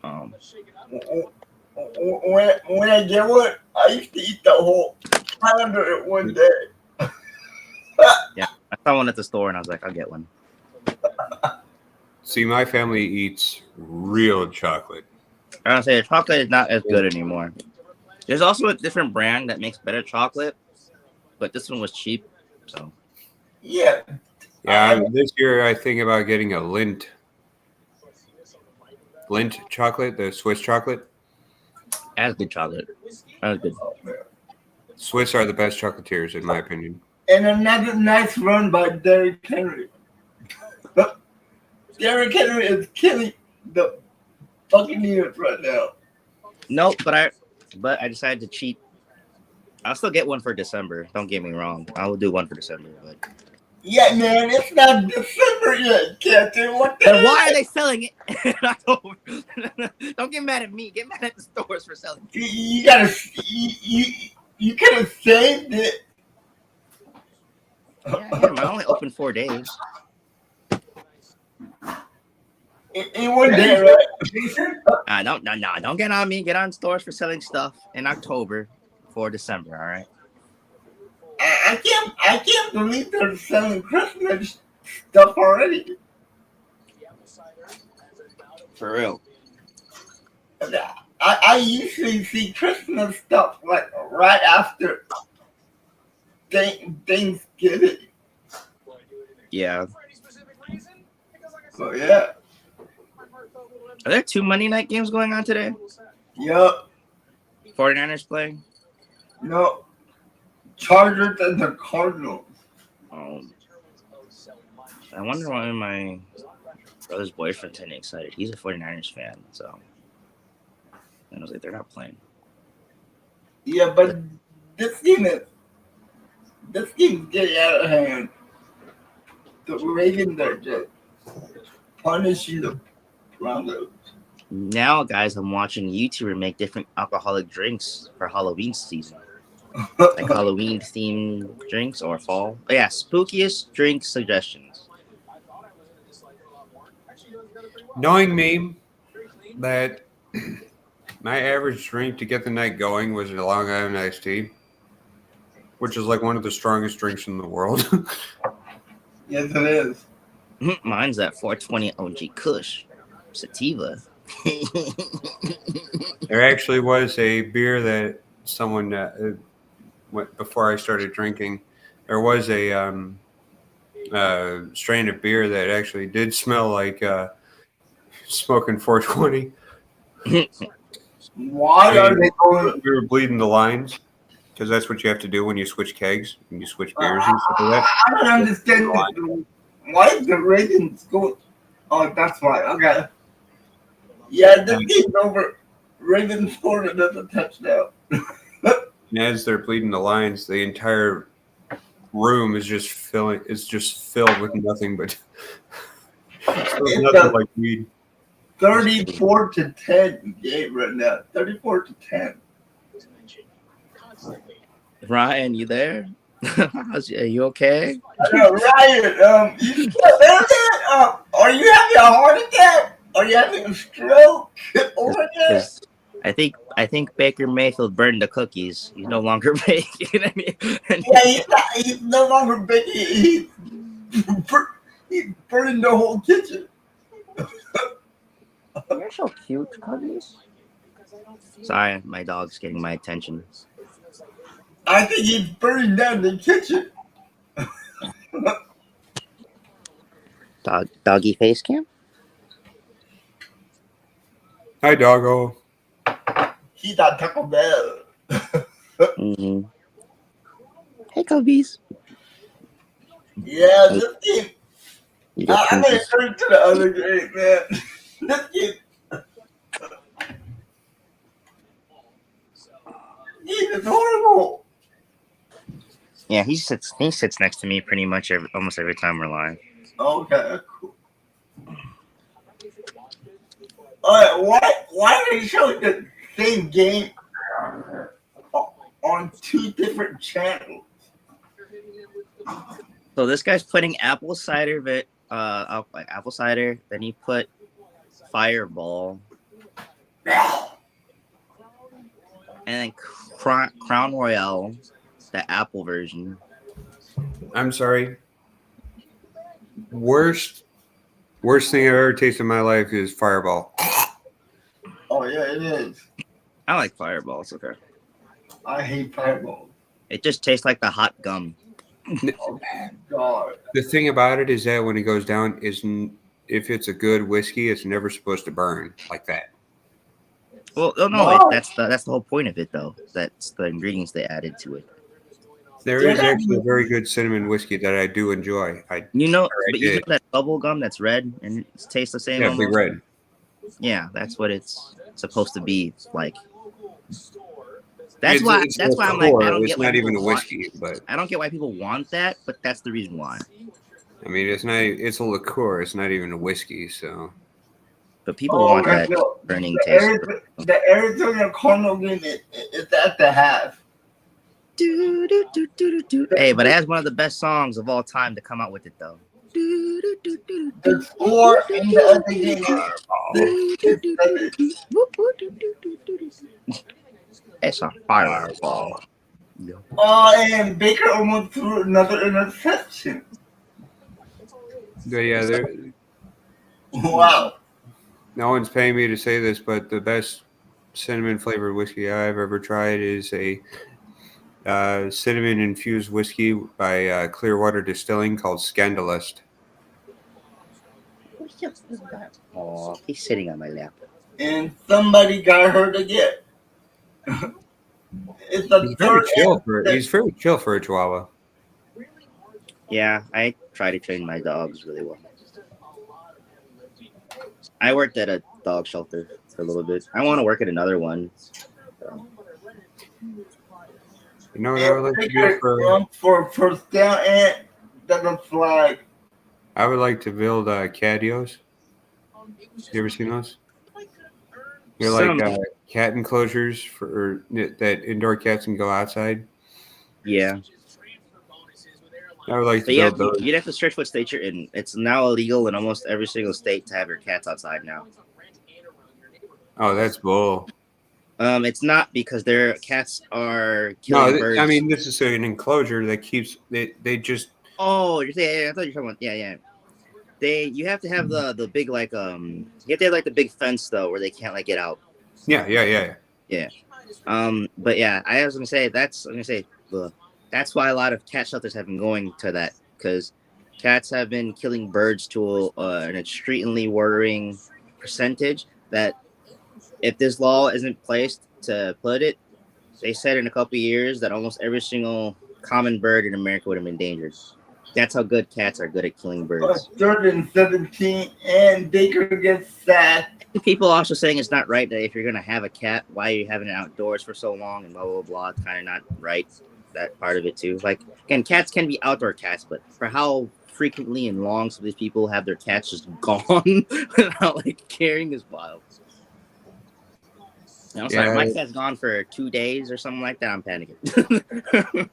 When I get one, I used to eat the whole calendar in one day. Yeah. I saw one at the store and I was like, I'll get one. See, my family eats real chocolate. I don't say the chocolate is not as good anymore. There's also a different brand that makes better chocolate, but this one was cheap, so Yeah. Yeah, this year I think about getting a Lindt chocolate, the Swiss chocolate. that's good chocolate. That was good. Swiss are the best chocolatiers, in my opinion. And another nice run by Derrick Henry. Derrick Henry is killing the Buccaneers right now. Nope, but I decided to cheat. I'll still get one for December. Don't get me wrong. I will do one for December, but Yeah, man, it's not December yet, Captain. What the Then hell? why are they selling it in October? Don't get mad at me. Get mad at the stores for selling it. You gotta, you could have saved it. yeah, I only open 4 days. In one day, right? Don't get on me. Get on stores for selling stuff in October for December. All right. I can't believe they're selling Christmas stuff already. For real. I usually see Christmas stuff like right after Thanksgiving. Yeah. So yeah, Are there 2 Monday night games going on today? yup. 49ers playing? No, Chargers and the Cardinals. I wonder why my brother's boyfriend's getting excited. He's a 49ers fan, so. And I was like, they're not playing. Yeah, but this game is getting out of hand. The Ravens are just punishing the Broncos. Now, guys, I'm watching YouTuber make different alcoholic drinks for Halloween season. Like Halloween themed drinks or fall. Oh, yeah, spookiest drink suggestions. Knowing me, that my average drink to get the night going was a Long Island iced tea, which is like one of the strongest drinks in the world. Yes, it is. Mine's that 420 OG Kush sativa. There actually was a beer that someone before I started drinking. There was a strain of beer that actually did smell like smoking 420. Why I are mean, they going? we were bleeding the lines because that's what you have to do when you switch kegs, when you switch beers and stuff like that. I don't understand it. Why is the Ravens going? Oh, that's right. Okay. Yeah, this game's over. Ravens scored another touchdown. And as they're bleeding the lines, the entire room is just filled with nothing but smells It's nothing a like weed. 34-10 game right now. 34-10. Ryan, you there? Are you okay? Ryan, you still there? Are you having a heart attack? Are you having a stroke over there? Because I think Baker Mayfield burned the cookies. He's no longer baking. Yeah, he's no longer baking. He's burning the whole kitchen. You're so cute, cookies. Sorry, my dog's getting my attention. I think he's burning down the kitchen. Doggy face cam? Hi, doggo. He's at Taco Bell. Mm-hmm. Hey, cookies. Yeah, this game. You got I'm going to cookies. turn to the other game, man. This game. This is horrible. Yeah, he sits next to me pretty much almost every time we're live. Okay, cool. Why are they showing the same game on two different channels? So this guy's putting apple cider, apple cider. Then he put Fireball, and then Crown Royale, the apple version. I'm sorry. Worst thing I've ever tasted in my life is Fireball. Oh yeah, it is. I like Fireball. It's okay. I hate Fireball. It just tastes like the hot gum. Oh God. The thing about it is that when it goes down, if it's a good whiskey, it's never supposed to burn like that. Well, no, that's the whole point of it, though. That's the ingredients they added to it. There is actually a very good cinnamon whiskey that I do enjoy. You know that bubble gum that's red and it tastes the same. Yeah, almost? big red. Yeah, that's what it's supposed to be like. That's why I'm like, I don't it's get why not even a people whiskey, but I don't get why people want that, but that's the reason why. I mean, it's a liqueur. It's not even a whiskey, so. But people want that burning taste. The Arizona Cardinal game is at the half. Hey, but it has one of the best songs of all time to come out with it, though. The score in the other game is 6-7. It's a fireball. And Baker almost threw another interception. Yeah, Wow. no one's paying me to say this, but the best cinnamon flavored whiskey I've ever tried is a cinnamon infused whiskey by Clearwater Distilling called Scandalust. Oh, he's sitting on my lap. And somebody got hurt again. It's the He's very chill for a Chihuahua. Yeah, I try to train my dogs really well. I worked at a dog shelter for a little bit. I want to work at another one. So. You know what I would like to do for first down and the flag. I would like to build catios. You ever seen those? They're like cat enclosures for that indoor cats can go outside. Yeah. I would like to build those. You'd have to search what state you're in. It's now illegal in almost every single state to have your cats outside now. Oh, that's bull. It's not because their cats are killing birds. I mean this is an enclosure that keeps they just. Oh, you're saying? I thought you were talking about yeah. You have to have the big like you have to have like the big fence though where they can't like get out. Yeah. But yeah, I was gonna say that's why a lot of cat shelters have been going to that because cats have been killing birds to an extremely worrying percentage that if this law isn't placed to put it, they said in a couple of years that almost every single common bird in America would have been endangered. That's how good cats are good at killing birds. 3rd and 17, and Baker gets sacked. People also saying it's not right that if you're gonna have a cat, why are you having it outdoors for so long and blah blah blah. It's kind of not right. That part of it too. Like again, cats can be outdoor cats, but for how frequently and long some of these people have their cats just gone without like caring is wild. I'm sorry, my cat's gone for 2 days or something like that. I'm panicking.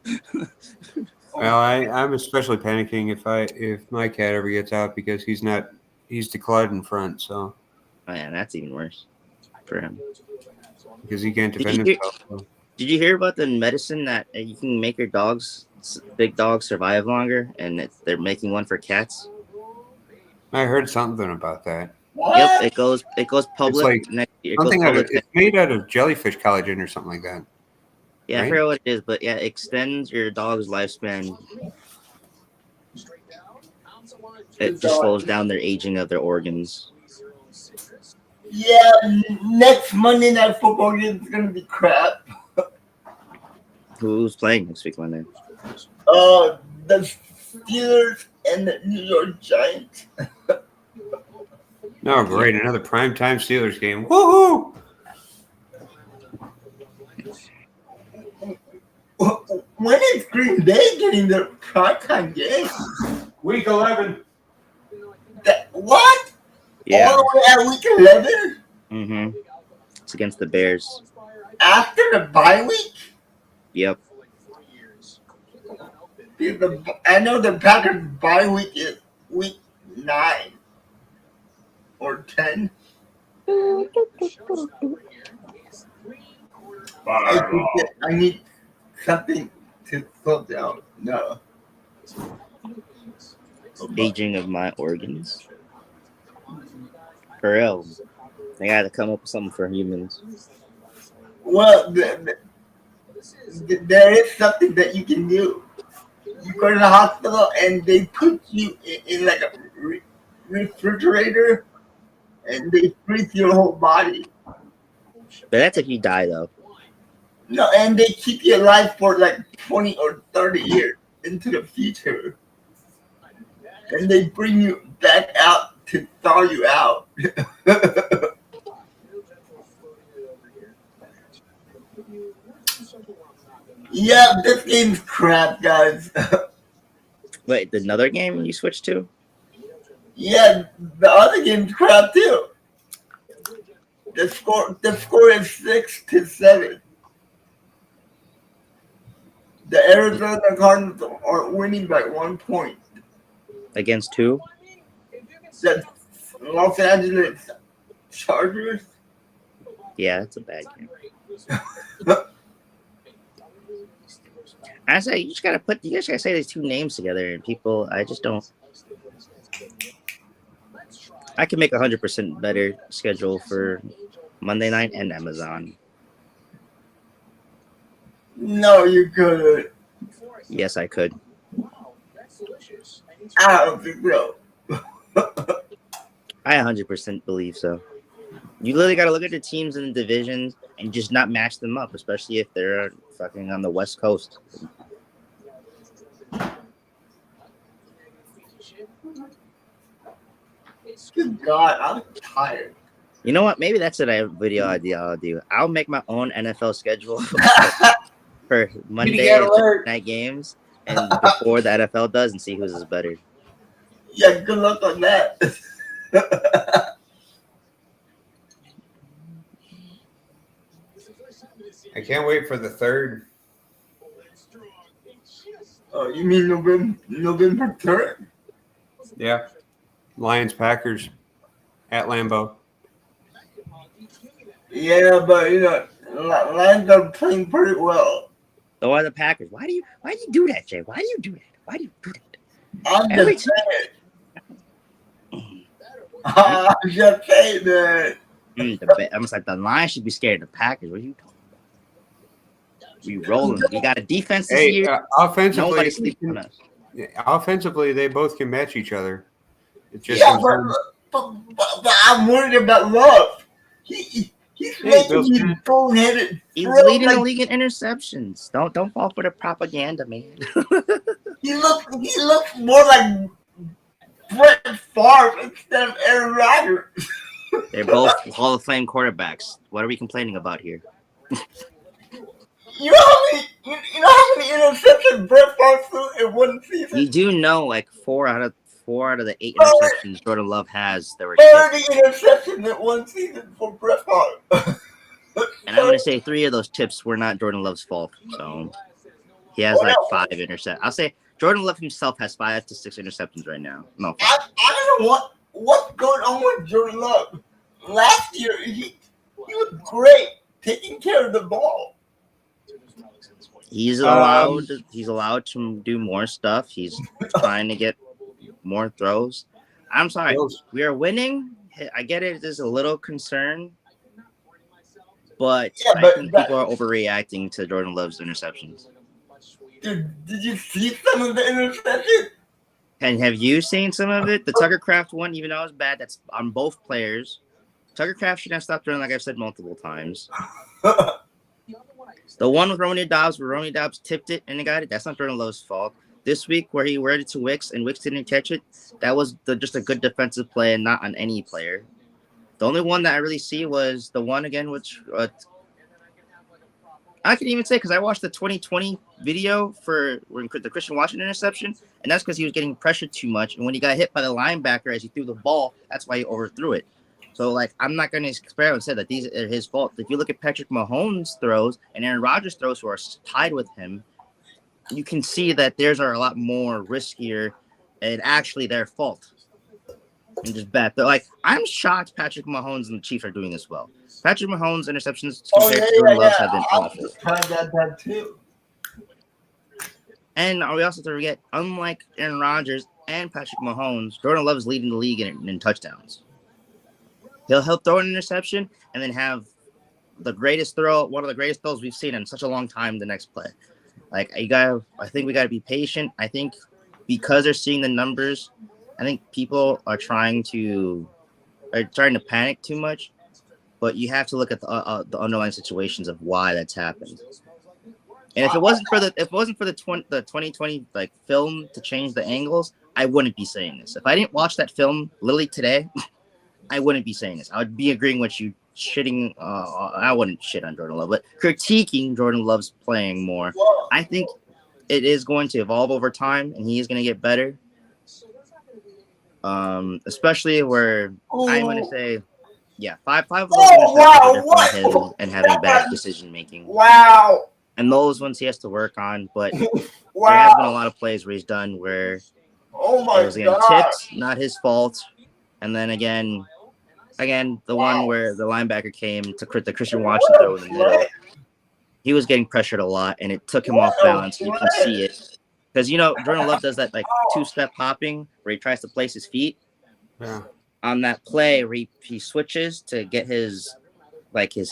Well, I'm especially panicking if my cat ever gets out because he's declawed in front, so. Oh yeah, that's even worse for him. Because he can't defend himself. So. Did you hear about the medicine that you can make your big dogs survive longer, and they're making one for cats? I heard something about that. What? Yep, it goes public it's like next year. it's made out of jellyfish collagen or something like that. Yeah, right? I forget what it is, but yeah, it extends your dog's lifespan. It just slows down their aging of their organs. Yeah, next Monday Night Football game is gonna be crap. Who's playing next week Monday? The Steelers and the New York Giants. No, great. Another primetime Steelers game. Woohoo! When is Green Bay getting their primetime game? Week 11. What? Yeah. All the way at week 11? Mm-hmm. It's against the Bears. After the bye week? Yep. I know the Packers bye week is week 9 or 10. I need something to slow down. No. Aging of my organs. For real. They got to come up with something for humans. Well, there is something that you can do. You go to the hospital and they put you in like a refrigerator and they freeze your whole body. But that's if you die, though. No, and they keep you alive for like 20 or 30 years into the future. And they bring you back out to thaw you out. Yeah, this game's crap, guys. Wait, another game you switched to? Yeah, the other game's crap too. The score is 6-7. The Arizona Cardinals are winning by 1 point. Against who? The Los Angeles Chargers. Yeah, that's a bad game. I say you just gotta say these two names together, and people, I just don't. I can make 100% better schedule for Monday night and Amazon. No, you couldn't. Yes, I could. I don't think so. I 100% believe so. You literally got to look at the teams in the divisions and just not match them up, especially if they're fucking on the West Coast. Good God, I'm tired. You know what? Maybe that's a video idea I'll do. I'll make my own NFL schedule for Monday night games and before the NFL does and see whose is better. Yeah, good luck on that. I can't wait for the 3rd. Oh, you mean November 3rd? Yeah. Lions Packers at Lambeau. Yeah, but Lions are playing pretty well. So are the Packers. Why do you do that, Jay? Why do you do that? Why do you do that? I'm just saying that. I'm like the Lions should be scared of the Packers. What are you talking about? We rolling. We got a defense this year. Offensively, nobody's sleeping on us. Offensively, they both can match each other. It just but I'm worried about Love. He's making Bills these fan. boneheaded He's throws. leading the Like, league in interceptions. Don't fall for the propaganda, man. he looks more like Brett Favre instead of Aaron Rodgers. They're both Hall of Fame quarterbacks. What are we complaining about here? You know how many interceptions Brett Favre threw in one season? You do know like four out of the 8 Oh, interceptions Jordan Love has, there were 30 tips. interceptions in one season for Brett Favre. And I'm gonna say 3 of those tips were not Jordan Love's fault. So he has like 5 interceptions. I'll say Jordan Love himself has 5 to 6 interceptions right now. No, 5. I don't know what's going on with Jordan Love. Last year he was great taking care of the ball. He's allowed to do more stuff. He's trying to get more throws. I'm sorry. Bills. We are winning. I get it. There's a little concern. But I think people are overreacting to Jordan Love's interceptions. Did you see some of the interceptions? And have you seen some of it? The Tucker Craft one, even though it was bad, that's on both players. Tucker Craft should have stopped running, like I've said multiple times. The one with Ronnie Dobbs, where Ronnie Dobbs tipped it and he got it, that's not Jordan Love's fault. This week, where he read it to Wicks and Wicks didn't catch it, that was just a good defensive play and not on any player. The only one that I really see was the one again, which I can even say because I watched the 2020 video for the Christian Washington interception, and that's because he was getting pressured too much. And when he got hit by the linebacker as he threw the ball, that's why he overthrew it. So, like, I'm not going to compare and say that these are his fault. If you look at Patrick Mahomes' throws and Aaron Rodgers' throws who are tied with him, you can see that theirs are a lot more riskier and actually their fault. And just bad. But, like, I'm shocked Patrick Mahomes and the Chiefs are doing this well. Patrick Mahomes' interceptions compared to Jordan Love's have been awful. That too. And we also have to forget, unlike Aaron Rodgers and Patrick Mahomes, Jordan Love is leading the league in touchdowns. He'll throw an interception and then have the greatest throw, one of the greatest throws we've seen in such a long time. The next play, like I think we gotta be patient. I think because they're seeing the numbers, I think people are trying to panic too much. But you have to look at the underlying situations of why that's happened. And if it wasn't for the 2020 like film to change the angles, I wouldn't be saying this. If I didn't watch that film literally today, I wouldn't be saying this. I would be agreeing with you shitting. I wouldn't shit on Jordan Love, but critiquing Jordan Love's playing more. I think it is going to evolve over time, and he is going to get better. Especially where I'm going to say, yeah, five of those interceptions are from him and having bad decision making. Wow. And those ones he has to work on, but there has been a lot of plays where he's done where it was again tipped, not his fault. And then again, the one where the linebacker came to the Christian Washington throw in the middle. He was getting pressured a lot, and it took him off balance. You can see it. Because, Jordan Love does that, like, 2-step hopping where he tries to place his feet. Yeah. On that play where he switches to get his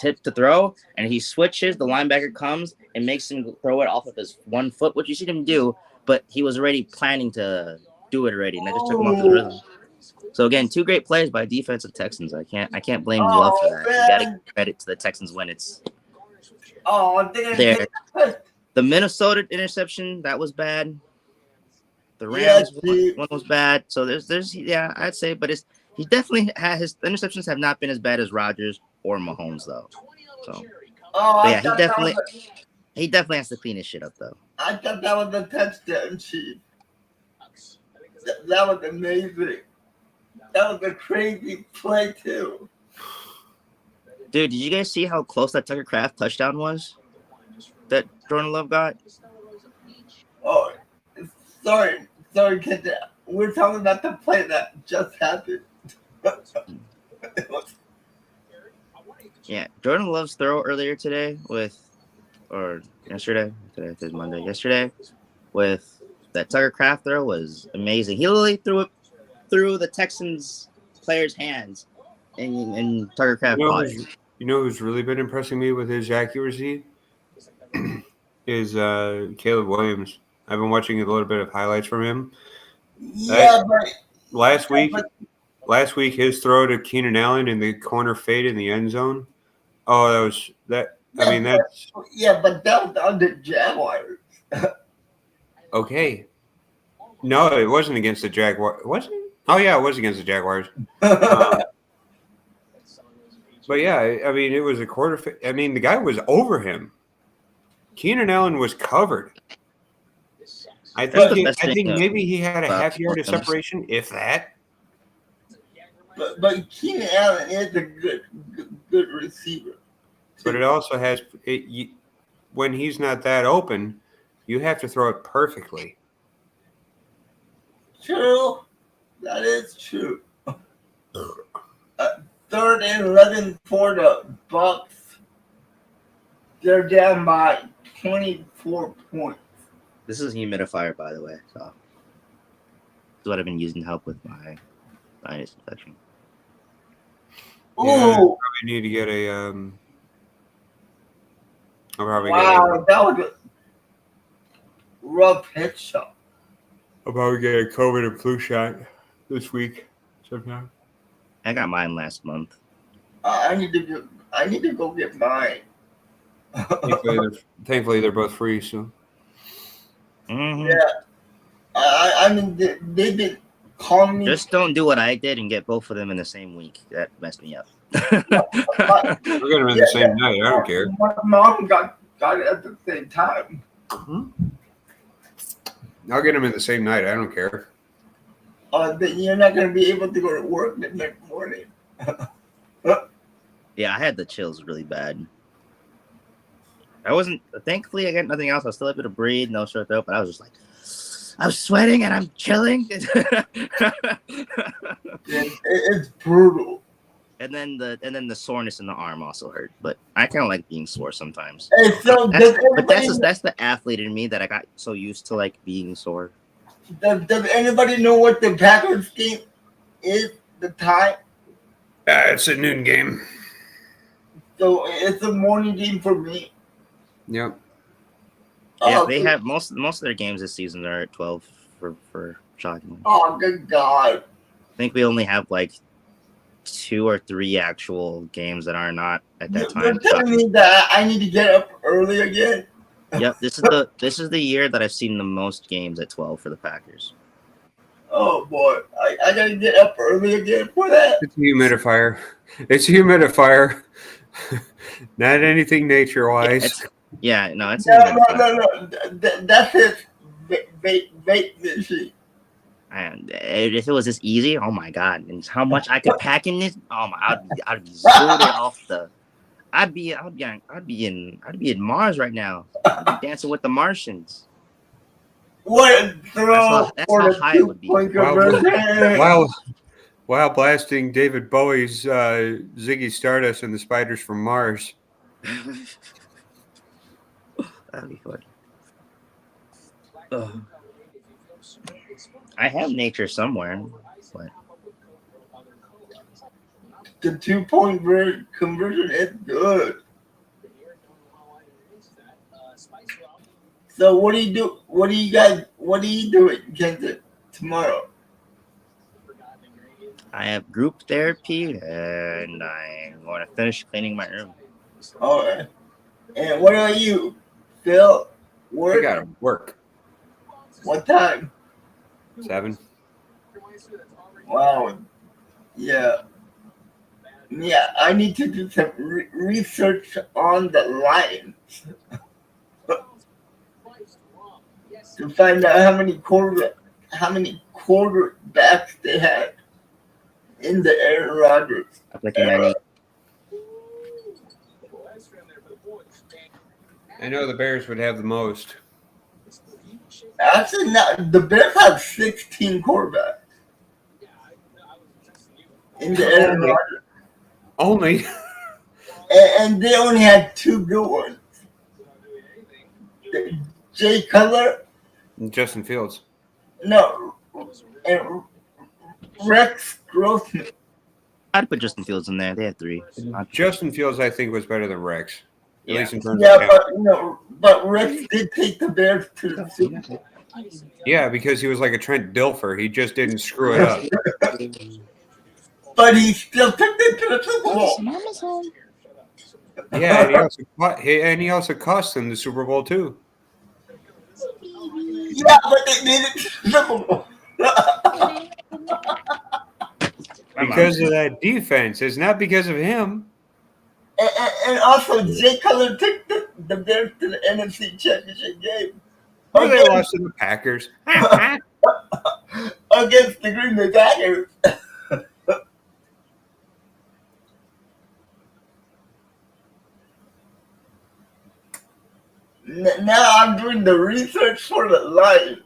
hip to throw, and he switches, the linebacker comes and makes him throw it off of his 1 foot, which you see him do, but he was already planning to do it already, and that just took him off the rhythm. So again, 2 great plays by defensive Texans. I can't blame Love for that. You gotta give credit to the Texans when it's there. The Minnesota interception, that was bad. The Rams one was bad. So there's I'd say, but he definitely his interceptions have not been as bad as Rodgers or Mahomes though. So he definitely has to clean his shit up though. I thought that was a touchdown, Chief. That was amazing. That was a crazy play too. Dude, did you guys see how close that Tucker Craft touchdown was that Jordan Love got? Oh, sorry, kid. We're talking about the play that just happened. Yeah, Jordan Love's throw earlier today yesterday is Monday. Yesterday with that Tucker Craft throw was amazing. He literally threw it through the Texans player's hands, and Tucker Craft caught it. You know who's really been impressing me with his accuracy is Caleb Williams. I've been watching a little bit of highlights from him. Last week, his throw to Keenan Allen in the corner fade in the end zone Oh, that was that. I mean, that's Yeah, but that was on the Jaguars. okay. No, it wasn't against the Jaguars. Was it? Oh yeah, it was against the Jaguars. But yeah, I mean, it was a quarter. I mean, the guy was over him. Keenan Allen was covered. I That's think. the best I think thing maybe he had a about half yard of Wilkins. separation, if that. but Keenan Allen is a good receiver. But it also has when he's not that open, you have to throw it perfectly. True. That is true. 3rd and 11 for the Bucks. They're down by 24 points. This is a humidifier, by the way. So this is what I've been using to help with my sinus infection. Ooh, Yeah, probably need to get a. I'll probably wow, that was a rough headshot. I'll probably get a COVID and flu shot this week sometime. I got mine last month. I need to go get mine. Thankfully, they're both free. So Mhm. Yeah, I mean they did call me. Just don't do what I did and get both of them in the same week. That messed me up. we're gonna be the same night. I don't care. My mom got it at the same time. I'll get them in the same night. I don't care. Then you're not gonna be able to go to work the next morning. Yeah, I had the chills really bad. Thankfully, I got nothing else. I was still able to breathe, no sore throat, but I was just like, I was sweating and I'm chilling. It's brutal. And then the soreness in the arm also hurt. But I kind of like being sore sometimes. Hey, so That's the athlete in me that I got so used to like being sore. Does anybody know what the Packers game is? The time? It's a noon game. So it's a morning game for me. Yep. Yeah, they have most of their games this season are at 12 for shocking. Oh, good God! I think we only have like 2 or 3 actual games that are not at that time. You're telling me that I need to get up early again? Yep, this is the year that I've seen the most games at 12 for the Packers. Oh boy, I gotta get up early again for that. It's a humidifier. It's a humidifier. Not anything nature-wise. It's a No. That's it. Vape machine. And if it was this easy, oh my God, and how much I could pack in this, oh my, I'd be zooted off the. I'd be in Mars right now. I'd be dancing with the Martians. What throw That's for how the high it would be. 2-point conversion? While blasting David Bowie's Ziggy Stardust and the Spiders from Mars. That'd be fun. Ugh. I have nature somewhere, but The 2-point conversion is good. So what do you do? What are you doing, Kenton, tomorrow? I have group therapy and I'm going to finish cleaning my room. All right. And what about you, Phil? I Work? gotta work. What time? 7. Wow. Yeah. Yeah, I need to do some research on the Lions to find out how many quarterbacks they had in the Aaron Rodgers era. I know the Bears would have the most. Actually, not. The Bears have 16 quarterbacks in the Aaron Rodgers. Only. And they only had 2 good ones. Jay Cutler, Justin Fields. no, and Rex Grossman. I'd put Justin Fields in there. They have 3. Justin Fields, I think, was better than Rex. At least in terms Yeah, of talent. but Rex did take the Bears to the Super Bowl. Yeah, because he was like a Trent Dilfer. He just didn't screw it up. But he still took them to the Super Bowl. Yeah, and he also cost them the Super Bowl too. Yeah, but they made it simple. Because of that defense. It's not because of him. And also, Jay Cutler took the Bears to the NFC Championship game Or they against, lost to the Packers. against the Green Bay Packers. Now I'm doing the research for the Lions.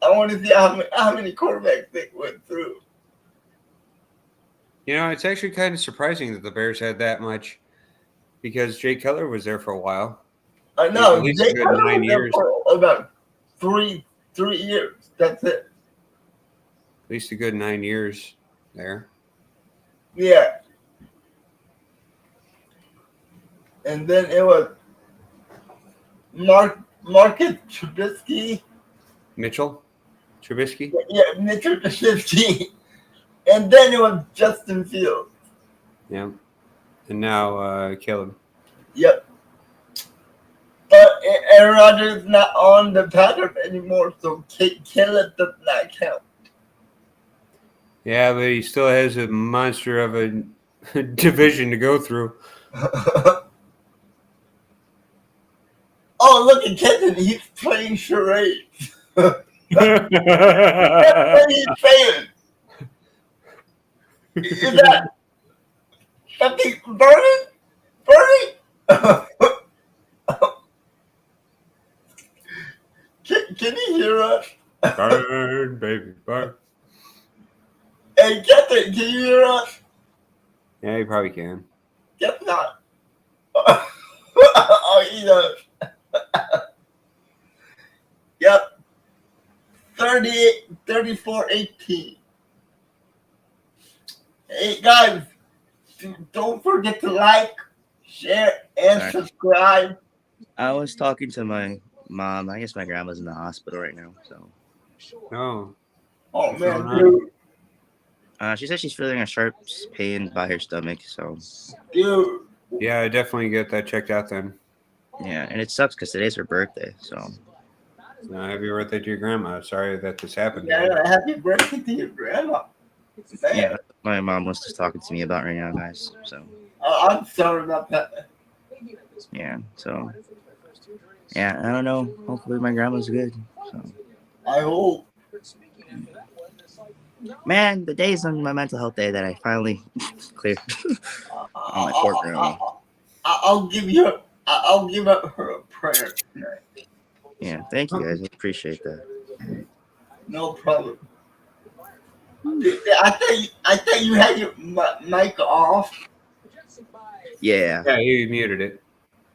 I want to see how many quarterbacks they went through. You know, it's actually kind of surprising that the Bears had that much because Jay Cutler was there for a while. I At know least a Jay good Cutler 9 was there years. for about three years. That's it. At least a good 9 years there. Yeah. And then it was Marcus Trubisky. Mitchell Trubisky. Yeah, Mitchell Trubisky. And then it was Justin Fields. Yeah. And now Caleb. Yep. But Aaron Rodgers is not on the pattern anymore, so Caleb does not count. Yeah, but he still has a monster of a division to go through. Oh, look at Kenton. He's playing charades. That's what he's saying. Is that something burning? Burning? Can you hear us? Burn, baby, burn. Hey, Kenton, can you hear us? Yeah, you probably can. Guess not. Oh, he does. Yep. 34-18. Hey, guys, don't forget to like, share, and subscribe. I was talking to my mom. I guess my grandma's in the hospital right now. So. Oh. Oh, What's man, going dude. She said she's feeling a sharp pain by her stomach. So. Dude. Yeah, I definitely get that checked out then. Yeah, and it sucks because today's her birthday. So. Happy birthday to your grandma. Sorry that this happened. Yeah, happy birthday to your grandma. Man. Yeah, my mom was just talking to me about right now, guys. So. I'm sorry about that. Yeah. So. Yeah, I don't know. Hopefully my grandma's good. So. I hope. Man, the day's on my mental health day that I finally cleared on my poor grandma. I'll give up her a prayer tonight. Yeah, thank you guys. I appreciate that. No problem. I thought you had your mic off. Yeah. Yeah, you muted it.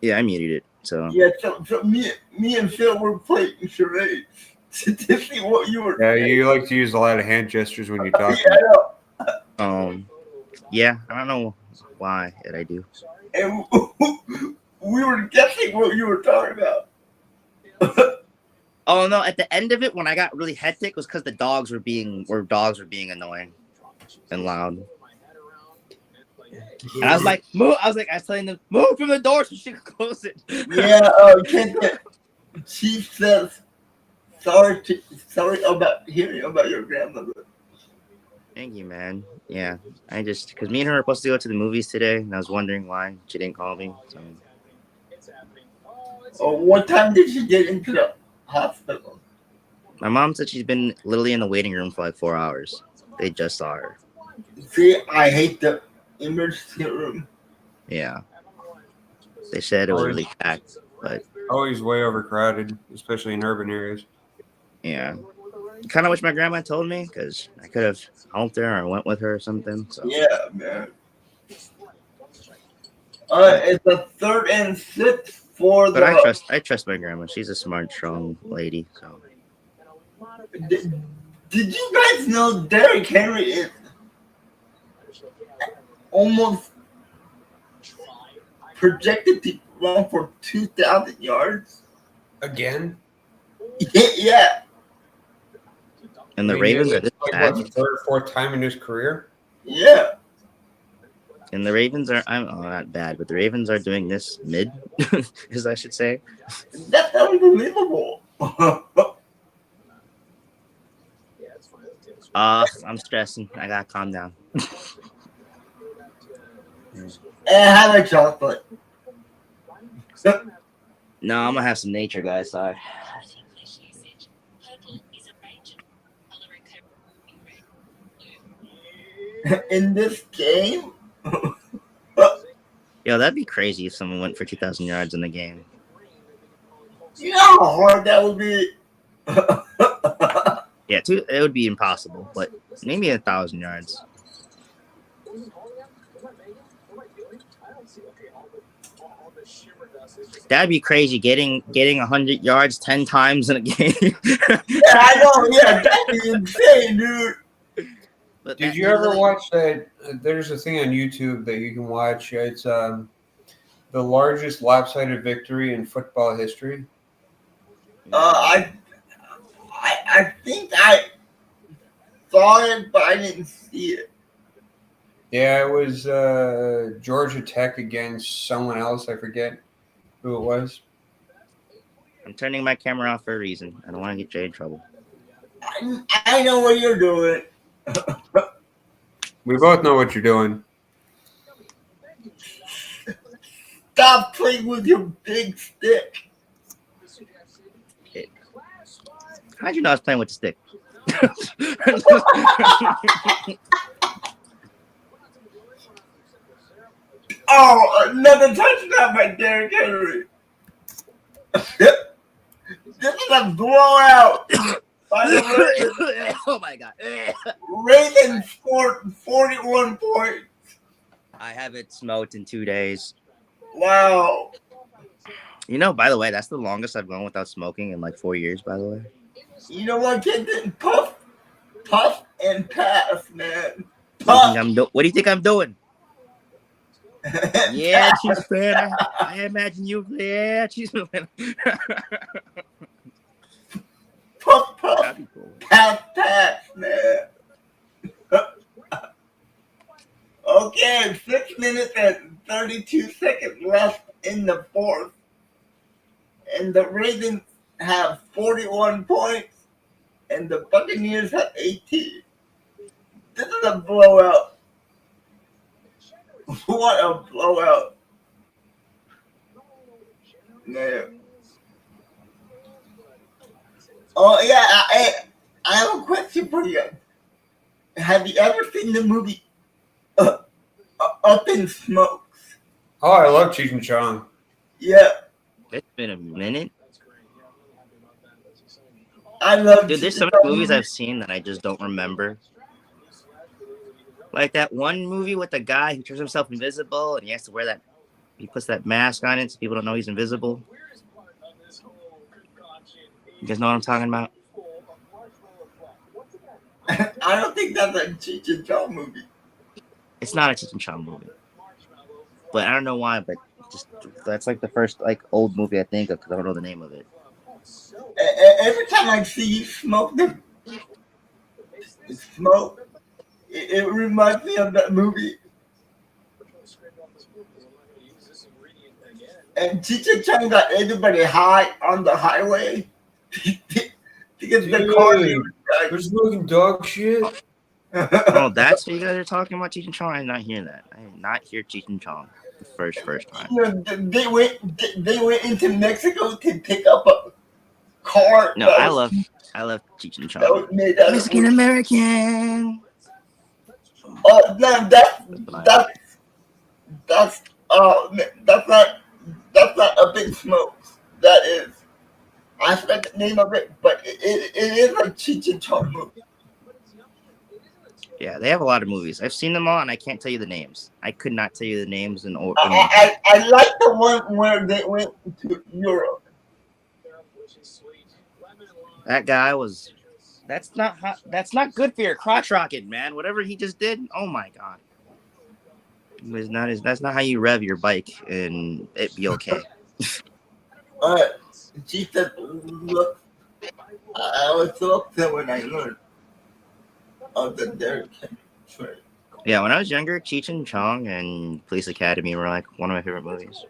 Yeah, I muted it. So. Yeah, so me and Phil were playing charades to see what you were. Yeah, you like to use a lot of hand gestures when you talk. Yeah, I know. Yeah, I don't know why I do. And we were guessing what you were talking about. Oh no! At the end of it, when I got really hectic, was because the dogs were being annoying and loud. And I was like, move! I was telling them, move from the door so she could close it. Yeah. She says, sorry about hearing about your grandmother. Thank you, man. Yeah, because me and her were supposed to go to the movies today, and I was wondering why she didn't call me. So. Oh, what time did she get into the hospital? My mom said she's been literally in the waiting room for like 4 hours. They just saw her. See, I hate the emergency room. Yeah. They said it was really packed, but always way overcrowded, especially in urban areas. Yeah. Kind of wish my grandma told me because I could have helped her or went with her or something. So. Yeah, man. It's a 3rd and 6 for the. But I trust my grandma. She's a smart, strong lady. So. Did you guys know Derrick Henry is almost projected to run for 2,000 yards? Again? Yeah. And the Ravens are this bad? The 3rd or 4th time in his career? Yeah. And the Ravens are, not bad, but the Ravens are doing this mid, as I should say. That's unbelievable. I'm stressing. I gotta calm down. And have a chocolate. No, I'm gonna have some nature, guys. Sorry. In this game? Yo, that'd be crazy if someone went for 2,000 yards in the game. You know how hard that would be? Yeah, it would be impossible, but maybe 1,000 yards. That'd be crazy. Getting 100 yards 10 times in a game. Yeah, I know. Yeah, that'd be insane, dude. But Did you ever watch that? There's a thing on YouTube that you can watch. It's the largest lopsided victory in football history. I think I saw it, but I didn't see it. Yeah, it was Georgia Tech against someone else. I forget who it was. I'm turning my camera off for a reason. I don't want to get Jay in trouble. I know what you're doing. We both know what you're doing. Stop playing with your big stick. How'd you know I was playing with the stick? Oh, another touchdown by Derrick Henry. This is a blowout. Oh my god. Ravens scored 41 points. I haven't smoked in 2 days. Wow. You know, by the way, that's the longest I've gone without smoking in like 4 years, by the way. You know what, kid? Puff and pass, man. What do you think I'm doing? Yeah, Chiefs fan. I imagine you. Yeah, Chiefs fan. Puff, That'd be cool. pass, man. Okay, 6 minutes and 32 seconds left in the fourth. And the Ravens have 41 points. And the Buccaneers have 18. This is a blowout. What a blowout. Man. Oh, yeah, I have a question for you. Have you ever seen the movie Up in Smokes? Oh, I love Cheech and Chong. Yeah. It's been a minute. I love Dude, there's so many movies I've seen that I just don't remember. Like that one movie with the guy who turns himself invisible and he has to wear that, he puts that mask on it so people don't know he's invisible. You guys know what I'm talking about? I don't think that's a Cheech and Chong movie. It's not a Cheech and Chong movie. But I don't know why, but just that's like the first like old movie I think of because I don't know the name of it. Every time I see you smoke it reminds me of that movie. And Cheech and Chong got everybody high on the highway because the car. They're smoking dog shit. Oh, that's what you guys are talking about, Cheech and Chong? I did not hear that. I did not hear Cheech and Chong the first time. You know, they went into Mexico to pick up a car. No, I love Cheech and Chong. Mexican American. Oh no, that's not a Big Smoke. That is, I forgot the name of it, but it is a Cheech and Chong movie. Yeah, they have a lot of movies. I've seen them all, and I can't tell you the names. I could not tell you the names in order. I like the one where they went to Europe. That guy was. That's not good for your crotch rocket, man. Whatever he just did. Oh my god. That's not how you rev your bike, and it be okay. She said, "Look, I was so upset when I learned of the Derrick Henry trade." Yeah, when I was younger, Cheech and Chong and Police Academy were like one of my favorite movies.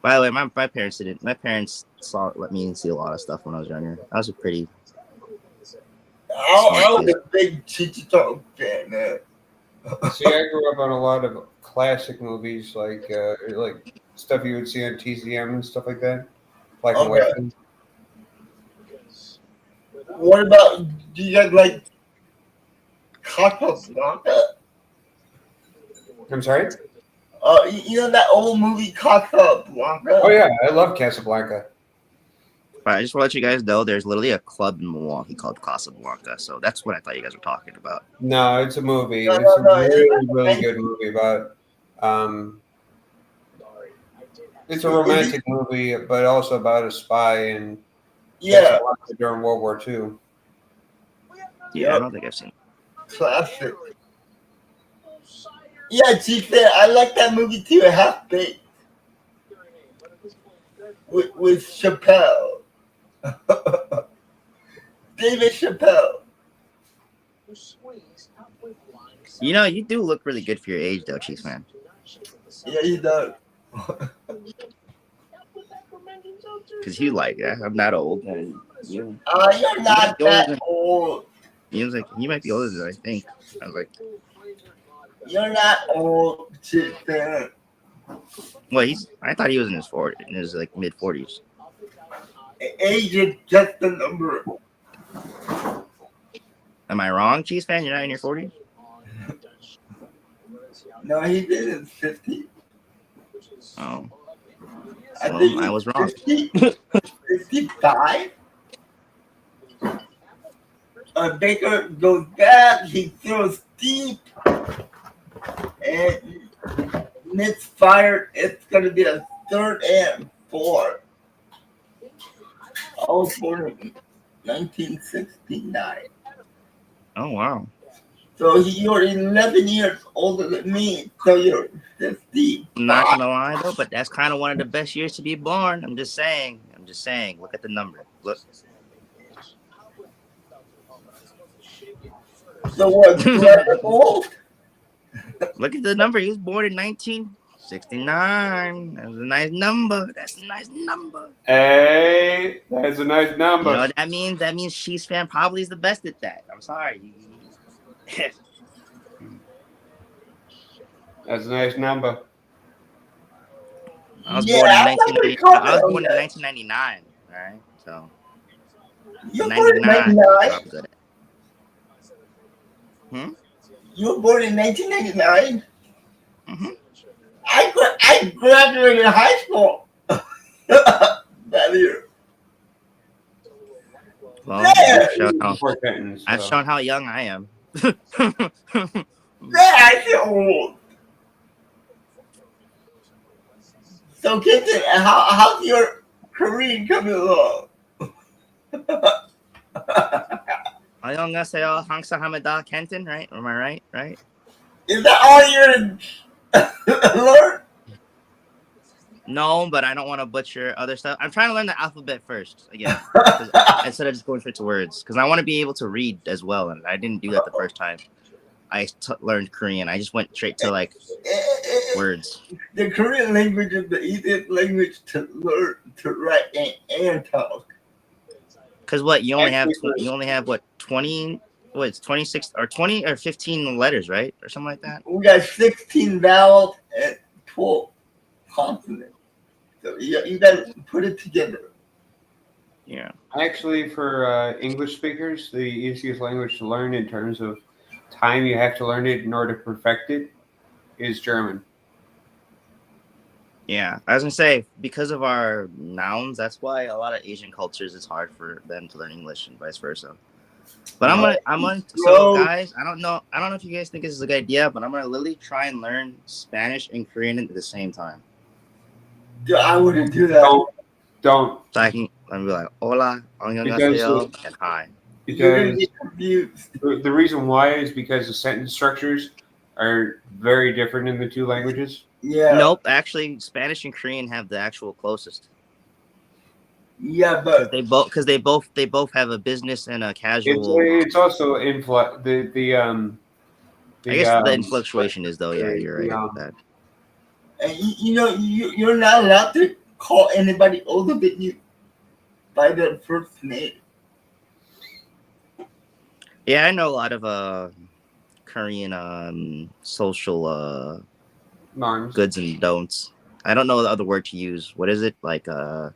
By the way, my parents didn't. My parents let me see a lot of stuff when I was younger. I was a pretty I smart was kid. a big Cheech Chong fan, man. See, I grew up on a lot of classic movies, like stuff you would see on TCM and stuff like that, black and white Okay. things. What about, do you guys like Casablanca? I'm sorry. You know that old movie Casablanca? Oh yeah, I love Casablanca. But I just want to let you guys know there's literally a club in Milwaukee called Casablanca. So that's what I thought you guys were talking about. No, it's a movie. No, It's a no, really good movie about. It's a romantic movie, but also about a spy and Yeah, Casablanca during World War II. Yeah, I don't think I've seen it. classic. Yeah, Chief, I like that movie too, Half Baked. With Chappelle. David Chappelle. You know, you do look really good for your age, though, Chiefs man. Yeah, he does. Because you like that. I'm not old. And you, You're not that old. he was like, you might be older than I think. I was like, You're not old, Chief fan. well, I thought he was in his 40s, in his like mid 40s. Age is just a number. Am I wrong, Chiefs fan? You're not in your 40s? No, he's in his 50s. Oh, I well, think I was wrong. 55. Baker goes back. He throws deep, and misfired. It's going to be a 3rd and 4. I was born in 1969. Oh, wow. So you're 11 years older than me. So you're 50. I'm not going to lie, though, but that's kind of one of the best years to be born. I'm just saying. Look at the number. Look. So what? Old? Look at the number. He was born in 1969. That was a nice number. That's a nice number. Hey, that's a nice number. You know what that means? That means Chiefs fan probably is the best at that. I'm sorry. That's a nice number. I was born in 1999. All right, so You're born in 99. You were born in 1999. Mm-hmm. I graduated high school that year. Well, Yeah. I've shown how young I am. Yeah, I feel old. So, Kenton, how's your career coming along? 안녕하세요. 항상합니다. Kenton, right? Am I right? Right? Is that all you're learn? No, but I don't want to butcher other stuff. I'm trying to learn the alphabet first again, instead of just going straight to words, because I want to be able to read as well, and I didn't do that the first time I learned Korean. I just went straight to like words. The Korean language is the easiest language to learn, to write, and talk. Because what you only have what 20? What, it's 26 or 20 or 15 letters, right, or something like that. We got 16 vowels and 12 consonants. So you got to put it together. Yeah. Actually, for English speakers, the easiest language to learn in terms of time you have to learn it in order to perfect it is German. Yeah, I was gonna say, because of our nouns, that's why a lot of Asian cultures it's hard for them to learn English and vice versa. But so guys, I don't know if you guys think this is a good idea, but I'm gonna literally try and learn Spanish and Korean at the same time. Yeah, I wouldn't do that. Don't. So I'm be like, hola, annyeonghaseyo, and hi. Because the reason why is because the sentence structures are very different in the two languages. Yeah. Nope, actually, Spanish and Korean have the actual closest. Yeah, but they both have a business and a casual. It's also I guess the influctuation is though. Yeah, you're right about that. And you're not allowed to call anybody older than you by their first name. Yeah, I know a lot of Korean social Norms. goods and don'ts. I don't know the other word to use. What is it? Like oh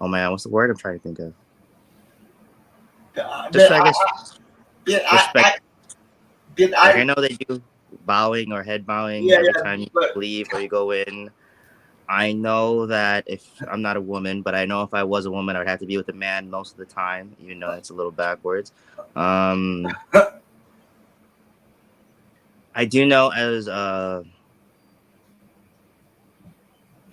man, what's the word I'm trying to think of? Just I guess respect. I know they do bowing or head bowing every time you leave or you go in. I know that if I'm not a woman, but I know if I was a woman, I would have to be with a man most of the time, even though that's a little backwards. I do know as a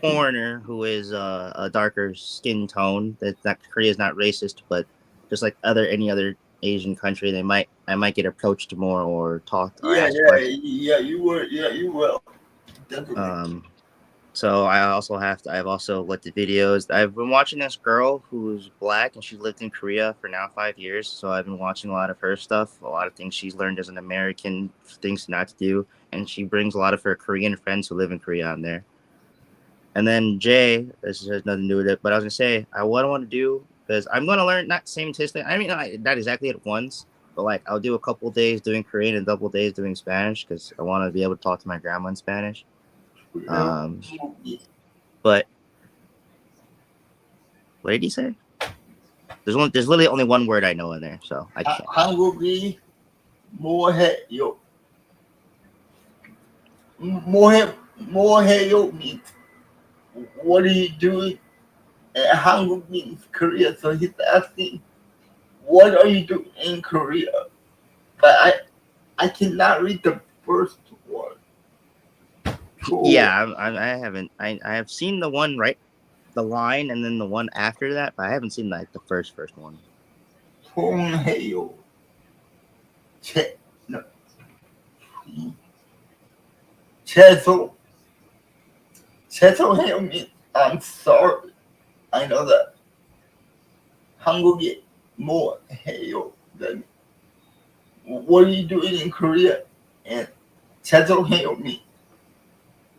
foreigner who is a darker skin tone that Korea is not racist, but just like any other Asian country, I might get approached more or talked or asked questions. You will. Definitely. So I've also looked at videos. I've been watching this girl who's black and she lived in Korea for now 5 years. So I've been watching a lot of her stuff, a lot of things she's learned as an American, things not to do. And she brings a lot of her Korean friends who live in Korea on there. And then Jay, this has nothing to do with it, but I was gonna say, what I want to do is I'm gonna learn not same thing. I mean, not exactly at once, but like I'll do a couple days doing Korean and double days doing Spanish because I want to be able to talk to my grandma in Spanish. But what did he say? There's literally only one word I know in there, so I can't. 한국이 뭐해요? 뭐해요 means what are you doing? And 한국 means Korea, so he's asking, what are you doing in Korea? But I cannot read the first one. Cool. Yeah, I haven't. I have seen the one the line, and then the one after that, but I haven't seen like the first one. 통해요. 죄송해요 means I'm sorry. I know that. 한국이 뭐 해요? Then what are you doing in Korea? And 죄송해요 means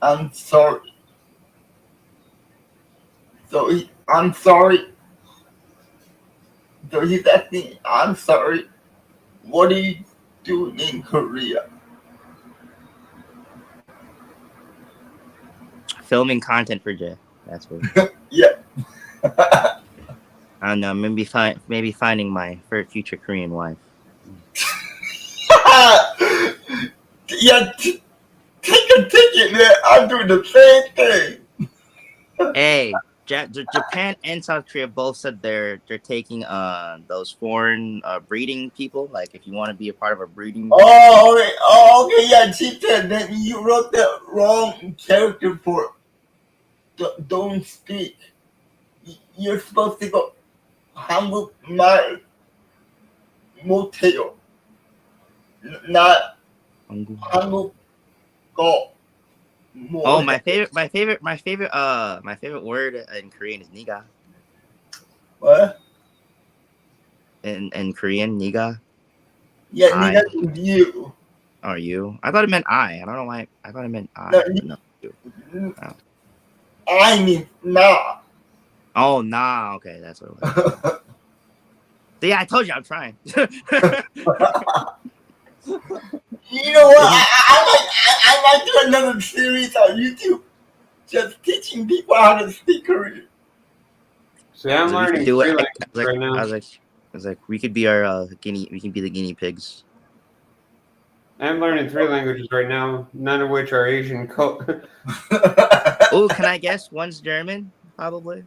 I'm sorry. So I'm sorry. So he's asking, I'm sorry. What are you doing in Korea? Filming content for Jay. That's what. Yeah. I don't know. Maybe finding my future Korean wife. Yeah. Take a ticket, man. I'm doing the same thing. Hey, Japan and South Korea both said they're taking those foreign breeding people. Like if you want to be a part of a breeding. Okay. Yeah, she said that you wrote the wrong character for don't speak. You're supposed to go 한국말 못해요. Not 한국어. Oh, my favorite word in Korean is niga. What? In Korean, niga. Yeah, niga is you. Are you? I thought it meant I. I don't know why. I thought it meant I. No, you. Oh. I mean nah. Oh, nah. Okay, that's what it was. See, I told you I'm trying. You know what? I might do another series on YouTube just teaching people how to speak Korean. See, I'm learning three languages right now. I was like, we could be our we can be the guinea pigs. I'm learning 3 languages right now, none of which are Asian. Oh, can I guess? One's German, probably.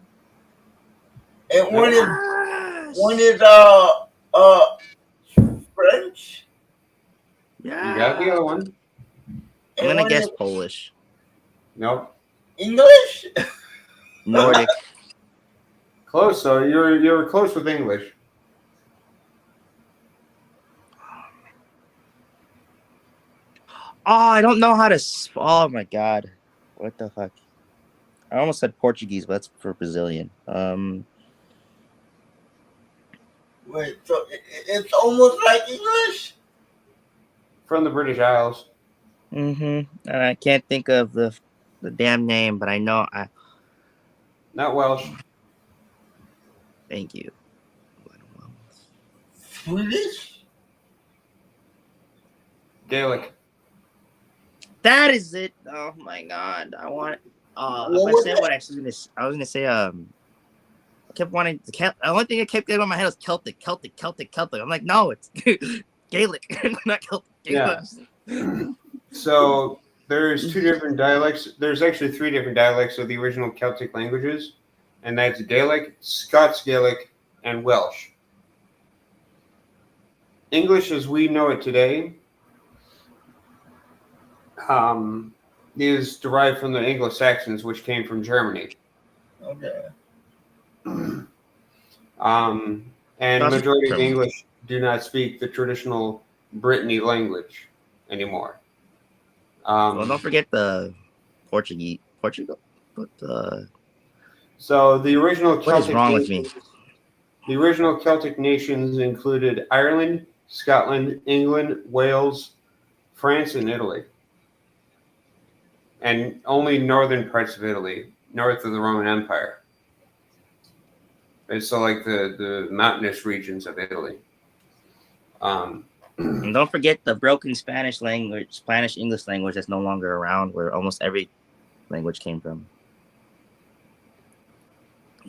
And one is French. Yeah. You got the other one. I'm gonna guess Polish. Nope. English. Nordic. Close. So you're close with English. Oh, I don't know how to. Oh my god, what the fuck? I almost said Portuguese, but that's for Brazilian. Wait, so it's almost like English? from the British Isles. Mm-hmm. And I can't think of the damn name, but I know I. Not Welsh. Thank you. Swedish? Gaelic. That is it. Oh my god, I want it. If What I was said that? what I was gonna say. I kept wanting to. The only thing that kept getting in my head was Celtic. I'm like, no, it's Gaelic, not Celtic. Yeah. So there's two different dialects. There's actually three different dialects of the original Celtic languages, and that's Gaelic, Scots Gaelic, and Welsh. English as we know it today is derived from the Anglo-Saxons, which came from Germany. Okay. And That's majority of German. English do not speak the traditional Brittany language anymore. Well, don't forget the Portugal. But So the original what is Celtic wrong with me? The original Celtic nations included Ireland, Scotland, England, Wales, France, and Italy. And only northern parts of Italy, north of the Roman Empire. And so like the mountainous regions of Italy. And don't forget the broken Spanish English language that's no longer around, where almost every language came from.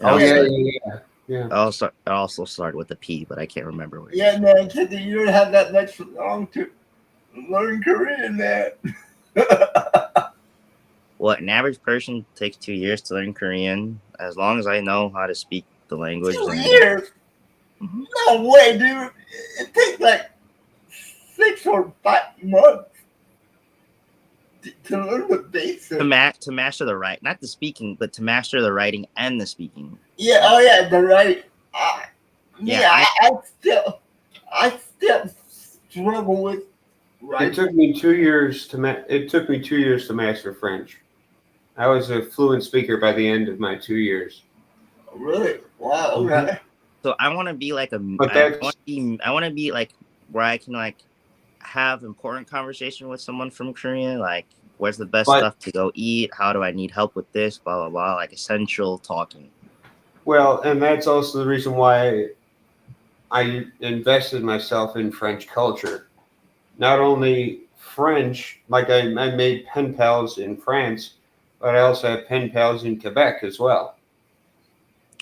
Oh, yeah. Yeah. It also started with a P, but I can't remember where. Yeah, man, kid, you don't have that much long to learn Korean, man. What, an average person takes 2 years to learn Korean? As long as I know how to speak the language. 2 years? Mhm. No way, dude. It takes like 6 or 5 months to learn the basics. To master the writing, not the speaking, but to master the writing and the speaking. Yeah, oh yeah, the writing. Yeah, I still struggle with writing. It took me 2 years to master French. I was a fluent speaker by the end of my 2 years. Really? Wow. Okay. So I want to be like I want to be like where I can like have important conversation with someone from Korea, like where's the best stuff to go eat? How do I need help with this? Blah blah blah. Like essential talking. Well, and that's also the reason why I invested myself in French culture. Not only French, like I made pen pals in France, but I also have pen pals in Quebec as well.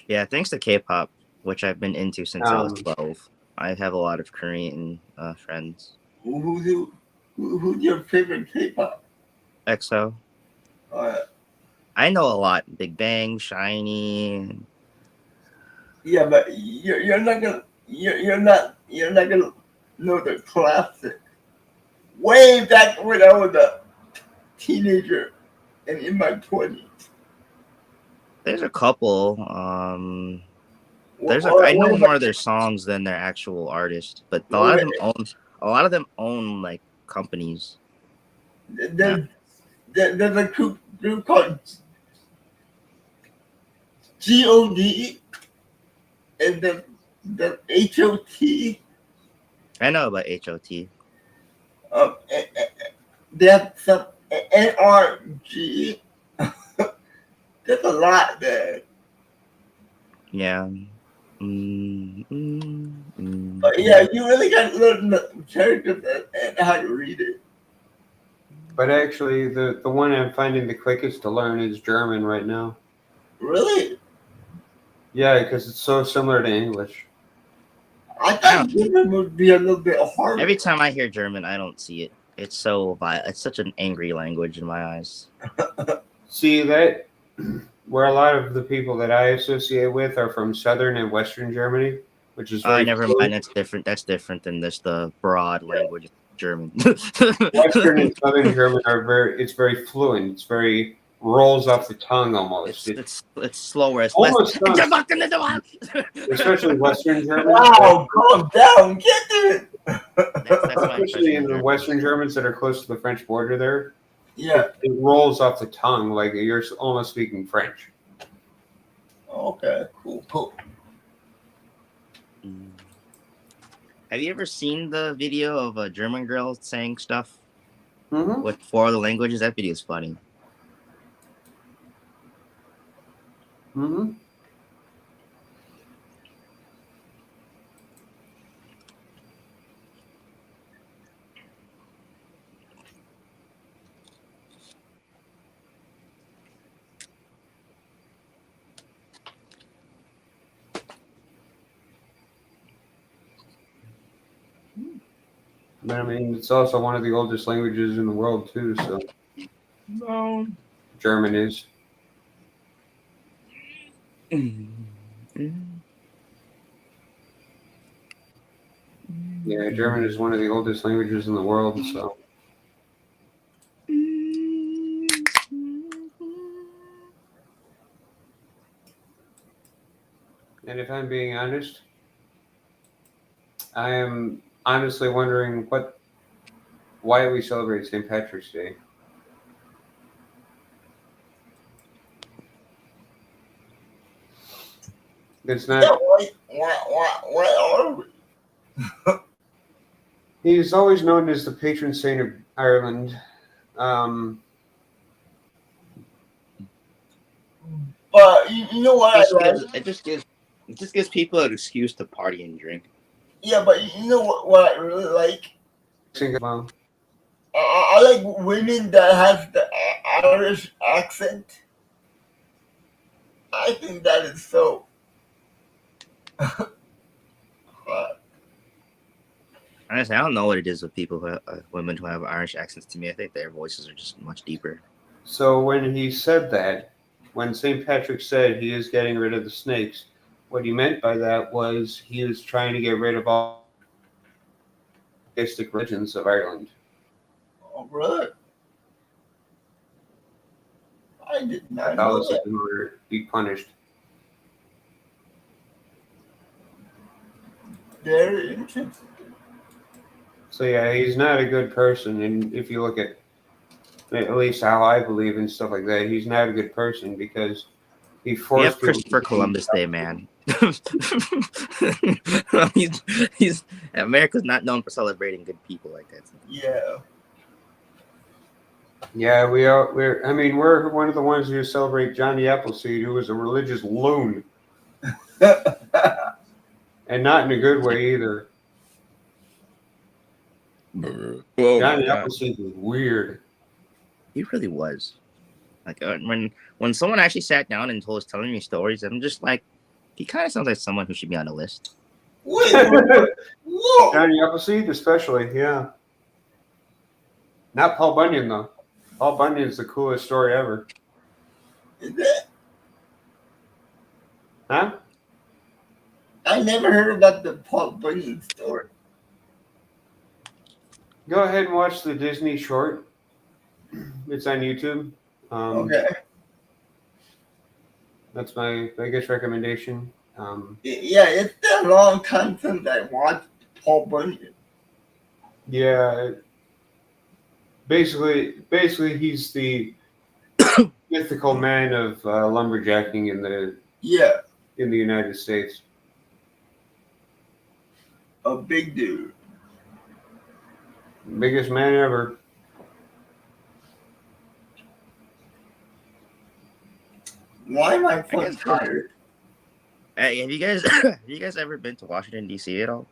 Yeah, thanks to K-pop, which I've been into since I was 12. I have a lot of Korean friends. Who's your favorite K-pop? EXO. I know a lot. Big Bang, Shiny. Yeah, but you're not gonna know the classic. Way back when I was a teenager and in my 20s. There's a couple. I know more of their songs than their actual artists, but a lot of them own like companies. There's a group called God and the HOT. I know about HOT. They have some NRG. There's a lot there. Yeah. But yeah, you really got to learn the characters and how to read it. But actually, the one I'm finding the quickest to learn is German right now. Really? Yeah, because it's so similar to English. I thought German would be a little bit harder. Every time I hear German, I don't see it. It's such an angry language in my eyes. See that where a lot of the people that I associate with are from southern and western Germany, which is very never mind. That's different. That's different than the broad language of German. Western and southern German it's very fluent. It's very rolls off the tongue almost. It's slower. It's almost especially Western German. Wow, calm down, get it. Especially in the Western Germans that are close to the French border there. Yeah. It rolls off the tongue like you're almost speaking French. Okay, cool. Have you ever seen the video of a German girl saying stuff Mm-hmm. with 4 other languages? That video is funny. Mm-hmm. But I mean, it's also one of the oldest languages in the world too. So No. German is. Yeah, German is one of the oldest languages in the world. So and if I'm being honest, I am honestly wondering why we celebrate St. Patrick's Day. It's Yeah, not. why are we? He's always known as the patron saint of Ireland. But you know what I like? It just gives people an excuse to party and drink. Yeah, but you know what I really like? Well, I like women that have the Irish accent. I think that is so. Honestly, I don't know what it is with people who women who have Irish accents. To me, I think their voices are just much deeper. so when he said that, when St. Patrick said he is getting rid of the snakes, what he meant by that was he was trying to get rid of all theistic religions of Ireland. Oh, really? I did not know that. Catholicism would be punished. Very interesting. So yeah, he's not a good person, and if you look at least how I believe and stuff like that, he's not a good person because he We forced have people Christopher to Columbus Day, man. he's America's not known for celebrating good people like that. Yeah. Yeah, we are. We're one of the ones who celebrate Johnny Appleseed, who was a religious loon, and not in a good way either. Oh Johnny my God. Appleseed was weird. He really was. Like when someone actually sat down and was telling me stories, I'm just like, he kind of sounds like someone who should be on a list. Wait, whoa! Johnny Appleseed, especially, yeah. Not Paul Bunyan though. Paul Bunyan's the coolest story ever. Is that? Huh? I never heard about the Paul Bunyan story. Go ahead and watch the Disney short. It's on YouTube. Okay. That's my biggest recommendation. Yeah, it's been a long time since I watched Paul Bunyan. Yeah. Basically, he's the mythical man of lumberjacking in the Yeah, United States. a big dude. Biggest man ever. Why am I I so guess- tired? Hey, have you guys ever been to Washington D.C. at all?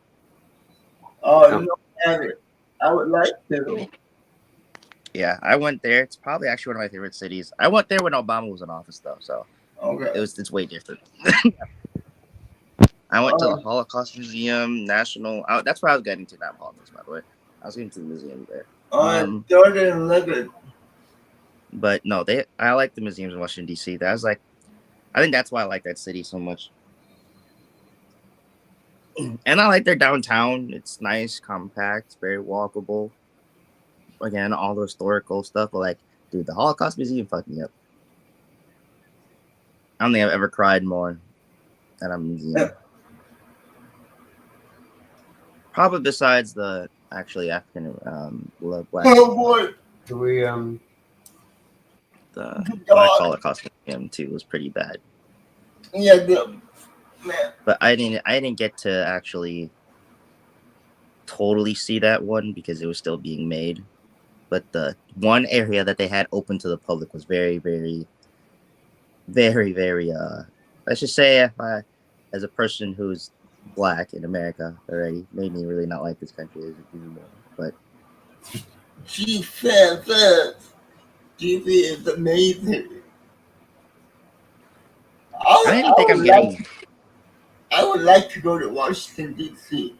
Oh, No. no, I haven't. I would like to. Yeah, I went there. It's probably actually one of my favorite cities. I went there when Obama was in office, though, so Okay. it's way different. I went to the Holocaust Museum, National. That's where I was getting to, not politics, by the way. I was getting to the museum there. Started in Liquid. But no, I like the museums in Washington D.C. I think that's why I like that city so much. And I like their downtown. It's nice, compact, very walkable. Again, all the historical stuff. But like, dude, the Holocaust Museum fucked me up. I don't think I've ever cried more at a museum. Probably besides the actually African black. Oh boy. Do we The Black Holocaust Museum too was pretty bad. Yeah, man. But I didn't get to actually totally see that one because it was still being made. But the one area that they had open to the public was very, very, very, very. Let's just say, as a person who's black in America already, made me really not like this country even more. But Jesus, TV is amazing. I don't even think I'm getting. I would like to go to Washington D.C.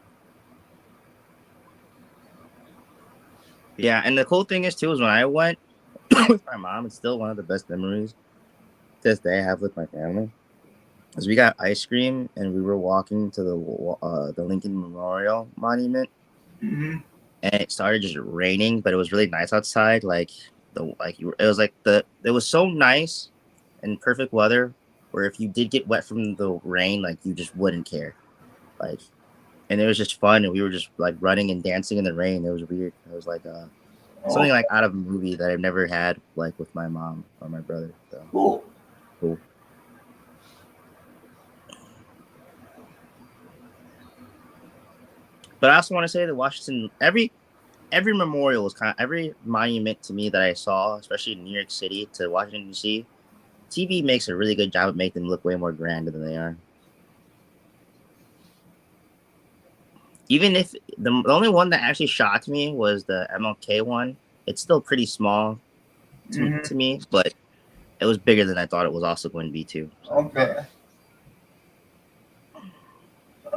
Yeah, and the cool thing is too is when I went with my mom, it's still one of the best memories to this day I have with my family. Is we got ice cream and we were walking to the Lincoln Memorial Monument, Mm-hmm. and it started just raining, but it was really nice outside. Like it was so nice and perfect weather where if you did get wet from the rain, like you just wouldn't care. Like, and it was just fun, and we were just like running and dancing in the rain. It was weird. It was like something like out of a movie that I've never had like with my mom or my brother. So cool. But I also want to say that Washington, every memorial was every monument to me that I saw, especially in New York City to Washington D.C. TV makes a really good job of making them look way more grander than they are. Even if the only one that actually shocked me was the MLK one. It's still pretty small to me, but it was bigger than I thought it was also going to be too. So. Okay.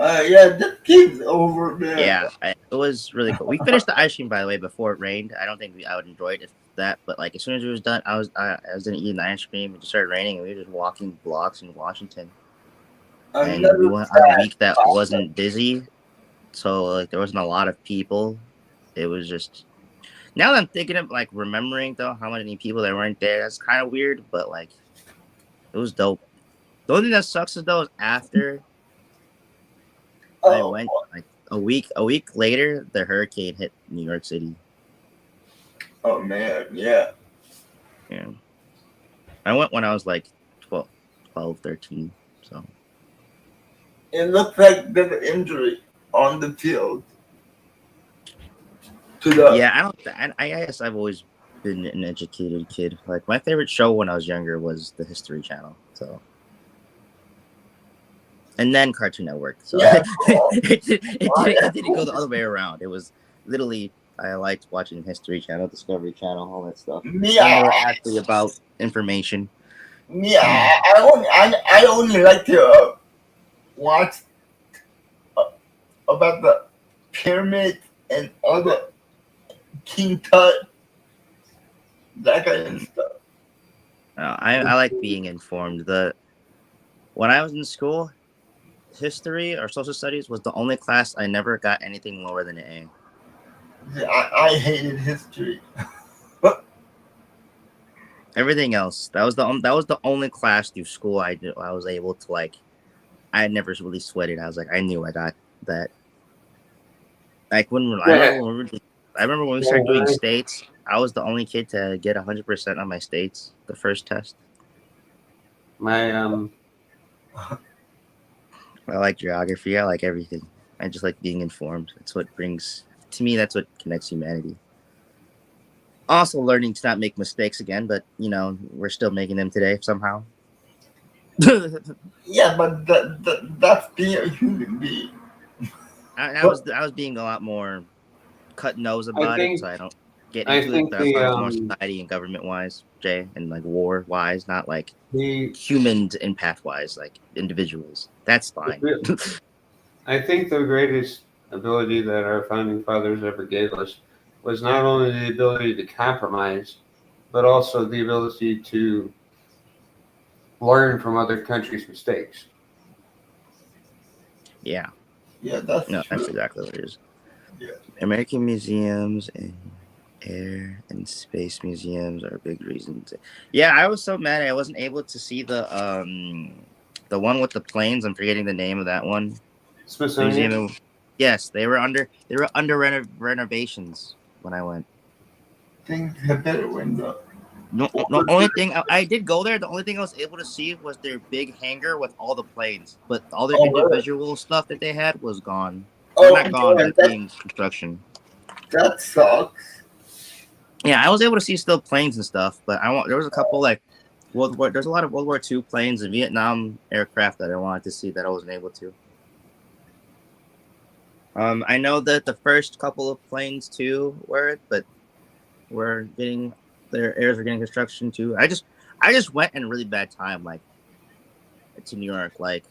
Yeah, this game's over, man. Yeah, it was really cool. We finished the ice cream, by the way, before it rained. I don't think I would enjoy it if that, but like as soon as it was done, I was done eating the ice cream. It just started raining, and we were just walking blocks in Washington. And we went on a week that wasn't busy, so like there wasn't a lot of people. It was just. Now that I'm thinking of like remembering though how many people there weren't there, that's kind of weird, but like it was dope. The only thing that sucks is though is after I went like a week later, the hurricane hit New York City. Oh man, yeah. Yeah. I went when I was like 12, 13, so. It looks like there's an injury on the field. Yeah, I guess I've always been an educated kid. Like my favorite show when I was younger was the History Channel. So, and then Cartoon Network. So Yeah. it didn't go the other way around. It was literally I liked watching History Channel, Discovery Channel, all that stuff. Yeah. They were actually about information. Yeah, I only like to watch about the pyramids and other King Tut, that kind of stuff. I like being informed. When I was in school, history or social studies was the only class I never got anything lower than an A. I hated history. Everything else, that was the only class through school I was able to like. I had never really sweated. I was like, I knew I got that. Like I remember when we started doing states, I was the only kid to get 100% on my states the first test. My I like geography. I like everything. I just like being informed. That's what brings to me. That's what connects humanity. Also learning to not make mistakes again, but you know we're still making them today somehow. Yeah, but that's being a human being. I was being a lot more cut nose about it, so I don't get into it. But I was more society and government wise, Jay, and like war wise, not like humans and path wise, like individuals. That's fine. I think the greatest ability that our founding fathers ever gave us was not only the ability to compromise, but also the ability to learn from other countries' mistakes. Yeah. Yeah, that's exactly what it is. Yeah. American museums and air and space museums are big reasons. Yeah, I was so mad I wasn't able to see the one with the planes. I'm forgetting the name of that one. Smithsonian. Museum. Yes, they were under renovations when I went. Things have better window. No, the only thing I did go there. The only thing I was able to see was their big hangar with all the planes, but all their individual stuff that they had was gone. I'm not gone. man, I'm doing construction. that sucks. Yeah, I was able to see still planes and stuff, but there was a couple like there's a lot of World War II planes and Vietnam aircraft that I wanted to see that I wasn't able to. I know that the first couple of planes too were, but their airs were getting construction too. I just went in a really bad time, like to New York. Like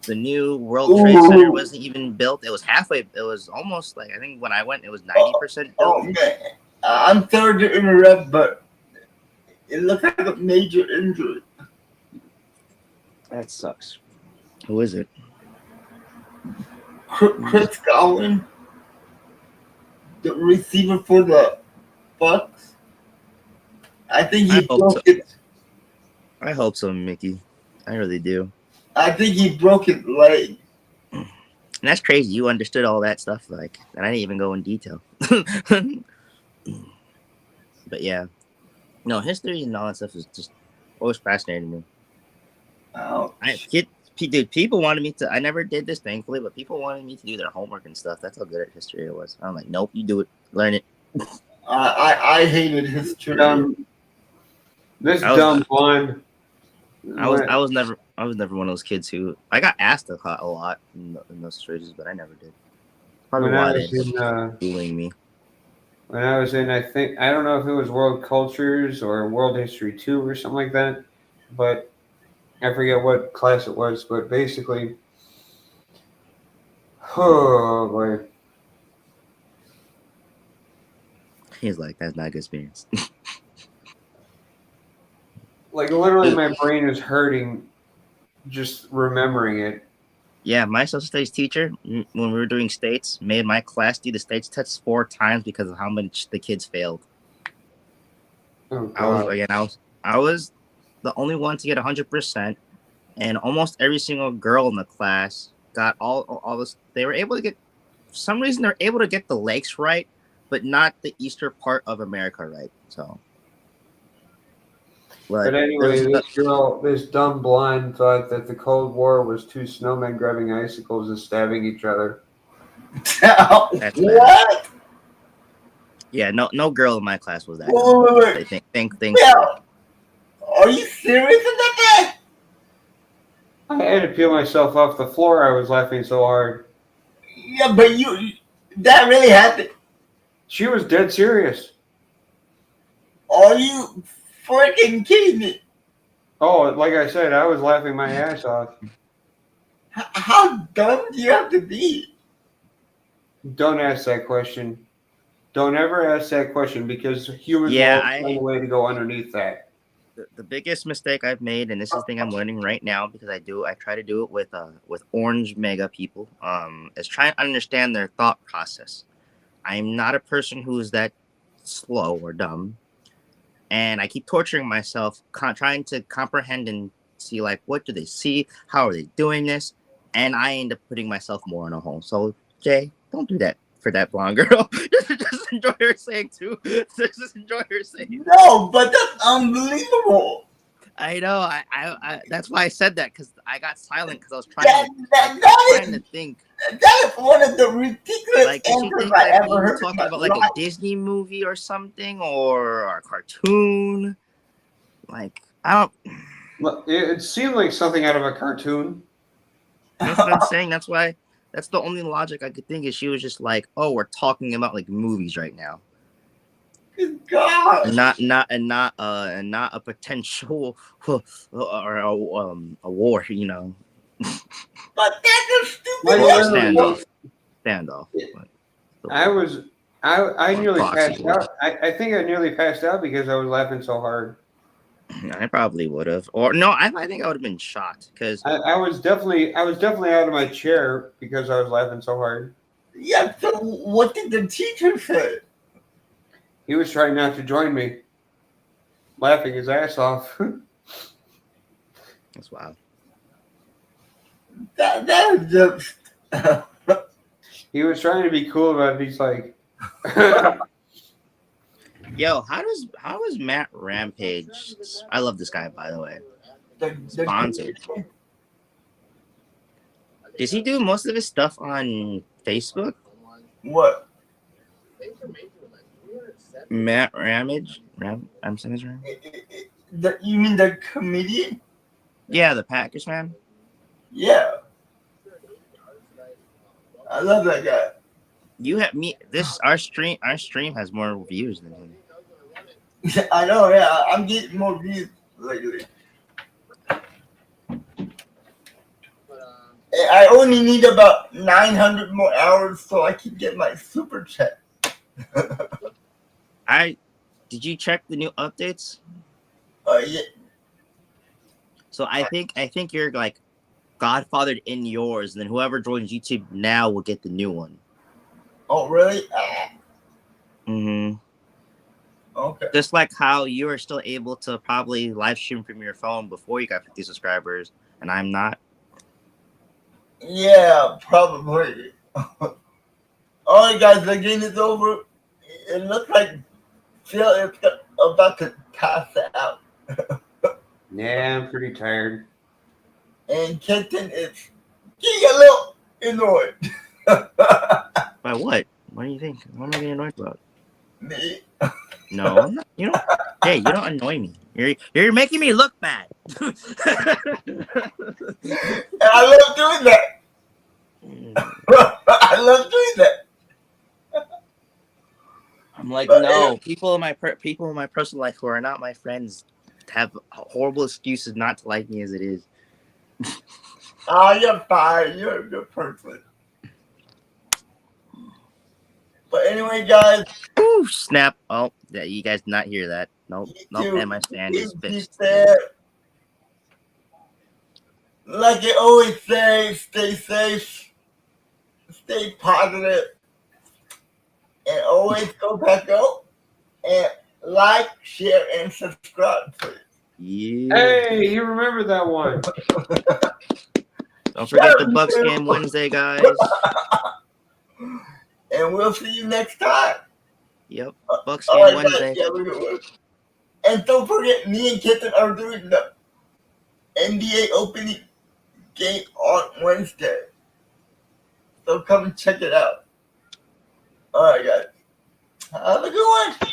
the new World Trade Center Ooh. wasn't even built. It was halfway. It was almost like I think when I went, it was 90% Oh built. man, I'm sorry to interrupt, but it looks like a major injury. That sucks. Who is it? Chris Godwin, the receiver for the Bucks. I think he broke it. I hope so, Mickey. I really do. I think he broke his leg. And that's crazy. You understood all that stuff, like, and I didn't even go in detail. But yeah, no, history and all that stuff is just always fascinating to me. Dude, people wanted me to. I never did this, thankfully, but people wanted me to do their homework and stuff. That's how good at history it was. I'm like, nope, you do it, learn it. I hated history. This dumb blonde. I was never one of those kids who I got asked a lot in those situations, but I never did. Probably why they're bullying me. When I was in, I don't know if it was World Cultures or World History 2 or something like that, but I forget what class it was, but basically, oh boy. He's like, that's not a good experience. Like, literally, my brain is hurting just remembering it. Yeah, my social studies teacher, when we were doing states, made my class do the states test 4 times because of how much the kids failed. Oh, God. I was the only one to get 100%, and almost every single girl in the class got all this. They were able to get, for some reason, they're able to get the lakes right, but not the eastern part of America right. So. But anyway, this dumb blonde thought that the Cold War was 2 snowmen grabbing icicles and stabbing each other. What? Yeah, no girl in my class was that. Wait. Think. Are you serious about that? I had to peel myself off the floor. I was laughing so hard. Yeah, but that really happened. She was dead serious. Are you freaking kidding me? Oh, like I said, I was laughing my ass off. How dumb do you have to be? Don't ask that question. Don't ever ask that question because humans will find a way to go underneath that. The biggest mistake I've made, and this is the thing I'm learning right now because I try to do it with orange mega people, is try and understand their thought process. I'm not a person who is that slow or dumb, and I keep torturing myself, trying to comprehend and see, like, what do they see? How are they doing this? And I end up putting myself more in a hole. So, Jay, don't do that for that blonde girl. just enjoy her saying too. Just enjoy her saying. No, but that's unbelievable. I know. I that's why I said that, because I got silent because I was trying to think. That is one of the ridiculous answers I ever heard. Talking about like a Disney movie or something, or a cartoon. Like, I don't. It seemed like something out of a cartoon. That's what I'm saying. That's why. That's the only logic I could think is she was just like, oh, we're talking about like movies right now. Good God. Not a potential or a war, you know. But that's a stupid standoff. I nearly passed out. I think I nearly passed out because I was laughing so hard. I probably would have, or no, I think I would have been shot because I was definitely out of my chair because I was laughing so hard. Yeah. So what did the teacher say? He was trying not to join me, laughing his ass off. That's wild. That is just. He was trying to be cool about it. He's like. Yo, how is Matt Rampage? I love this guy, by the way. Sponsored. Does he do most of his stuff on Facebook? What? Matt Ramage? I'm saying his name? You mean the comedian? Yeah, the Packers fan. Yeah. I love that guy. You have me. This our stream has more views than him. I know, yeah. I'm getting more views lately. I only need about 900 more hours so I can get my super chat. Did you check the new updates? Yeah. So I think you're like godfathered in yours, and then whoever joins YouTube now will get the new one. Oh, really? Mm-hmm. Okay. Just like how you are still able to probably live stream from your phone before you got 50 subscribers, and I'm not. Yeah, probably. All right, guys, the game is over. It looks like Phil is about to pass out. Yeah, I'm pretty tired. And Kenton is getting a little annoyed. By what? What do you think? What am I getting annoyed about? Me. No, I'm not. You don't. Hey, you don't annoy me. You're making me look bad. And I love doing that. I love doing that. I'm like, But, no. People in my personal life who are not my friends have horrible excuses not to like me as it is. You're fine. You're a good person. But anyway, guys. Ooh, snap. Oh, yeah, you guys did not hear that. Nope. And my stand is fixed. Like I always say, stay safe, stay positive, and always go back out and like, share, and subscribe, please. Yeah. Hey, you remember that one? Don't forget the Bucks game Wednesday, guys. And we'll see you next time. Yep. Bucks game Wednesday. Yeah, and don't forget, me and Kitten are doing the NBA opening game on Wednesday. So come check it out. All right, guys. Have a good one.